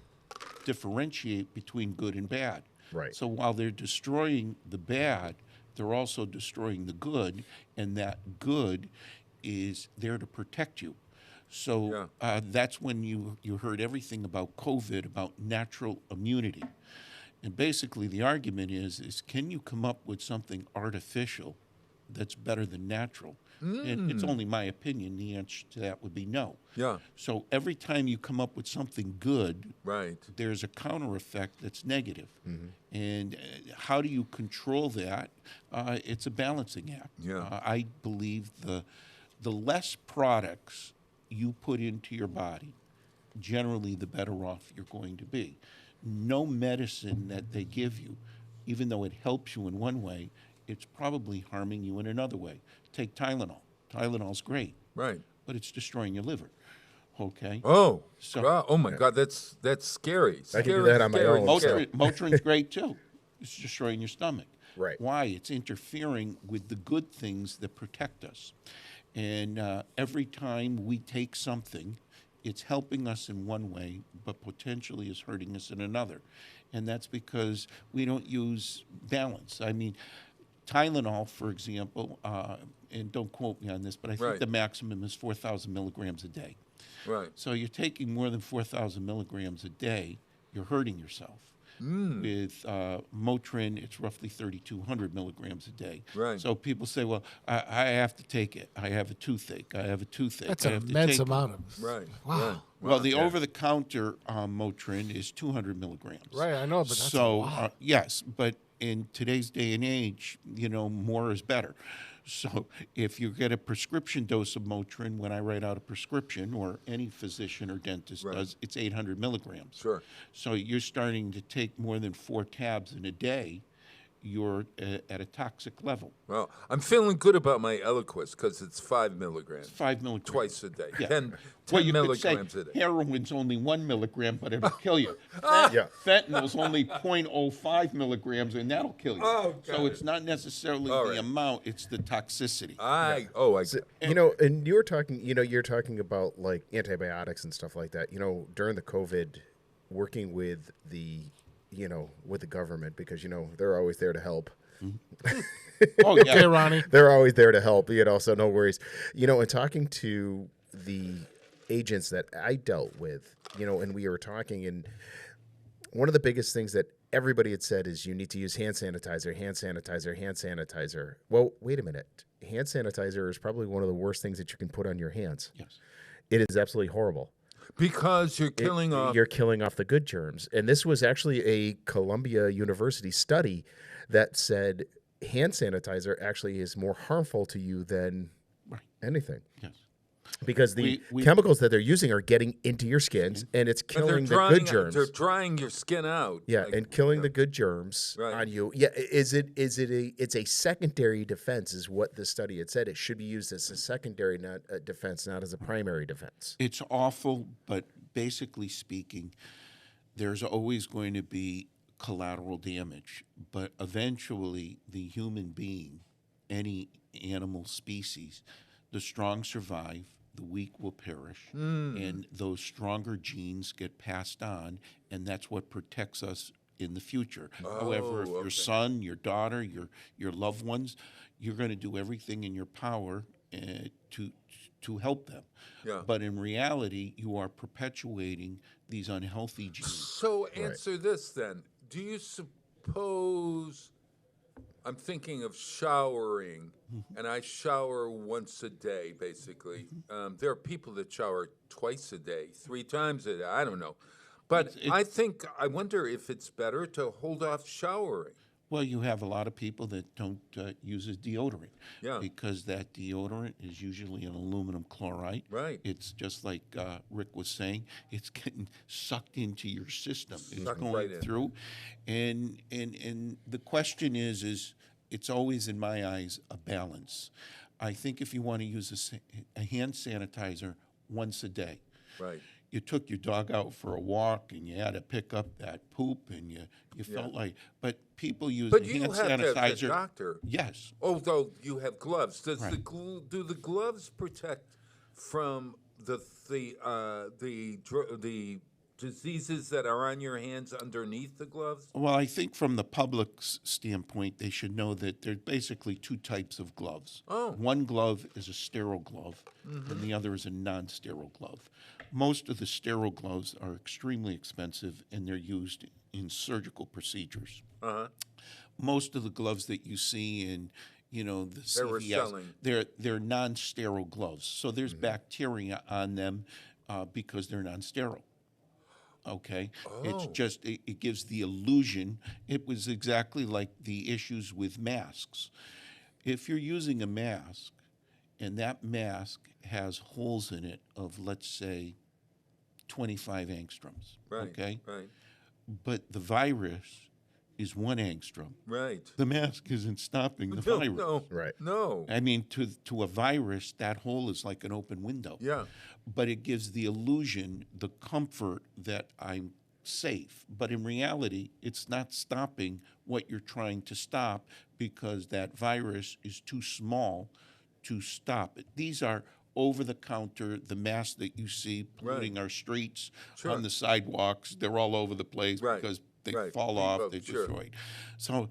[SPEAKER 13] differentiate between good and bad.
[SPEAKER 4] Right.
[SPEAKER 13] So while they're destroying the bad, they're also destroying the good, and that good is there to protect you. So that's when you heard everything about COVID, about natural immunity. And basically the argument is can you come up with something artificial that's better than natural? And it's only my opinion. The answer to that would be no.
[SPEAKER 3] Yeah.
[SPEAKER 13] So every time you come up with something good,
[SPEAKER 3] right,
[SPEAKER 13] there's a counter effect that's negative. And how do you control that? It's a balancing act.
[SPEAKER 3] Yeah.
[SPEAKER 13] I believe the less products you put into your body, generally the better off you're going to be. No medicine that they give you, even though it helps you in one way, it's probably harming you in another way. Take Tylenol. Tylenol's great.
[SPEAKER 3] Right.
[SPEAKER 13] But it's destroying your liver. Okay?
[SPEAKER 3] Oh.
[SPEAKER 13] So,
[SPEAKER 3] oh my God, that's scary.
[SPEAKER 4] I can do that on my own.
[SPEAKER 13] Motrin's great too. It's destroying your stomach.
[SPEAKER 4] Right.
[SPEAKER 13] Why? It's interfering with the good things that protect us. And every time we take something, it's helping us in one way, but potentially is hurting us in another. And that's because we don't use balance. I mean, Tylenol, for example, and don't quote me on this, but I think the maximum is 4,000 milligrams a day.
[SPEAKER 3] Right.
[SPEAKER 13] So you're taking more than 4,000 milligrams a day, you're hurting yourself. With Motrin, it's roughly 3,200 milligrams a day.
[SPEAKER 3] Right.
[SPEAKER 13] So people say, well, I have to take it. I have a toothache. I have a toothache.
[SPEAKER 5] That's
[SPEAKER 13] I
[SPEAKER 5] an
[SPEAKER 13] have to
[SPEAKER 5] immense
[SPEAKER 13] take
[SPEAKER 5] amount
[SPEAKER 13] it.
[SPEAKER 5] of.
[SPEAKER 3] Right.
[SPEAKER 5] Wow.
[SPEAKER 3] Right.
[SPEAKER 13] Well, the over-the-counter Motrin is 200 milligrams.
[SPEAKER 5] Right, I know, but that's
[SPEAKER 13] so
[SPEAKER 5] a lot.
[SPEAKER 13] yes, but in today's day and age, more is better. So if you get a prescription dose of Motrin, when I write out a prescription, or any physician or dentist does, it's 800 milligrams.
[SPEAKER 3] Sure.
[SPEAKER 13] So you're starting to take more than 4 tabs in a day. You're at a toxic level.
[SPEAKER 3] Well, I'm feeling good about my Eliquis because it's 5 milligrams.
[SPEAKER 13] 5 milligrams.
[SPEAKER 3] Twice a day.
[SPEAKER 13] Yeah.
[SPEAKER 3] 10
[SPEAKER 13] Well, you could say
[SPEAKER 3] milligrams a day.
[SPEAKER 13] heroin's only 1 milligram, but it'll kill you. Fentanyl's only 0.05 milligrams, and that'll kill you.
[SPEAKER 3] Oh,
[SPEAKER 13] so it's not necessarily the amount; it's the toxicity.
[SPEAKER 4] And you're talking about like antibiotics and stuff like that. During the COVID, working with the government, because they're always there to help.
[SPEAKER 13] Oh yeah,
[SPEAKER 5] Okay, Ronnie.
[SPEAKER 4] They're always there to help. So no worries. And talking to the agents that I dealt with, and we were talking, and one of the biggest things that everybody had said is you need to use hand sanitizer, hand sanitizer, hand sanitizer. Well, wait a minute. Hand sanitizer is probably one of the worst things that you can put on your hands.
[SPEAKER 13] Yes.
[SPEAKER 4] It is absolutely horrible.
[SPEAKER 3] Because you're killing off.
[SPEAKER 4] You're killing off the good germs. And this was actually a Columbia University study that said hand sanitizer actually is more harmful to you than anything.
[SPEAKER 13] Yes.
[SPEAKER 4] Because the chemicals that they're using are getting into your skins, and it's killing the good germs.
[SPEAKER 3] They're drying your skin out.
[SPEAKER 4] Yeah, and killing the good germs on you. Yeah, it's a secondary defense, is what the study had said. It should be used as a secondary defense, not as a primary defense.
[SPEAKER 13] It's awful, but basically speaking, there's always going to be collateral damage. But eventually, the human being, any animal species, the strong survive, the weak will perish, and those stronger genes get passed on, and that's what protects us in the future. However, if your son, your daughter, your loved ones, you're going to do everything in your power to help them.
[SPEAKER 3] Yeah.
[SPEAKER 13] But in reality, you are perpetuating these unhealthy genes.
[SPEAKER 3] So answer this then. Do you suppose... I'm thinking of showering, and I shower once a day, basically. There are people that shower twice a day, 3 times a day. I don't know. But I wonder if it's better to hold off showering.
[SPEAKER 13] Well, you have a lot of people that don't use a deodorant.
[SPEAKER 3] Yeah.
[SPEAKER 13] Because that deodorant is usually an aluminum chloride.
[SPEAKER 3] Right.
[SPEAKER 13] It's just like Rick was saying, it's getting sucked into your system. It's
[SPEAKER 3] Sucked
[SPEAKER 13] going
[SPEAKER 3] right in.
[SPEAKER 13] through. And the question is it's always, in my eyes, a balance. I think if you want to use a hand sanitizer once a day,
[SPEAKER 3] right.
[SPEAKER 13] You took your dog out for a walk and you had to pick up that poop and you felt like, but people use hand sanitizer.
[SPEAKER 3] But you have the doctor.
[SPEAKER 13] Yes.
[SPEAKER 3] Although you have gloves. Do
[SPEAKER 13] Right.
[SPEAKER 3] the gloves protect from the diseases that are on your hands underneath the gloves?
[SPEAKER 13] Well, I think from the public's standpoint, they should know that there's basically two types of gloves.
[SPEAKER 3] Oh.
[SPEAKER 13] One glove is a sterile glove, and the other is a non-sterile glove. Most of the sterile gloves are extremely expensive, and they're used in surgical procedures.
[SPEAKER 3] Uh-huh.
[SPEAKER 13] Most of the gloves that you see in, the
[SPEAKER 3] They were
[SPEAKER 13] CVS,
[SPEAKER 3] selling.
[SPEAKER 13] they're non-sterile gloves. So there's bacteria on them because they're non-sterile. Okay, it's just it gives the illusion. It was exactly like the issues with masks. If you're using a mask and that mask has holes in it of, let's say, 25 angstroms,
[SPEAKER 3] Right.
[SPEAKER 13] okay,
[SPEAKER 3] Right.
[SPEAKER 13] but the virus is 1 angstrom.
[SPEAKER 3] Right.
[SPEAKER 13] The mask isn't stopping the virus.
[SPEAKER 3] No.
[SPEAKER 4] Right.
[SPEAKER 3] No.
[SPEAKER 13] I mean, to a virus, that hole is like an open window.
[SPEAKER 3] Yeah.
[SPEAKER 13] But it gives the illusion, the comfort that I'm safe. But in reality, it's not stopping what you're trying to stop because that virus is too small to stop it. These are over-the-counter, the masks that you see polluting our streets,
[SPEAKER 3] Sure.
[SPEAKER 13] on the sidewalks. They're all over the place because they fall off, they're destroyed. So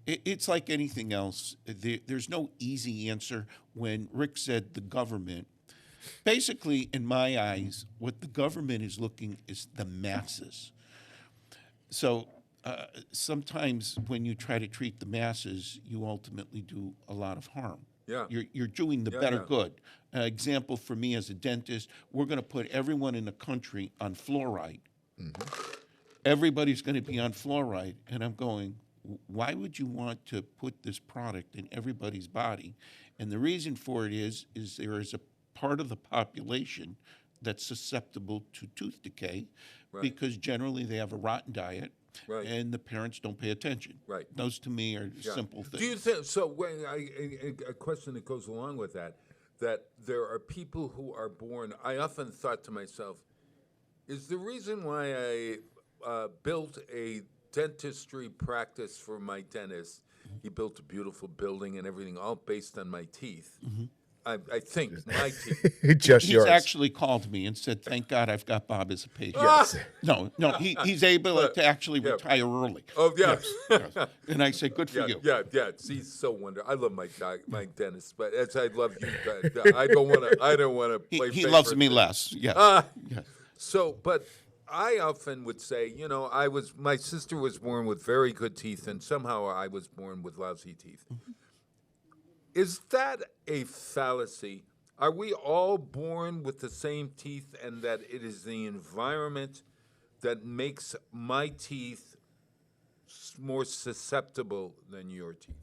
[SPEAKER 13] it's like anything else. There's no easy answer. When Rick said the government, basically, in my eyes, what the government is looking is the masses. So sometimes when you try to treat the masses, you ultimately do a lot of harm.
[SPEAKER 3] Yeah.
[SPEAKER 13] You're doing the better good. Example for me as a dentist, we're going to put everyone in the country on fluoride. Everybody's going to be on fluoride, and I'm going, why would you want to put this product in everybody's body? And the reason for it is there is a part of the population that's susceptible to tooth decay because generally they have a rotten diet and the parents don't pay attention.
[SPEAKER 3] Right.
[SPEAKER 13] Those to me are simple things.
[SPEAKER 3] Do you think so? When a question that goes along with that there are people who are born. I often thought to myself, is the reason why I built a dentistry practice for my dentist? He built a beautiful building and everything, all based on my teeth. I think my teeth.
[SPEAKER 4] Just
[SPEAKER 13] He's
[SPEAKER 4] yours.
[SPEAKER 13] actually called me and said, "Thank God I've got Bob as a patient."
[SPEAKER 4] Yes.
[SPEAKER 13] No, he's able to actually retire early.
[SPEAKER 3] Oh yeah.
[SPEAKER 13] Yes. And I said, "Good for you."
[SPEAKER 3] Yeah. He's so wonderful. I love my dentist, but as I love you, I don't want to play.
[SPEAKER 13] He loves me less. Yes. Yes.
[SPEAKER 3] So, but I often would say, my sister was born with very good teeth, and somehow I was born with lousy teeth. Is that a fallacy? Are we all born with the same teeth, and that it is the environment that makes my teeth more susceptible than your teeth?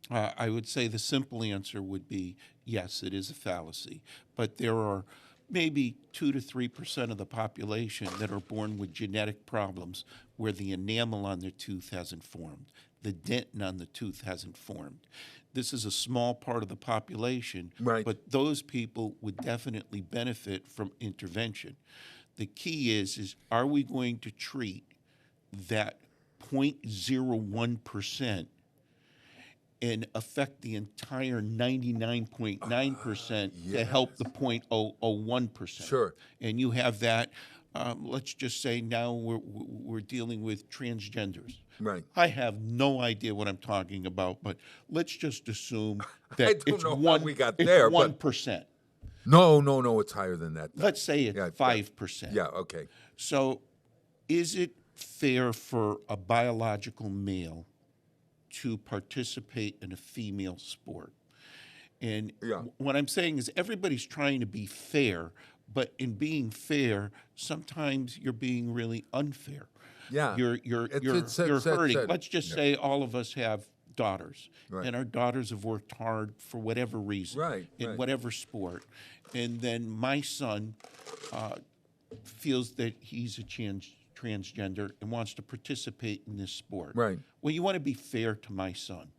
[SPEAKER 13] I would say the simple answer would be yes, it is a fallacy. But there are maybe 2 to 3% of the population that are born with genetic problems where the enamel on their tooth hasn't formed, the dentin on the tooth hasn't formed. This is a small part of the population, but those people would definitely benefit from intervention. The key is are we going to treat that 0.01% and affect the entire 99.9% to help the 0.001%?
[SPEAKER 3] Sure.
[SPEAKER 13] And you have that. Let's just say now we're dealing with transgenders.
[SPEAKER 3] Right.
[SPEAKER 13] I have no idea what I'm talking about, but let's just assume that
[SPEAKER 3] I don't
[SPEAKER 13] it's
[SPEAKER 3] know
[SPEAKER 13] one.
[SPEAKER 3] how we got
[SPEAKER 13] it's
[SPEAKER 3] there,
[SPEAKER 13] 1%.
[SPEAKER 3] No, it's higher than that.
[SPEAKER 13] Let's say it's 5%.
[SPEAKER 3] Yeah. Okay.
[SPEAKER 13] So, is it fair for a biological male to participate in a female sport? And what I'm saying is everybody's trying to be fair, but in being fair, sometimes you're being really unfair.
[SPEAKER 3] Yeah.
[SPEAKER 13] You're hurting. Let's just say all of us have daughters, and our daughters have worked hard for whatever reason, in whatever sport, and then my son feels that he's a transgender and wants to participate in this sport.
[SPEAKER 3] Right.
[SPEAKER 13] Well, you want to be fair to my son.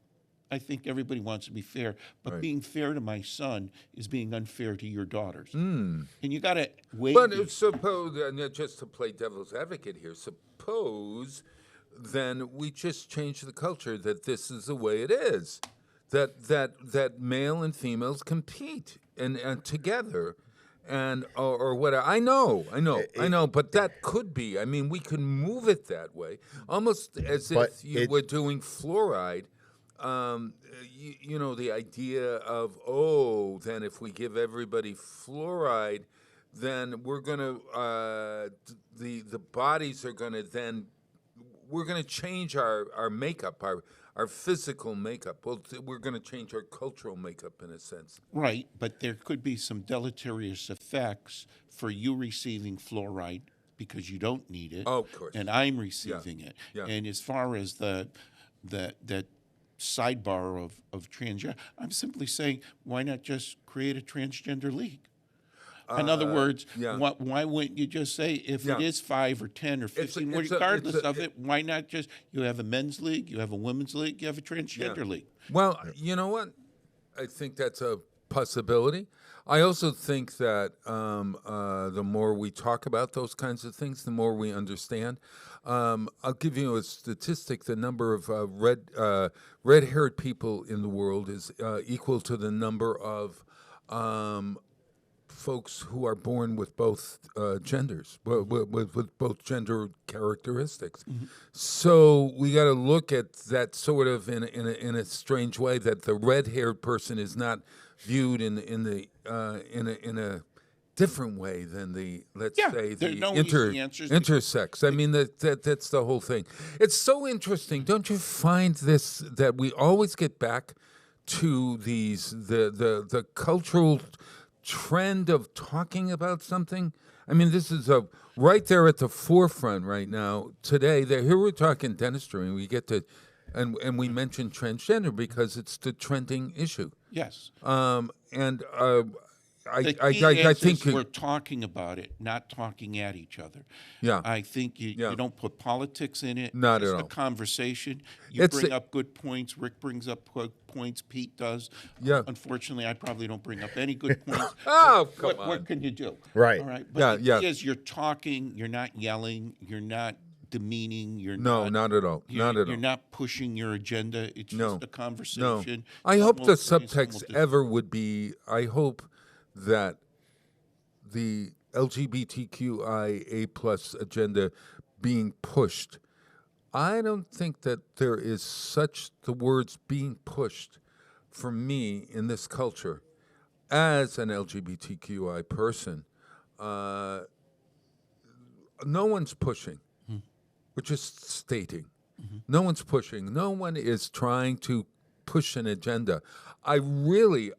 [SPEAKER 13] I think everybody wants to be fair, but being fair to my son is being unfair to your daughters. And you got to wait.
[SPEAKER 3] But suppose, just to play devil's advocate here, suppose then we just change the culture that this is the way it is, that male and females compete and together, and or whatever. I know, but that could be. I mean, we can move it that way, almost as if you were doing fluoride. You know, the idea of, then if we give everybody fluoride, then we're gonna the bodies are gonna then we're gonna change our makeup, our physical makeup. Well, we're going to change our cultural makeup in a sense.
[SPEAKER 13] Right, but there could be some deleterious effects for you receiving fluoride because you don't need it.
[SPEAKER 3] Oh, of course.
[SPEAKER 13] And I'm receiving it.
[SPEAKER 3] Yeah.
[SPEAKER 13] And as far as that sidebar of transgender, I'm simply saying, why not just create a transgender league? In other words, why wouldn't you just say, if it is 5 or 10 or 15, regardless of it, why not just, you have a men's league, you have a women's league, you have a transgender league?
[SPEAKER 3] Well, you know what? I think that's a possibility. I also think that the more we talk about those kinds of things, the more we understand. I'll give you a statistic. The number of red-haired people in the world is equal to the number of folks who are born with both genders, with both gender characteristics. Mm-hmm. So we got to look at that sort of in a strange way, that the red-haired person is not viewed in a different way than the say the intersex. I mean that's the whole thing. It's so interesting, don't you find this, that we always get back to these the cultural trend of talking about something? I mean, this is right there at the forefront right now. Today, here we're talking dentistry, and we get to, and we mention transgender because it's the trending issue.
[SPEAKER 13] Yes.
[SPEAKER 3] I think
[SPEAKER 13] we're talking about it, not talking at each other.
[SPEAKER 3] Yeah.
[SPEAKER 13] I think you don't put politics in it.
[SPEAKER 3] Not
[SPEAKER 13] just
[SPEAKER 3] at all.
[SPEAKER 13] a conversation. You bring up good points. Rick brings up good points. Pete does.
[SPEAKER 3] Yeah.
[SPEAKER 13] Unfortunately, I probably don't bring up any good points.
[SPEAKER 3] Come on.
[SPEAKER 13] What can you do?
[SPEAKER 4] Right.
[SPEAKER 13] All right. But the idea is you're talking. You're not yelling. You're not demeaning.
[SPEAKER 3] Not at all.
[SPEAKER 13] You're not pushing your agenda. It's just a conversation.
[SPEAKER 3] No. I hope the subtext ever would be, I hope that the LGBTQIA+ agenda being pushed, I don't think that there is such the words being pushed for me in this culture as an LGBTQI person. No one's pushing. We're just stating. Mm-hmm. No one's pushing. No one is trying to push an agenda. I deal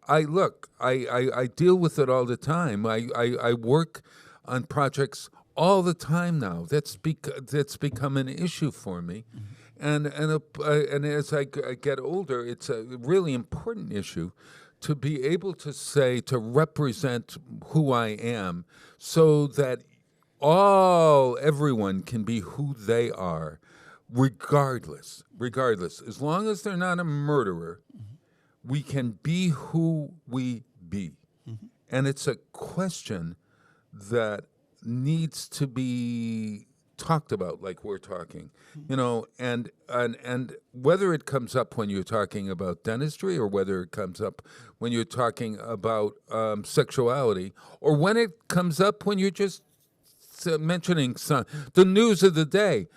[SPEAKER 3] with it all the time. I work on projects all the time now. That's become an issue for me, mm-hmm. and as I get older, it's a really important issue to be able to represent who I am, so that everyone can be who they are, regardless. As long as they're not a murderer, mm-hmm. we can be who we be. Mm-hmm. And it's a question that needs to be talked about like we're talking, mm-hmm. and whether it comes up when you're talking about dentistry, or whether it comes up when you're talking about sexuality, or when it comes up when you're just mentioning the news of the day.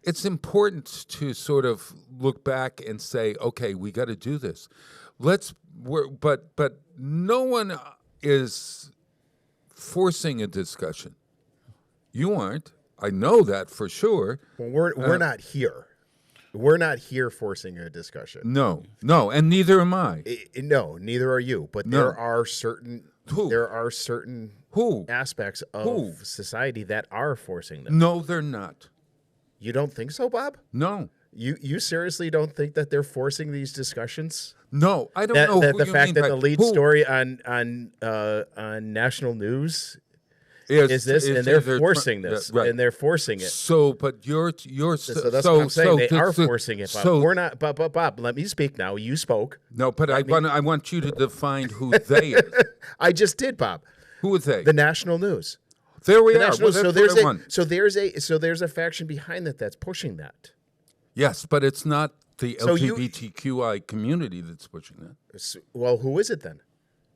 [SPEAKER 3] It's important to sort of look back and say, okay, we got to do this. But no one is forcing a discussion. You aren't. I know that for sure.
[SPEAKER 4] Well, we're not here. We're not here forcing a discussion.
[SPEAKER 3] No, and neither am I.
[SPEAKER 4] No, neither are you. But there are certain aspects of society that are forcing them.
[SPEAKER 3] No, they're not.
[SPEAKER 4] You don't think so, Bob?
[SPEAKER 3] No.
[SPEAKER 4] You seriously don't think that they're forcing these discussions?
[SPEAKER 3] No, I don't know.
[SPEAKER 4] The fact that the lead story on national news is this, and they're forcing this,
[SPEAKER 3] right.
[SPEAKER 4] and they're forcing it.
[SPEAKER 3] So, but you're
[SPEAKER 4] so that's what I'm saying. They are forcing it. Bob. We're not. But Bob, let me speak now. You spoke.
[SPEAKER 3] No, but I want you to define who they is.
[SPEAKER 4] I just did, Bob.
[SPEAKER 3] Who are they?
[SPEAKER 4] The national news.
[SPEAKER 3] There we are. Well,
[SPEAKER 4] so there's a faction behind that's pushing that.
[SPEAKER 3] Yes, but it's not the LGBTQI community that's pushing that.
[SPEAKER 4] Well, who is it then?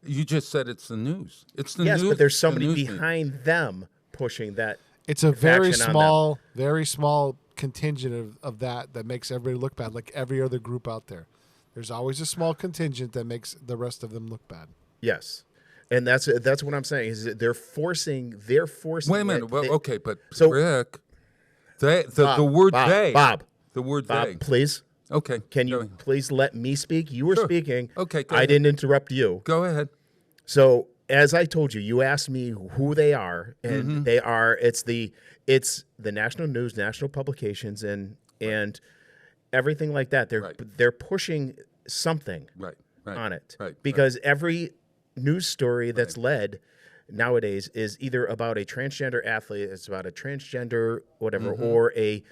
[SPEAKER 3] You just said it's the news. It's the
[SPEAKER 4] Yes,
[SPEAKER 3] news.
[SPEAKER 4] but there's
[SPEAKER 3] the
[SPEAKER 4] somebody
[SPEAKER 3] news media.
[SPEAKER 4] behind them pushing that.
[SPEAKER 5] It's a very
[SPEAKER 4] faction on them.
[SPEAKER 5] very small contingent of that makes everybody look bad, like every other group out there. There's always a small contingent that makes the rest of them look bad.
[SPEAKER 4] Yes. And that's what I'm saying is that they're forcing.
[SPEAKER 3] Wait a minute. Well, okay, but
[SPEAKER 4] So-
[SPEAKER 3] Rick, the word they. The word they.
[SPEAKER 4] Please.
[SPEAKER 3] Okay.
[SPEAKER 4] Can
[SPEAKER 3] go
[SPEAKER 4] you
[SPEAKER 3] ahead.
[SPEAKER 4] please let me speak? You were
[SPEAKER 3] Sure.
[SPEAKER 4] speaking.
[SPEAKER 3] Okay, go
[SPEAKER 4] I
[SPEAKER 3] ahead.
[SPEAKER 4] didn't interrupt you.
[SPEAKER 3] Go ahead.
[SPEAKER 4] So as I told you, you asked me who they are, and
[SPEAKER 3] Mm-hmm.
[SPEAKER 4] they are. It's the national news, national publications, and everything like that. They're pushing something
[SPEAKER 3] Right.
[SPEAKER 4] on it
[SPEAKER 3] Right.
[SPEAKER 4] because every news story that's led nowadays is either about a transgender athlete, it's about a transgender whatever, or a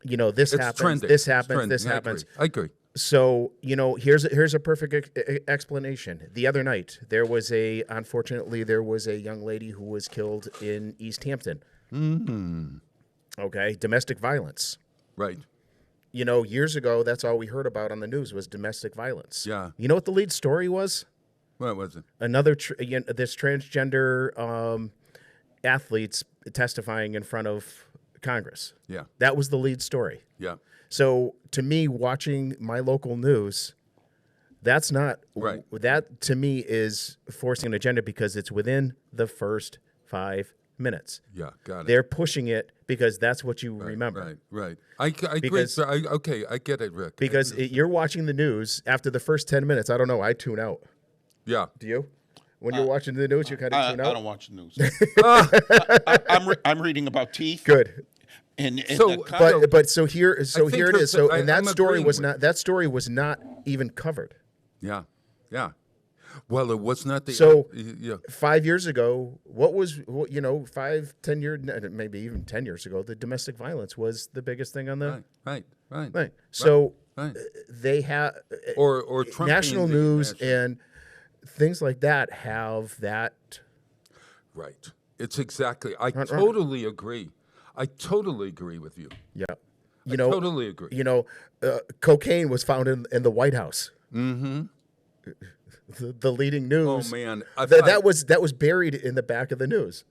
[SPEAKER 4] this
[SPEAKER 3] It's
[SPEAKER 4] happens,
[SPEAKER 3] trending.
[SPEAKER 4] this
[SPEAKER 3] It's
[SPEAKER 4] happens,
[SPEAKER 3] trending.
[SPEAKER 4] this
[SPEAKER 3] I
[SPEAKER 4] happens.
[SPEAKER 3] agree.
[SPEAKER 4] So, here's a perfect explanation. The other night, unfortunately, there was a young lady who was killed in East Hampton.
[SPEAKER 3] Mm.
[SPEAKER 4] Okay, domestic violence.
[SPEAKER 3] Right.
[SPEAKER 4] Years ago, that's all we heard about on the news was domestic violence.
[SPEAKER 3] Yeah.
[SPEAKER 4] You know what the lead story was?
[SPEAKER 3] What was it?
[SPEAKER 4] Another this transgender athletes testifying in front of Congress.
[SPEAKER 3] Yeah.
[SPEAKER 4] That was the lead story.
[SPEAKER 3] Yeah.
[SPEAKER 4] So to me, watching my local news, that's not
[SPEAKER 3] Right.
[SPEAKER 4] That to me is forcing an agenda because it's within the first 5 minutes.
[SPEAKER 3] Yeah. Got it.
[SPEAKER 4] They're pushing it because that's what you remember.
[SPEAKER 3] Right. I agree.
[SPEAKER 4] Because-
[SPEAKER 3] Okay, I get it, Rick.
[SPEAKER 4] Because you're watching the news after the first 10 minutes. I don't know. I tune out.
[SPEAKER 3] Yeah.
[SPEAKER 4] Do you? When you're watching the news, you kind of tune out.
[SPEAKER 13] I don't watch the news. I'm reading about teeth.
[SPEAKER 4] Good.
[SPEAKER 13] And
[SPEAKER 3] So,
[SPEAKER 13] the kind of-
[SPEAKER 4] But so here it
[SPEAKER 3] think
[SPEAKER 4] is. So
[SPEAKER 3] I-
[SPEAKER 4] and that
[SPEAKER 3] I'm
[SPEAKER 4] story
[SPEAKER 3] agreeing
[SPEAKER 4] was
[SPEAKER 3] with
[SPEAKER 4] not that story was not even covered.
[SPEAKER 3] Yeah. Yeah. Well, it was not the.
[SPEAKER 4] So
[SPEAKER 3] yeah.
[SPEAKER 4] 5 years ago, 5, 10 years, maybe even 10 years ago, the domestic violence was the biggest thing on the
[SPEAKER 3] Right.
[SPEAKER 4] So
[SPEAKER 3] Right.
[SPEAKER 4] they have
[SPEAKER 3] Or Trump
[SPEAKER 4] national
[SPEAKER 3] being the
[SPEAKER 4] news
[SPEAKER 3] national-
[SPEAKER 4] and things like that have that.
[SPEAKER 3] Right. It's exactly. I totally agree. I totally agree with you.
[SPEAKER 4] Yeah,
[SPEAKER 3] I totally agree.
[SPEAKER 4] Cocaine was found in the White House.
[SPEAKER 3] Mm-hmm.
[SPEAKER 4] The leading news.
[SPEAKER 3] Oh man,
[SPEAKER 4] that was buried in the back of the news.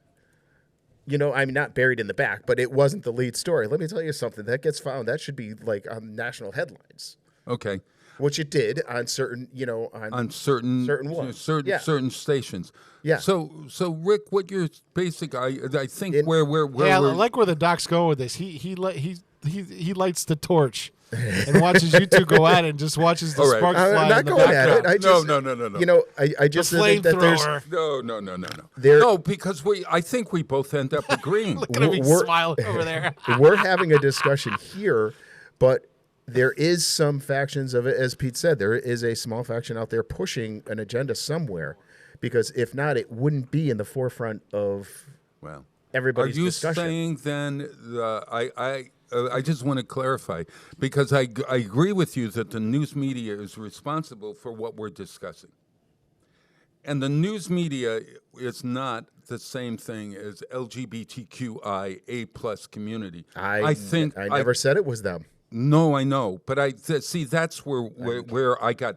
[SPEAKER 4] I mean, not buried in the back, but it wasn't the lead story. Let me tell you something. That gets found. That should be like on national headlines.
[SPEAKER 3] Okay.
[SPEAKER 4] Which it did on certain,
[SPEAKER 3] on certain
[SPEAKER 4] ones.
[SPEAKER 3] certain stations.
[SPEAKER 4] Yeah.
[SPEAKER 3] So Rick, what you're basic, I think where
[SPEAKER 5] I
[SPEAKER 3] we're,
[SPEAKER 5] like where the doc's going with this. He lights the torch and watches you two go at it and just watches the
[SPEAKER 3] All right.
[SPEAKER 5] sparks
[SPEAKER 4] I'm
[SPEAKER 5] fly
[SPEAKER 4] not
[SPEAKER 5] in the
[SPEAKER 4] going at it.
[SPEAKER 5] background.
[SPEAKER 4] I just,
[SPEAKER 3] No.
[SPEAKER 4] I just think that there's
[SPEAKER 5] flamethrower.
[SPEAKER 3] no, because I think we both end up agreeing.
[SPEAKER 5] Look at me
[SPEAKER 4] we're-
[SPEAKER 5] smiling over there.
[SPEAKER 4] we're having a discussion here, but there is some factions of it, as Pete said, there is a small faction out there pushing an agenda somewhere, because if not, it wouldn't be in the forefront of
[SPEAKER 3] Well,
[SPEAKER 4] everybody's
[SPEAKER 3] are you
[SPEAKER 4] discussion.
[SPEAKER 3] saying then? I just want to clarify because I agree with you that the news media is responsible for what we're discussing, and the news media is not the same thing as LGBTQIA+ community.
[SPEAKER 4] I
[SPEAKER 3] think
[SPEAKER 4] I never said it was them.
[SPEAKER 3] No, I know, but see that's where I got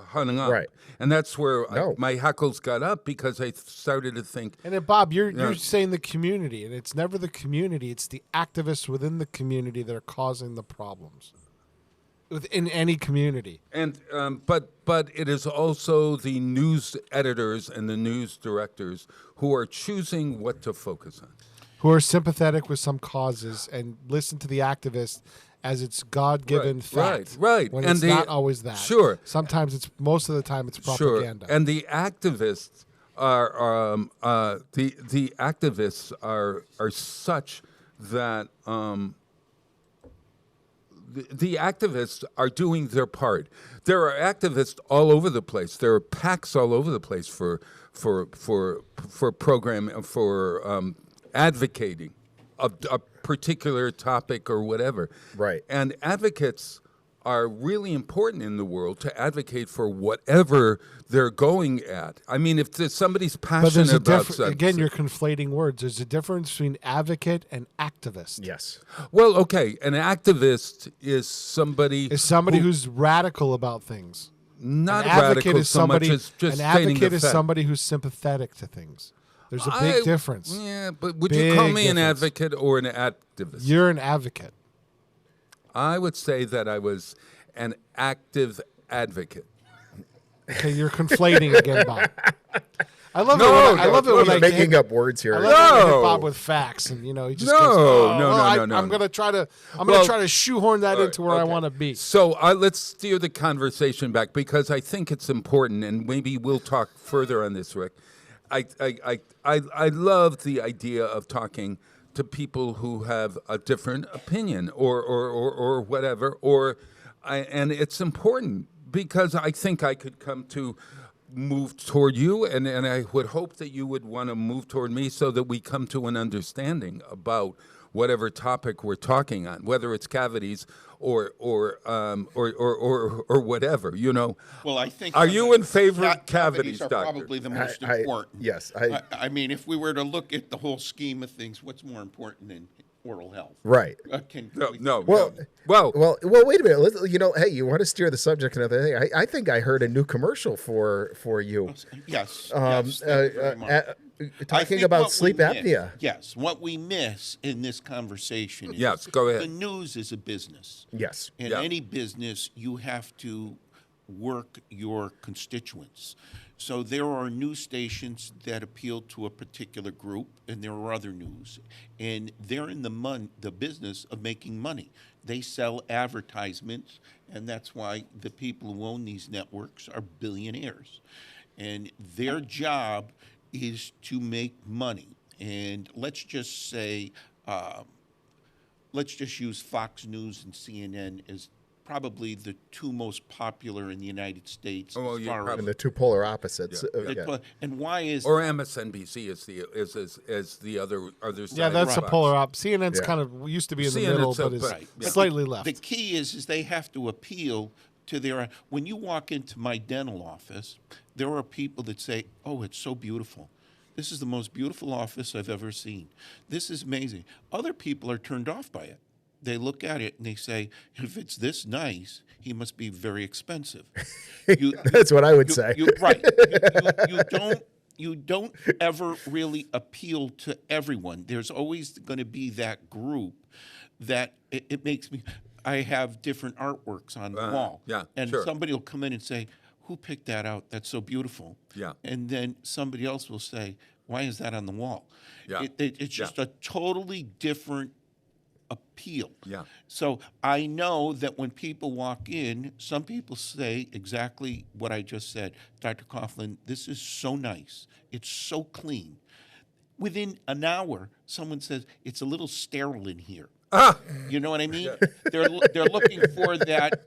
[SPEAKER 3] hung up,
[SPEAKER 4] Right.
[SPEAKER 3] and that's where
[SPEAKER 4] No.
[SPEAKER 3] my hackles got up because I started to think.
[SPEAKER 5] And then Bob, you're saying the community, and it's never the community; it's the activists within the community that are causing the problems within any community.
[SPEAKER 3] And but it is also the news editors and the news directors who are choosing what to focus on.
[SPEAKER 5] Who are sympathetic with some causes and listen to the activists as it's God-given fact.
[SPEAKER 3] Right.
[SPEAKER 5] When
[SPEAKER 3] And
[SPEAKER 5] it's not always that.
[SPEAKER 3] Sure.
[SPEAKER 5] Sometimes most of the time it's propaganda.
[SPEAKER 3] Sure. And the activists are the activists are such that the activists are doing their part. There are activists all over the place. There are PACs all over the place for advocating a particular topic or whatever.
[SPEAKER 4] Right.
[SPEAKER 3] And advocates are really important in the world to advocate for whatever they're going at. I mean, if somebody's
[SPEAKER 5] But there's
[SPEAKER 3] passionate
[SPEAKER 5] a
[SPEAKER 3] about
[SPEAKER 5] difference.
[SPEAKER 3] something.
[SPEAKER 5] Again, you're conflating words. There's a difference between advocate and activist.
[SPEAKER 4] Yes.
[SPEAKER 3] Well, okay, an activist is somebody
[SPEAKER 5] Is somebody who's radical about things.
[SPEAKER 3] not
[SPEAKER 5] an advocate
[SPEAKER 3] radical
[SPEAKER 5] is
[SPEAKER 3] so
[SPEAKER 5] somebody.
[SPEAKER 3] much as just
[SPEAKER 5] An
[SPEAKER 3] stating
[SPEAKER 5] advocate
[SPEAKER 3] the
[SPEAKER 5] is
[SPEAKER 3] fact.
[SPEAKER 5] somebody who's sympathetic to things. There's a big difference.
[SPEAKER 3] Yeah, but would you call me an
[SPEAKER 5] difference.
[SPEAKER 3] advocate or an activist?
[SPEAKER 5] You're an advocate.
[SPEAKER 3] I would say that I was an active advocate.
[SPEAKER 5] Okay, you're conflating again, Bob. I love
[SPEAKER 3] No,
[SPEAKER 5] it when I
[SPEAKER 3] no,
[SPEAKER 5] love it
[SPEAKER 3] no,
[SPEAKER 5] when
[SPEAKER 3] you're
[SPEAKER 5] I
[SPEAKER 4] making
[SPEAKER 5] hit-
[SPEAKER 4] up words here.
[SPEAKER 5] I love it when I hit
[SPEAKER 3] No.
[SPEAKER 5] Bob with facts, and he just
[SPEAKER 3] No,
[SPEAKER 5] goes, "Oh,
[SPEAKER 3] no,
[SPEAKER 5] well,
[SPEAKER 3] no, no,
[SPEAKER 5] I'm
[SPEAKER 3] no.
[SPEAKER 5] gonna try to
[SPEAKER 3] Well,
[SPEAKER 5] try to shoehorn that into where I
[SPEAKER 3] okay.
[SPEAKER 5] want to be."
[SPEAKER 3] So let's steer the conversation back because I think it's important, and maybe we'll talk further on this, Rick. I love the idea of talking to people who have a different opinion or whatever, and it's important because I think I could come to move toward you, and I would hope that you would want to move toward me so that we come to an understanding about whatever topic we're talking on, whether it's cavities or whatever, you know.
[SPEAKER 13] Well, I think.
[SPEAKER 3] Are you in favor of
[SPEAKER 13] cavities
[SPEAKER 3] cavities,
[SPEAKER 13] are
[SPEAKER 3] doctor?
[SPEAKER 13] probably the most important.
[SPEAKER 4] Yes.
[SPEAKER 13] I mean, if we were to look at the whole scheme of things, what's more important than oral health?
[SPEAKER 4] Right.
[SPEAKER 3] Well,
[SPEAKER 4] wait a minute. Hey, you want to steer the subject another thing? I think I heard a new commercial for you.
[SPEAKER 13] Yes.
[SPEAKER 4] Thank you very much.
[SPEAKER 13] I
[SPEAKER 4] Talking
[SPEAKER 13] think
[SPEAKER 4] about
[SPEAKER 13] what we
[SPEAKER 4] sleep
[SPEAKER 13] miss-
[SPEAKER 4] apnea.
[SPEAKER 13] Yes, what we miss in this conversation is
[SPEAKER 3] Yes, go ahead.
[SPEAKER 13] the news is a business.
[SPEAKER 4] Yes.
[SPEAKER 13] In
[SPEAKER 3] Yeah.
[SPEAKER 13] any business, you have to work your constituents. So there are news stations that appeal to a particular group, and there are other news. And they're in the business of making money. They sell advertisements, and that's why the people who own these networks are billionaires. And their job is to make money. And let's just say, let's just use Fox News and CNN as probably the two most popular in the United States.
[SPEAKER 3] Oh,
[SPEAKER 13] as
[SPEAKER 3] yeah,
[SPEAKER 13] far as-
[SPEAKER 4] And the two polar opposites.
[SPEAKER 13] And why is
[SPEAKER 3] or MSNBC is the other side.
[SPEAKER 5] Yeah, that's
[SPEAKER 3] of
[SPEAKER 5] a
[SPEAKER 3] Fox.
[SPEAKER 5] polar op. CNN's
[SPEAKER 4] Yeah.
[SPEAKER 5] kind of used to be in the
[SPEAKER 3] CNN's
[SPEAKER 5] middle, but is
[SPEAKER 3] right, yeah.
[SPEAKER 5] slightly left.
[SPEAKER 13] The key is they have to appeal to their. When you walk into my dental office, there are people that say, "Oh, it's so beautiful. This is the most beautiful office I've ever seen. This is amazing." Other people are turned off by it. They look at it and they say, "If it's this nice, he must be very expensive."
[SPEAKER 4] That's what I would say.
[SPEAKER 13] Right. You don't ever really appeal to everyone. There's always going to be that group that it makes me. I have different artworks on the wall.
[SPEAKER 3] Yeah,
[SPEAKER 13] and
[SPEAKER 3] sure.
[SPEAKER 13] somebody will come in and say, "Who picked that out? That's so beautiful."
[SPEAKER 3] Yeah.
[SPEAKER 13] And then somebody else will say, "Why is that on the wall?"
[SPEAKER 3] Yeah.
[SPEAKER 13] It's just a totally different appeal.
[SPEAKER 3] Yeah.
[SPEAKER 13] So I know that when people walk in, some people say exactly what I just said. "Dr. Coughlin, this is so nice. It's so clean." Within an hour, someone says, "It's a little sterile in here." You know what I mean? They're looking for that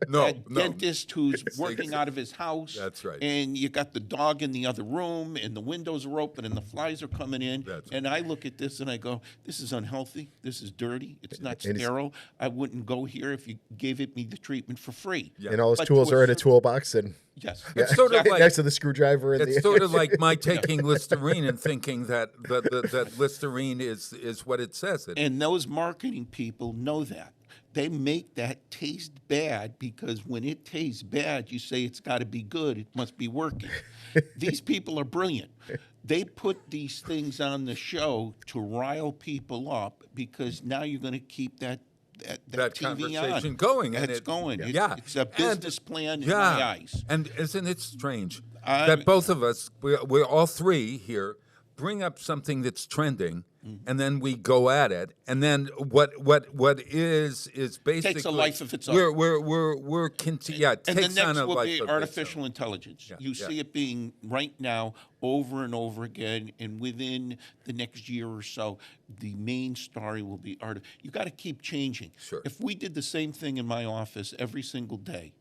[SPEAKER 13] dentist who's working out of his house.
[SPEAKER 3] That's right.
[SPEAKER 13] And you got the dog in the other room, and the windows are open, and the flies are coming in.
[SPEAKER 3] That's
[SPEAKER 13] and I look at this and I go, "This is unhealthy. This is dirty. It's not
[SPEAKER 4] And it's-
[SPEAKER 13] sterile. I wouldn't go here if you gave me the treatment for free."
[SPEAKER 3] Yeah.
[SPEAKER 4] And all his
[SPEAKER 13] But
[SPEAKER 4] tools
[SPEAKER 13] to
[SPEAKER 4] are in a
[SPEAKER 13] certain-
[SPEAKER 4] toolbox, and
[SPEAKER 13] Yes.
[SPEAKER 3] It's sort of like
[SPEAKER 4] next to the screwdriver. And
[SPEAKER 3] it's sort of like my taking Listerine and thinking that that Listerine is what it says. It.
[SPEAKER 13] And those marketing people know that. They make that taste bad because when it tastes bad, you say it's got to be good. It must be working. These people are brilliant. They put these things on the show to rile people up because now you're going to keep that TV
[SPEAKER 3] conversation
[SPEAKER 13] on.
[SPEAKER 3] going, and
[SPEAKER 13] It's going.
[SPEAKER 3] Yeah,
[SPEAKER 13] It's a business plan in
[SPEAKER 3] yeah.
[SPEAKER 13] my eyes.
[SPEAKER 3] And isn't it strange
[SPEAKER 13] I'm-
[SPEAKER 3] that both of us, we're all three here, bring up something that's trending, and then we go at it, and then what is basically
[SPEAKER 13] Takes a life of its own.
[SPEAKER 3] We're it
[SPEAKER 13] And
[SPEAKER 3] takes
[SPEAKER 13] the next
[SPEAKER 3] on a
[SPEAKER 13] will
[SPEAKER 3] life
[SPEAKER 13] be
[SPEAKER 3] of its
[SPEAKER 13] artificial
[SPEAKER 3] own.
[SPEAKER 13] intelligence.
[SPEAKER 3] Yeah,
[SPEAKER 13] You
[SPEAKER 3] yeah.
[SPEAKER 13] see it being right now over and over again, and within the next year or so, the main story will be art. You got to keep changing.
[SPEAKER 3] Sure.
[SPEAKER 13] If we did the same thing in my office every single day,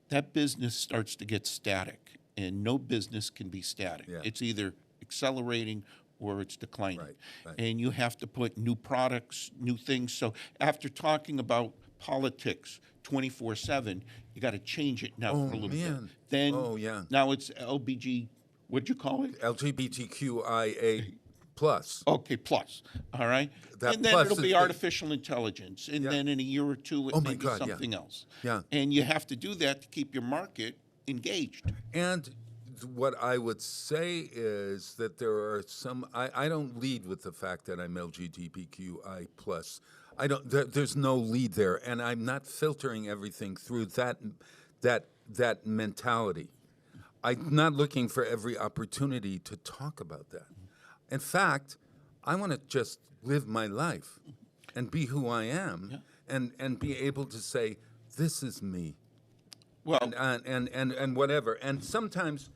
[SPEAKER 13] that business starts to get static, and no business can be static.
[SPEAKER 3] Yeah.
[SPEAKER 13] It's either accelerating or it's declining.
[SPEAKER 3] Right.
[SPEAKER 13] And you have to put new products, new things. So after talking about politics 24/7, you got to change it now for a little
[SPEAKER 3] man.
[SPEAKER 13] bit. Then now it's LBG. What'd you call it?
[SPEAKER 3] LGBTQIA plus.
[SPEAKER 13] Okay, plus. All right.
[SPEAKER 3] That
[SPEAKER 13] and then
[SPEAKER 3] plus
[SPEAKER 13] it'll
[SPEAKER 3] is
[SPEAKER 13] be
[SPEAKER 3] the-
[SPEAKER 13] artificial intelligence, and then in a year or two, it
[SPEAKER 3] Oh
[SPEAKER 13] may
[SPEAKER 3] my
[SPEAKER 13] be
[SPEAKER 3] God, yeah.
[SPEAKER 13] something else.
[SPEAKER 3] Yeah.
[SPEAKER 13] And you have to do that to keep your market engaged.
[SPEAKER 3] And what I would say is that there are some. I don't lead with the fact that I'm LGBTQI plus. I don't. There's no lead there, and I'm not filtering everything through that mentality. I'm not looking for every opportunity to talk about that. In fact, I want to just live my life and be who I am, and be able to say, "This is me."
[SPEAKER 13] Well,
[SPEAKER 3] and whatever. And sometimes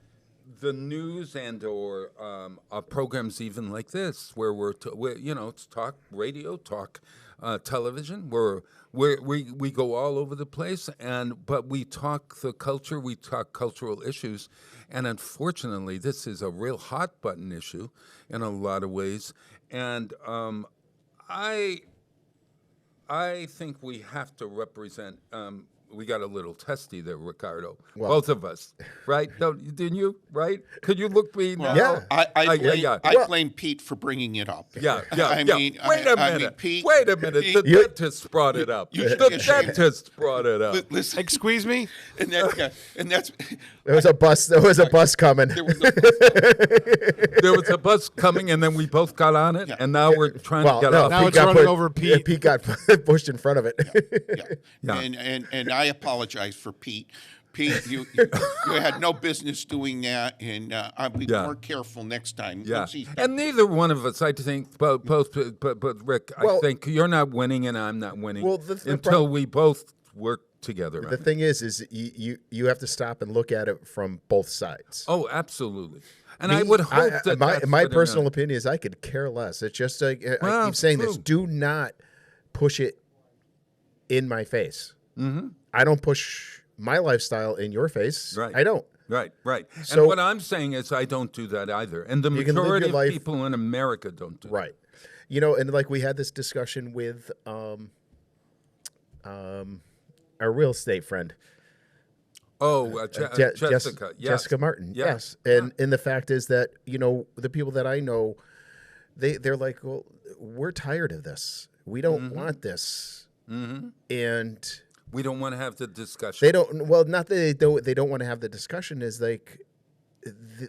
[SPEAKER 3] the news and or programs even like this, where it's talk radio, talk television, where we go all over the place, but we talk the culture, we talk cultural issues, and unfortunately, this is a real hot button issue in a lot of ways, and I think we have to represent. We got a little testy there, Ricardo.
[SPEAKER 4] Well,
[SPEAKER 3] both of us, right? Didn't you? Right? Could you look me now?
[SPEAKER 4] Yeah.
[SPEAKER 13] I blame Pete for bringing it up.
[SPEAKER 3] Yeah.
[SPEAKER 13] I mean,
[SPEAKER 3] wait a minute.
[SPEAKER 13] Pete,
[SPEAKER 3] Wait a minute. The dentist brought it up. The dentist brought it up.
[SPEAKER 13] Listen,
[SPEAKER 5] Excuse me?
[SPEAKER 13] and that's
[SPEAKER 4] There was a bus. There was a bus coming.
[SPEAKER 13] there was a
[SPEAKER 3] There was a bus coming, and then we both got on it, and now we're trying to get off.
[SPEAKER 5] Now it's running over Pete.
[SPEAKER 4] Pete got pushed in front of it.
[SPEAKER 13] Yeah. And I apologize for Pete. Pete, you had no business doing that, and I'll be more careful next time.
[SPEAKER 3] Yeah, and neither one of us, I think, but Rick, I think you're not winning and I'm not winning until we both work together.
[SPEAKER 4] The thing is you have to stop and look at it from both sides.
[SPEAKER 3] Oh, absolutely. And I would hope that
[SPEAKER 4] my personal opinion is I could care less. It's just like I keep saying this: do not push it in my face.
[SPEAKER 3] Mm-hmm.
[SPEAKER 4] I don't push my lifestyle in your face.
[SPEAKER 3] Right.
[SPEAKER 4] I don't.
[SPEAKER 3] Right.
[SPEAKER 4] So,
[SPEAKER 3] and what I'm saying is I don't do that either. And the majority of people in America don't do that.
[SPEAKER 4] Right. And like we had this discussion with our real estate friend.
[SPEAKER 3] Oh, Jessica. Yes.
[SPEAKER 4] Jessica Martin.
[SPEAKER 3] Yes.
[SPEAKER 4] And the fact is that, the people that I know, they're like, well, we're tired of this. We don't want this.
[SPEAKER 3] Mm-hmm.
[SPEAKER 4] And
[SPEAKER 3] we don't want to have the discussion.
[SPEAKER 4] They don't. Well, not that they don't want to have the discussion. Is like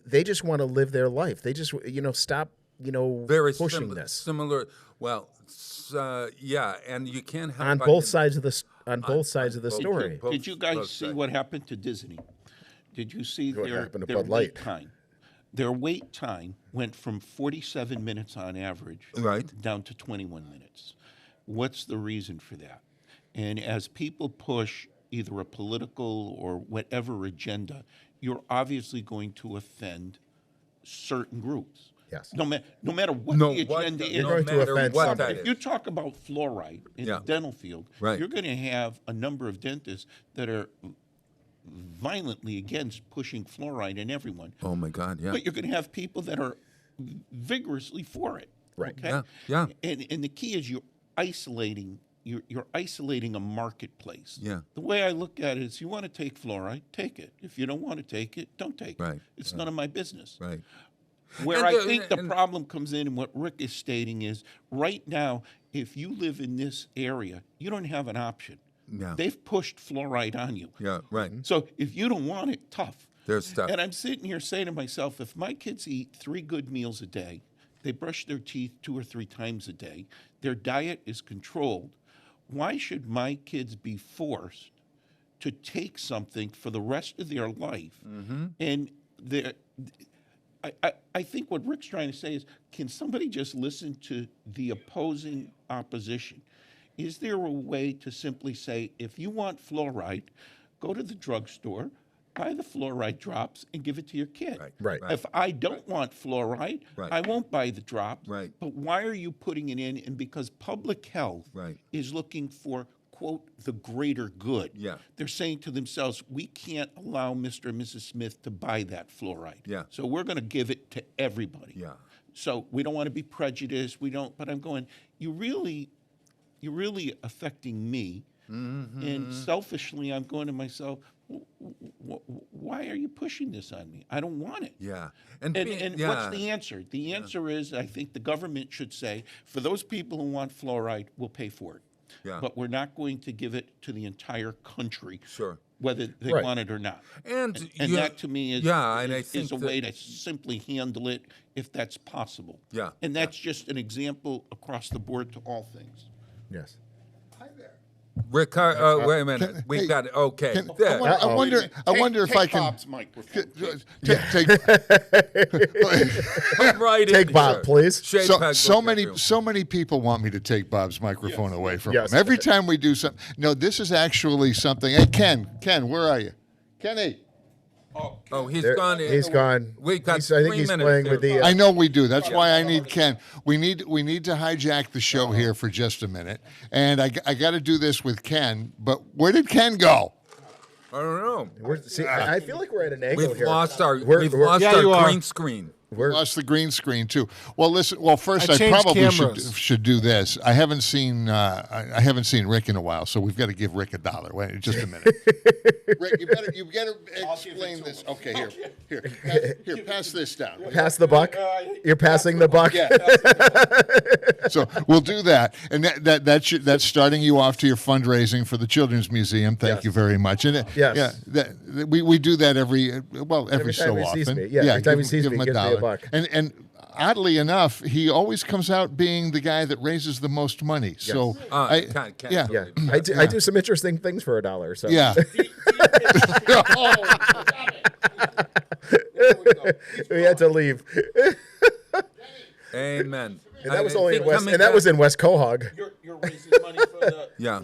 [SPEAKER 4] they just want to live their life. They just stop
[SPEAKER 3] Very
[SPEAKER 4] pushing this.
[SPEAKER 3] Similar. Well, yeah, and you can't help
[SPEAKER 4] on both sides of the story.
[SPEAKER 13] Did you guys see what happened to Disney? Did you see
[SPEAKER 4] what
[SPEAKER 13] their
[SPEAKER 4] happened to Bud Light?
[SPEAKER 13] wait time? Their wait time went from 47 minutes on average down to 21 minutes. What's the reason for that? And as people push either a political or whatever agenda, you're obviously going to offend certain groups.
[SPEAKER 4] Yes.
[SPEAKER 13] No matter what the agenda is.
[SPEAKER 4] You're going to offend somebody.
[SPEAKER 13] If you talk about fluoride in the dental field, you're going to have a number of dentists that are violently against pushing fluoride in everyone.
[SPEAKER 3] Oh, my God, yeah.
[SPEAKER 13] But you're going to have people that are vigorously for it.
[SPEAKER 4] Right.
[SPEAKER 13] Okay?
[SPEAKER 3] Yeah.
[SPEAKER 13] And the key is you're isolating a marketplace.
[SPEAKER 3] Yeah.
[SPEAKER 13] The way I look at it is you want to take fluoride, take it. If you don't want to take it, don't take it. It's none of my business.
[SPEAKER 3] Right.
[SPEAKER 13] Where I think the problem comes in and what Rick is stating is right now, if you live in this area, you don't have an option.
[SPEAKER 3] Yeah.
[SPEAKER 13] They've pushed fluoride on you.
[SPEAKER 3] Yeah, right.
[SPEAKER 13] So if you don't want it, tough.
[SPEAKER 3] There's stuff.
[SPEAKER 13] And I'm sitting here saying to myself, if my kids eat 3 good meals a day, they brush their teeth 2 or 3 times a day, their diet is controlled, why should my kids be forced to take something for the rest of their life?
[SPEAKER 3] Mm-hmm.
[SPEAKER 13] And I think what Rick's trying to say is, can somebody just listen to the opposing opposition? Is there a way to simply say, if you want fluoride, go to the drugstore, buy the fluoride drops, and give it to your kid?
[SPEAKER 4] Right.
[SPEAKER 13] If I don't want fluoride, I won't buy the drops.
[SPEAKER 3] Right.
[SPEAKER 13] But why are you putting it in? And because public health is looking for, quote, the greater good.
[SPEAKER 3] Yeah.
[SPEAKER 13] They're saying to themselves, we can't allow Mr. and Mrs. Smith to buy that fluoride.
[SPEAKER 3] Yeah.
[SPEAKER 13] So we're going to give it to everybody.
[SPEAKER 3] Yeah.
[SPEAKER 13] So we don't want to be prejudiced. But I'm going, you're really affecting me.
[SPEAKER 3] Mm-hmm.
[SPEAKER 13] And selfishly, I'm going to myself, why are you pushing this on me? I don't want it.
[SPEAKER 3] Yeah.
[SPEAKER 13] And what's the answer? The answer is, I think the government should say, for those people who want fluoride, we'll pay for it.
[SPEAKER 3] Yeah.
[SPEAKER 13] but we're not going to give it to the entire country.
[SPEAKER 3] Sure.
[SPEAKER 13] Whether they
[SPEAKER 4] Right.
[SPEAKER 13] want it or not.
[SPEAKER 3] And
[SPEAKER 13] that to me is,
[SPEAKER 3] and I
[SPEAKER 13] is
[SPEAKER 3] think
[SPEAKER 13] a
[SPEAKER 3] that-
[SPEAKER 13] way to simply handle it if that's possible.
[SPEAKER 3] Yeah.
[SPEAKER 13] And that's just an example across the board to all things.
[SPEAKER 4] Yes.
[SPEAKER 3] Rick, wait a minute. We've got it. Okay. There.
[SPEAKER 16] I wonder if I can
[SPEAKER 13] Bob's microphone.
[SPEAKER 16] take
[SPEAKER 3] Come right in
[SPEAKER 4] Take Bob,
[SPEAKER 3] here.
[SPEAKER 4] please.
[SPEAKER 3] Shade
[SPEAKER 16] so,
[SPEAKER 3] Peg
[SPEAKER 16] so
[SPEAKER 3] will
[SPEAKER 16] many
[SPEAKER 3] get you.
[SPEAKER 16] so many people want me to take Bob's microphone away from
[SPEAKER 4] Yes.
[SPEAKER 16] him. Every time we do something. No, this is actually something. Hey, Ken, where are you? Kenny.
[SPEAKER 3] Oh, he's
[SPEAKER 4] There-
[SPEAKER 3] gone.
[SPEAKER 4] He's gone.
[SPEAKER 3] We've got
[SPEAKER 4] I think
[SPEAKER 3] 3
[SPEAKER 4] he's
[SPEAKER 3] minutes
[SPEAKER 4] playing
[SPEAKER 3] here.
[SPEAKER 4] with the.
[SPEAKER 16] I know we do. That's why I need Ken. We need to hijack the show here for just a minute, and I got to do this with Ken. But where did Ken go?
[SPEAKER 3] I don't know.
[SPEAKER 4] I feel like we're at an angle
[SPEAKER 3] We've
[SPEAKER 4] here.
[SPEAKER 3] lost our
[SPEAKER 4] We're-
[SPEAKER 3] green screen.
[SPEAKER 16] We lost the green screen too. Well, listen. Well, first
[SPEAKER 5] I
[SPEAKER 16] I
[SPEAKER 5] changed
[SPEAKER 16] probably
[SPEAKER 5] cameras.
[SPEAKER 16] should do this. I haven't seen Rick in a while, so we've got to give Rick $1. Wait, just a minute. Rick, you better explain this. Okay, here, pass this down.
[SPEAKER 4] Pass the buck. You're passing the buck.
[SPEAKER 16] Yeah. So we'll do that, and that's starting you off to your fundraising for the Children's Museum. Thank you very much. And
[SPEAKER 4] Yes.
[SPEAKER 16] we do that every
[SPEAKER 4] Every
[SPEAKER 16] so
[SPEAKER 4] time he
[SPEAKER 16] often.
[SPEAKER 4] sees me. Yeah, every time he sees
[SPEAKER 16] give
[SPEAKER 4] me,
[SPEAKER 16] him
[SPEAKER 4] he gives me a buck.
[SPEAKER 16] And oddly enough, he always comes out being the guy that raises the most money. So
[SPEAKER 4] Yeah, I do some interesting things for $1. So
[SPEAKER 16] Yeah.
[SPEAKER 4] we had to leave.
[SPEAKER 3] Amen.
[SPEAKER 4] And that was only in West. And that was in West Quahog.
[SPEAKER 13] You're raising money for the
[SPEAKER 4] Yeah.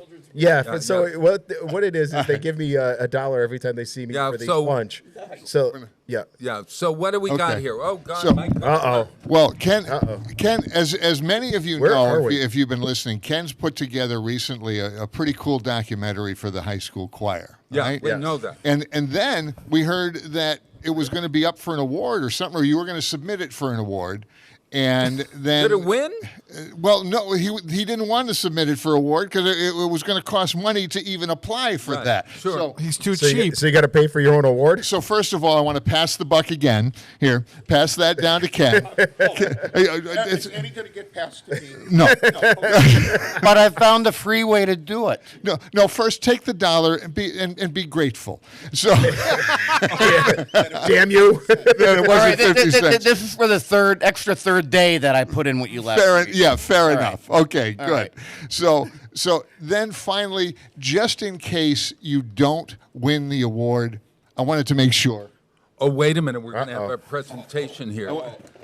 [SPEAKER 4] What it is they give me $1 every time they see me for the lunch. So yeah.
[SPEAKER 3] Yeah. So what do we got
[SPEAKER 16] Okay.
[SPEAKER 3] here? Oh God.
[SPEAKER 16] So, Well, Ken, as many of you
[SPEAKER 4] Where
[SPEAKER 16] know,
[SPEAKER 4] are we?
[SPEAKER 16] if you've been listening, Ken's put together recently a pretty cool documentary for the high school choir.
[SPEAKER 3] Yeah,
[SPEAKER 16] right?
[SPEAKER 3] we know that.
[SPEAKER 16] And then we heard that it was going to be up for an award or something, or you were going to submit it for an award. And then
[SPEAKER 3] Did it win?
[SPEAKER 16] Well, no, he didn't want to submit it for award because it was going to cost money to even apply for that.
[SPEAKER 3] Sure.
[SPEAKER 16] So,
[SPEAKER 5] He's too
[SPEAKER 4] So
[SPEAKER 5] cheap.
[SPEAKER 4] you got to pay for your own award.
[SPEAKER 16] so first of all, I want to pass the buck again. Here, pass that down to Ken.
[SPEAKER 13] Is any going to get passed to me?
[SPEAKER 16] No.
[SPEAKER 10] But I found a free way to do it.
[SPEAKER 16] No. First, take the $1 and be grateful. So,
[SPEAKER 4] Damn you!
[SPEAKER 16] it
[SPEAKER 10] All
[SPEAKER 16] wasn't
[SPEAKER 10] right,
[SPEAKER 16] 50 cents.
[SPEAKER 10] this is for the extra third day that I put in what you left.
[SPEAKER 16] Fair enough. Okay,
[SPEAKER 10] All
[SPEAKER 16] good.
[SPEAKER 10] right.
[SPEAKER 16] So then finally, just in case you don't win the award, I wanted to make sure.
[SPEAKER 3] Oh, wait a minute. We're going to have a presentation here.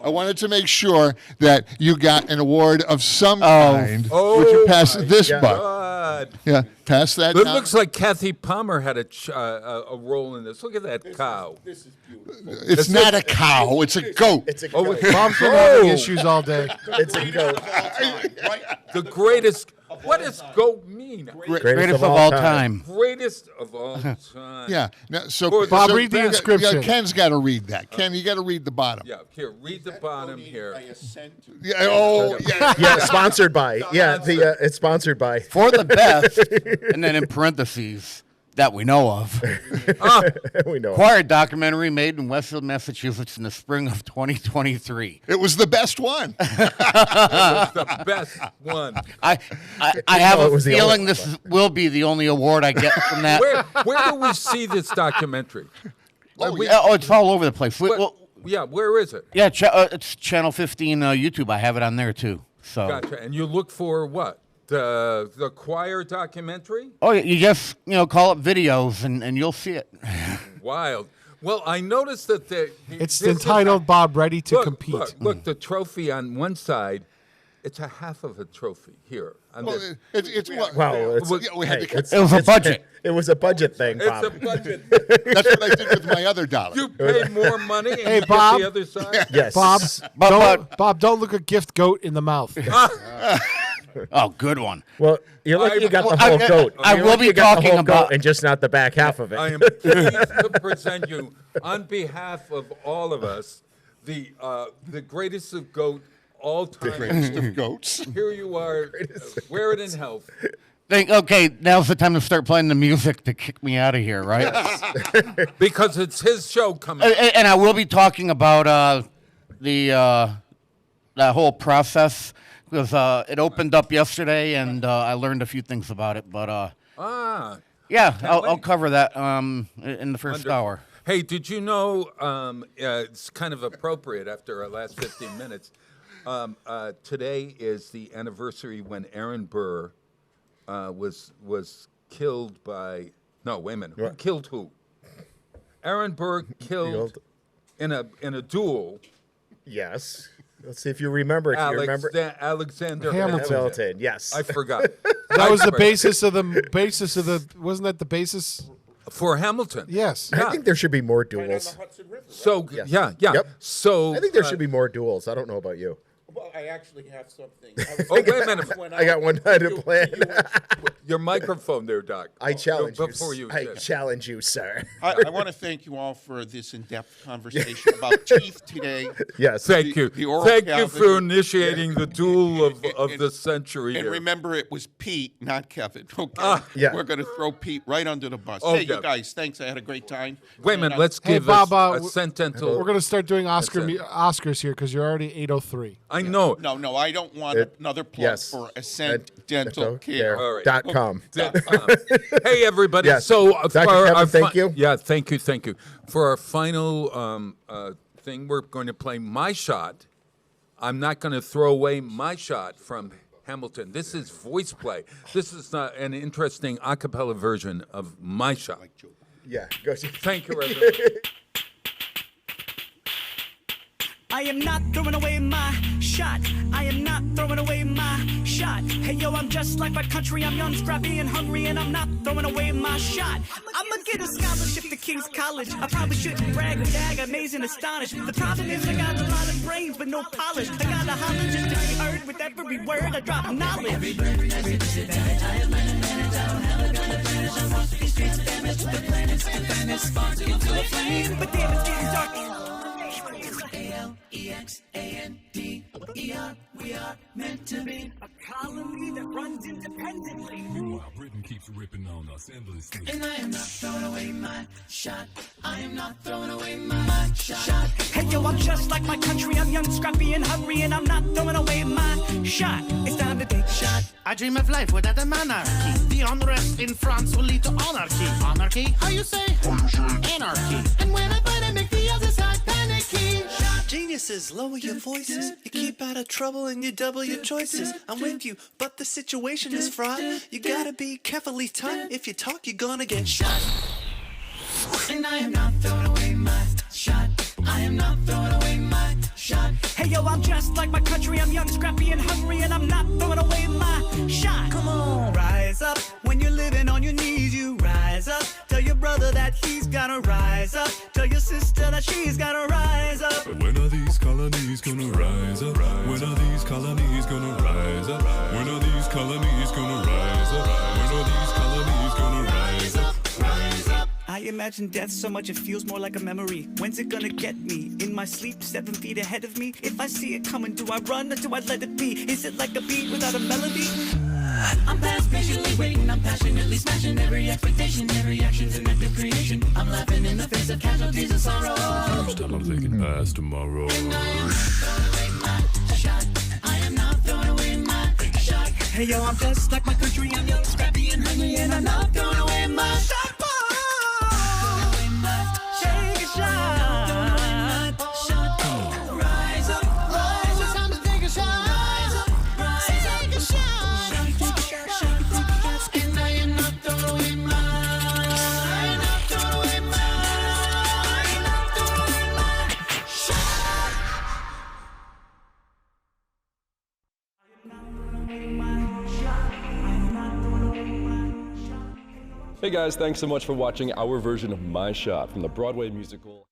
[SPEAKER 16] I wanted to make sure that you got an award of some kind. Would you pass this buck?
[SPEAKER 3] God.
[SPEAKER 16] Yeah, pass that
[SPEAKER 3] It
[SPEAKER 16] down.
[SPEAKER 3] looks like Kathy Palmer had a role in this. Look at that cow.
[SPEAKER 13] This is beautiful.
[SPEAKER 16] It's not a cow. It's a goat.
[SPEAKER 4] It's a
[SPEAKER 3] Oh,
[SPEAKER 4] goat.
[SPEAKER 5] Bob's been having issues all day.
[SPEAKER 4] It's a goat.
[SPEAKER 3] The greatest. What does goat mean?
[SPEAKER 10] Greatest of all time.
[SPEAKER 3] Greatest of all time.
[SPEAKER 16] Yeah. Now, so
[SPEAKER 3] For the
[SPEAKER 5] Bob,
[SPEAKER 3] so
[SPEAKER 5] read the
[SPEAKER 3] that-
[SPEAKER 5] inscription.
[SPEAKER 16] Ken's got to read that. Ken, you got to read the bottom.
[SPEAKER 3] Yeah, here, read the bottom here.
[SPEAKER 13] I assent to.
[SPEAKER 16] Yeah. Oh, yeah.
[SPEAKER 4] Yeah, sponsored by. Yeah, it's sponsored by.
[SPEAKER 10] For the best, and then in parentheses, that we know of.
[SPEAKER 4] We know.
[SPEAKER 10] Choir documentary made in Westfield, Massachusetts in the spring of 2023.
[SPEAKER 16] It was the best one.
[SPEAKER 3] The best one.
[SPEAKER 10] I have
[SPEAKER 4] it
[SPEAKER 10] a
[SPEAKER 4] was the
[SPEAKER 10] feeling
[SPEAKER 4] only
[SPEAKER 10] this will be the only award I get from that.
[SPEAKER 3] Where do we see this documentary?
[SPEAKER 10] It's all over the place.
[SPEAKER 3] Where is it?
[SPEAKER 10] Yeah, it's Channel 15 YouTube. I have it on there too. So.
[SPEAKER 3] Gotcha. And you look for what? The choir documentary?
[SPEAKER 10] Oh, you just call up videos and you'll see it.
[SPEAKER 3] Wild. Well, I noticed that
[SPEAKER 5] It's entitled Bob Ready to Compete.
[SPEAKER 3] Look, the trophy on one side, it's a half of a trophy here.
[SPEAKER 16] Well, it's what?
[SPEAKER 4] Wow,
[SPEAKER 16] we had to.
[SPEAKER 10] It was a budget.
[SPEAKER 4] It was a budget thing,
[SPEAKER 3] It's
[SPEAKER 4] Bob.
[SPEAKER 3] a budget.
[SPEAKER 16] That's what I did with my other $1.
[SPEAKER 3] You pay more money and
[SPEAKER 5] Hey,
[SPEAKER 3] you
[SPEAKER 5] Bob.
[SPEAKER 3] get the other side?
[SPEAKER 4] Yes.
[SPEAKER 5] Bob, don't look a gift goat in the mouth.
[SPEAKER 10] Oh, good one.
[SPEAKER 4] Well, you're lucky you got the whole goat.
[SPEAKER 10] I
[SPEAKER 4] You're
[SPEAKER 10] will
[SPEAKER 4] lucky
[SPEAKER 10] be
[SPEAKER 4] you got the
[SPEAKER 10] talking
[SPEAKER 4] whole
[SPEAKER 10] about-
[SPEAKER 4] goat and just not the back half of it.
[SPEAKER 3] I am pleased to present you, on behalf of all of us, the greatest of goat all time.
[SPEAKER 16] The greatest of goats.
[SPEAKER 3] Here you are. Wear it in health.
[SPEAKER 10] Okay, now's the time to start playing the music to kick me out of here, right?
[SPEAKER 3] Because it's his show coming.
[SPEAKER 10] And I will be talking about that whole process because it opened up yesterday, and I learned a few things about it. But yeah, I'll cover that in the first hour.
[SPEAKER 3] Hey, did you know, it's kind of appropriate after our last 15 minutes, today is the anniversary when Aaron Burr was killed by, no, wait a minute, who killed who? Aaron Burr killed in a duel.
[SPEAKER 4] Yes. Let's see if you remember.
[SPEAKER 3] Alexander
[SPEAKER 4] Hamilton. Yes.
[SPEAKER 3] I forgot.
[SPEAKER 5] That was the basis of the. Wasn't that the basis
[SPEAKER 3] for Hamilton?
[SPEAKER 5] Yes.
[SPEAKER 4] I think there should be more duels.
[SPEAKER 3] So yeah.
[SPEAKER 4] Yep.
[SPEAKER 3] So
[SPEAKER 4] I think there should be more duels. I don't know about you.
[SPEAKER 13] Well, I actually have something.
[SPEAKER 3] Wait a minute.
[SPEAKER 4] I got one to plan.
[SPEAKER 3] Your microphone there, Doc.
[SPEAKER 4] I challenge you.
[SPEAKER 3] Before you.
[SPEAKER 4] I challenge you, sir.
[SPEAKER 13] I want to thank you all for this in-depth conversation about teeth today.
[SPEAKER 4] Yes.
[SPEAKER 3] Thank you. Thank you for initiating the duel of the century.
[SPEAKER 13] And
[SPEAKER 3] here.
[SPEAKER 13] remember, it was Pete, not Kevin. Okay.
[SPEAKER 4] Yeah.
[SPEAKER 13] We're going to throw Pete right under the bus.
[SPEAKER 3] Oh,
[SPEAKER 13] Hey,
[SPEAKER 3] yeah.
[SPEAKER 13] you guys, thanks. I had a great time.
[SPEAKER 3] Wait a minute. Let's give
[SPEAKER 5] Bob,
[SPEAKER 3] a sentimental.
[SPEAKER 5] We're going to start doing Oscars here because you're already 8:03.
[SPEAKER 3] I know.
[SPEAKER 13] No, I don't want another plug for Ascent Dental Care.
[SPEAKER 3] All right.
[SPEAKER 4] .com.
[SPEAKER 3] Hey, everybody.
[SPEAKER 4] Yes.
[SPEAKER 3] So,
[SPEAKER 4] Dr. Kevin, thank you.
[SPEAKER 3] Yeah, thank you. For our final thing, we're going to play My Shot. I'm not going to throw away My Shot from Hamilton. This is voice play. This is an interesting a cappella version of My Shot.
[SPEAKER 4] Yeah. Go.
[SPEAKER 3] Thank you, everybody.
[SPEAKER 15] I am not throwing away my shot. I am not throwing away my shot. Hey yo, I'm just like my country. I'm young, scrappy, and hungry, and I'm not throwing away my shot. I'ma get a scholarship to King's College. I probably shouldn't brag, but dag, amazing, astonished. The problem is I got a lot of brains, but no polish. I gotta holler just to be heard with every word I drop knowledge. Every bird has a disadvantage. I have learned advantage. I don't have a gun advantage. I walk these streets damaged to the planets and vanished, sparks into a flame. But damn, it's getting dark. A-L-E-X-A-N-D-E-R. We are meant to be a colony that runs independently.
[SPEAKER 17] Meanwhile, Britain keeps ripping on us endlessly.
[SPEAKER 15] And I am not throwing away my shot. I am not throwing away my shot. Hey yo, I'm just like my country. I'm young, scrappy, and hungry, and I'm not throwing away my shot. It's time to take a shot.
[SPEAKER 10] I dream of life without a monarchy. The unrest in France will lead to anarchy. Anarchy? How you say? Anarchy. And when I fight, I make the other side panicky.
[SPEAKER 18] Geniuses, lower your voices. You keep out of trouble and you double your choices. I'm with you, but the situation is fraught. You gotta be carefully taught. If you talk, you're gonna get shot.
[SPEAKER 15] And I am not throwing away my shot. I am not throwing away my shot. Hey yo, I'm just like my country. I'm young, scrappy, and hungry, and I'm not throwing away my shot. Come on, rise up. When you're living on your knees, you rise up. Tell your brother that he's gotta rise up. Tell your sister that she's gotta rise up.
[SPEAKER 17] When are these colonies gonna rise up? When are these colonies gonna rise up? When are these colonies gonna rise up? When are these colonies gonna rise up? Rise up.
[SPEAKER 15] I imagine death so much it feels more like a memory. When's it gonna get me? In my sleep, 7 feet ahead of me? If I see it coming, do I run or do I let it be? Is it like a beat without a melody? I'm past patiently waiting, I'm passionately smashing every expectation, every action's an act of creation. I'm laughing in the face of casualties and sorrow.
[SPEAKER 17] First time I'm thinking past tomorrow.
[SPEAKER 15] And I am not throwing away my shot. I am not throwing away my shot. Hey yo, I'm just like my country, I'm young, scrappy, and hungry, and I'm not throwing away my shot. Take a shot. Rise up, rise up. Time to take a shot. Rise up, take a shot. And I am not throwing away my. I am not throwing away my. I am not throwing away my shot. I am not throwing away my shot. I am not throwing away my shot.
[SPEAKER 19] Hey guys, thanks so much for watching our version of My Shot from the Broadway musical.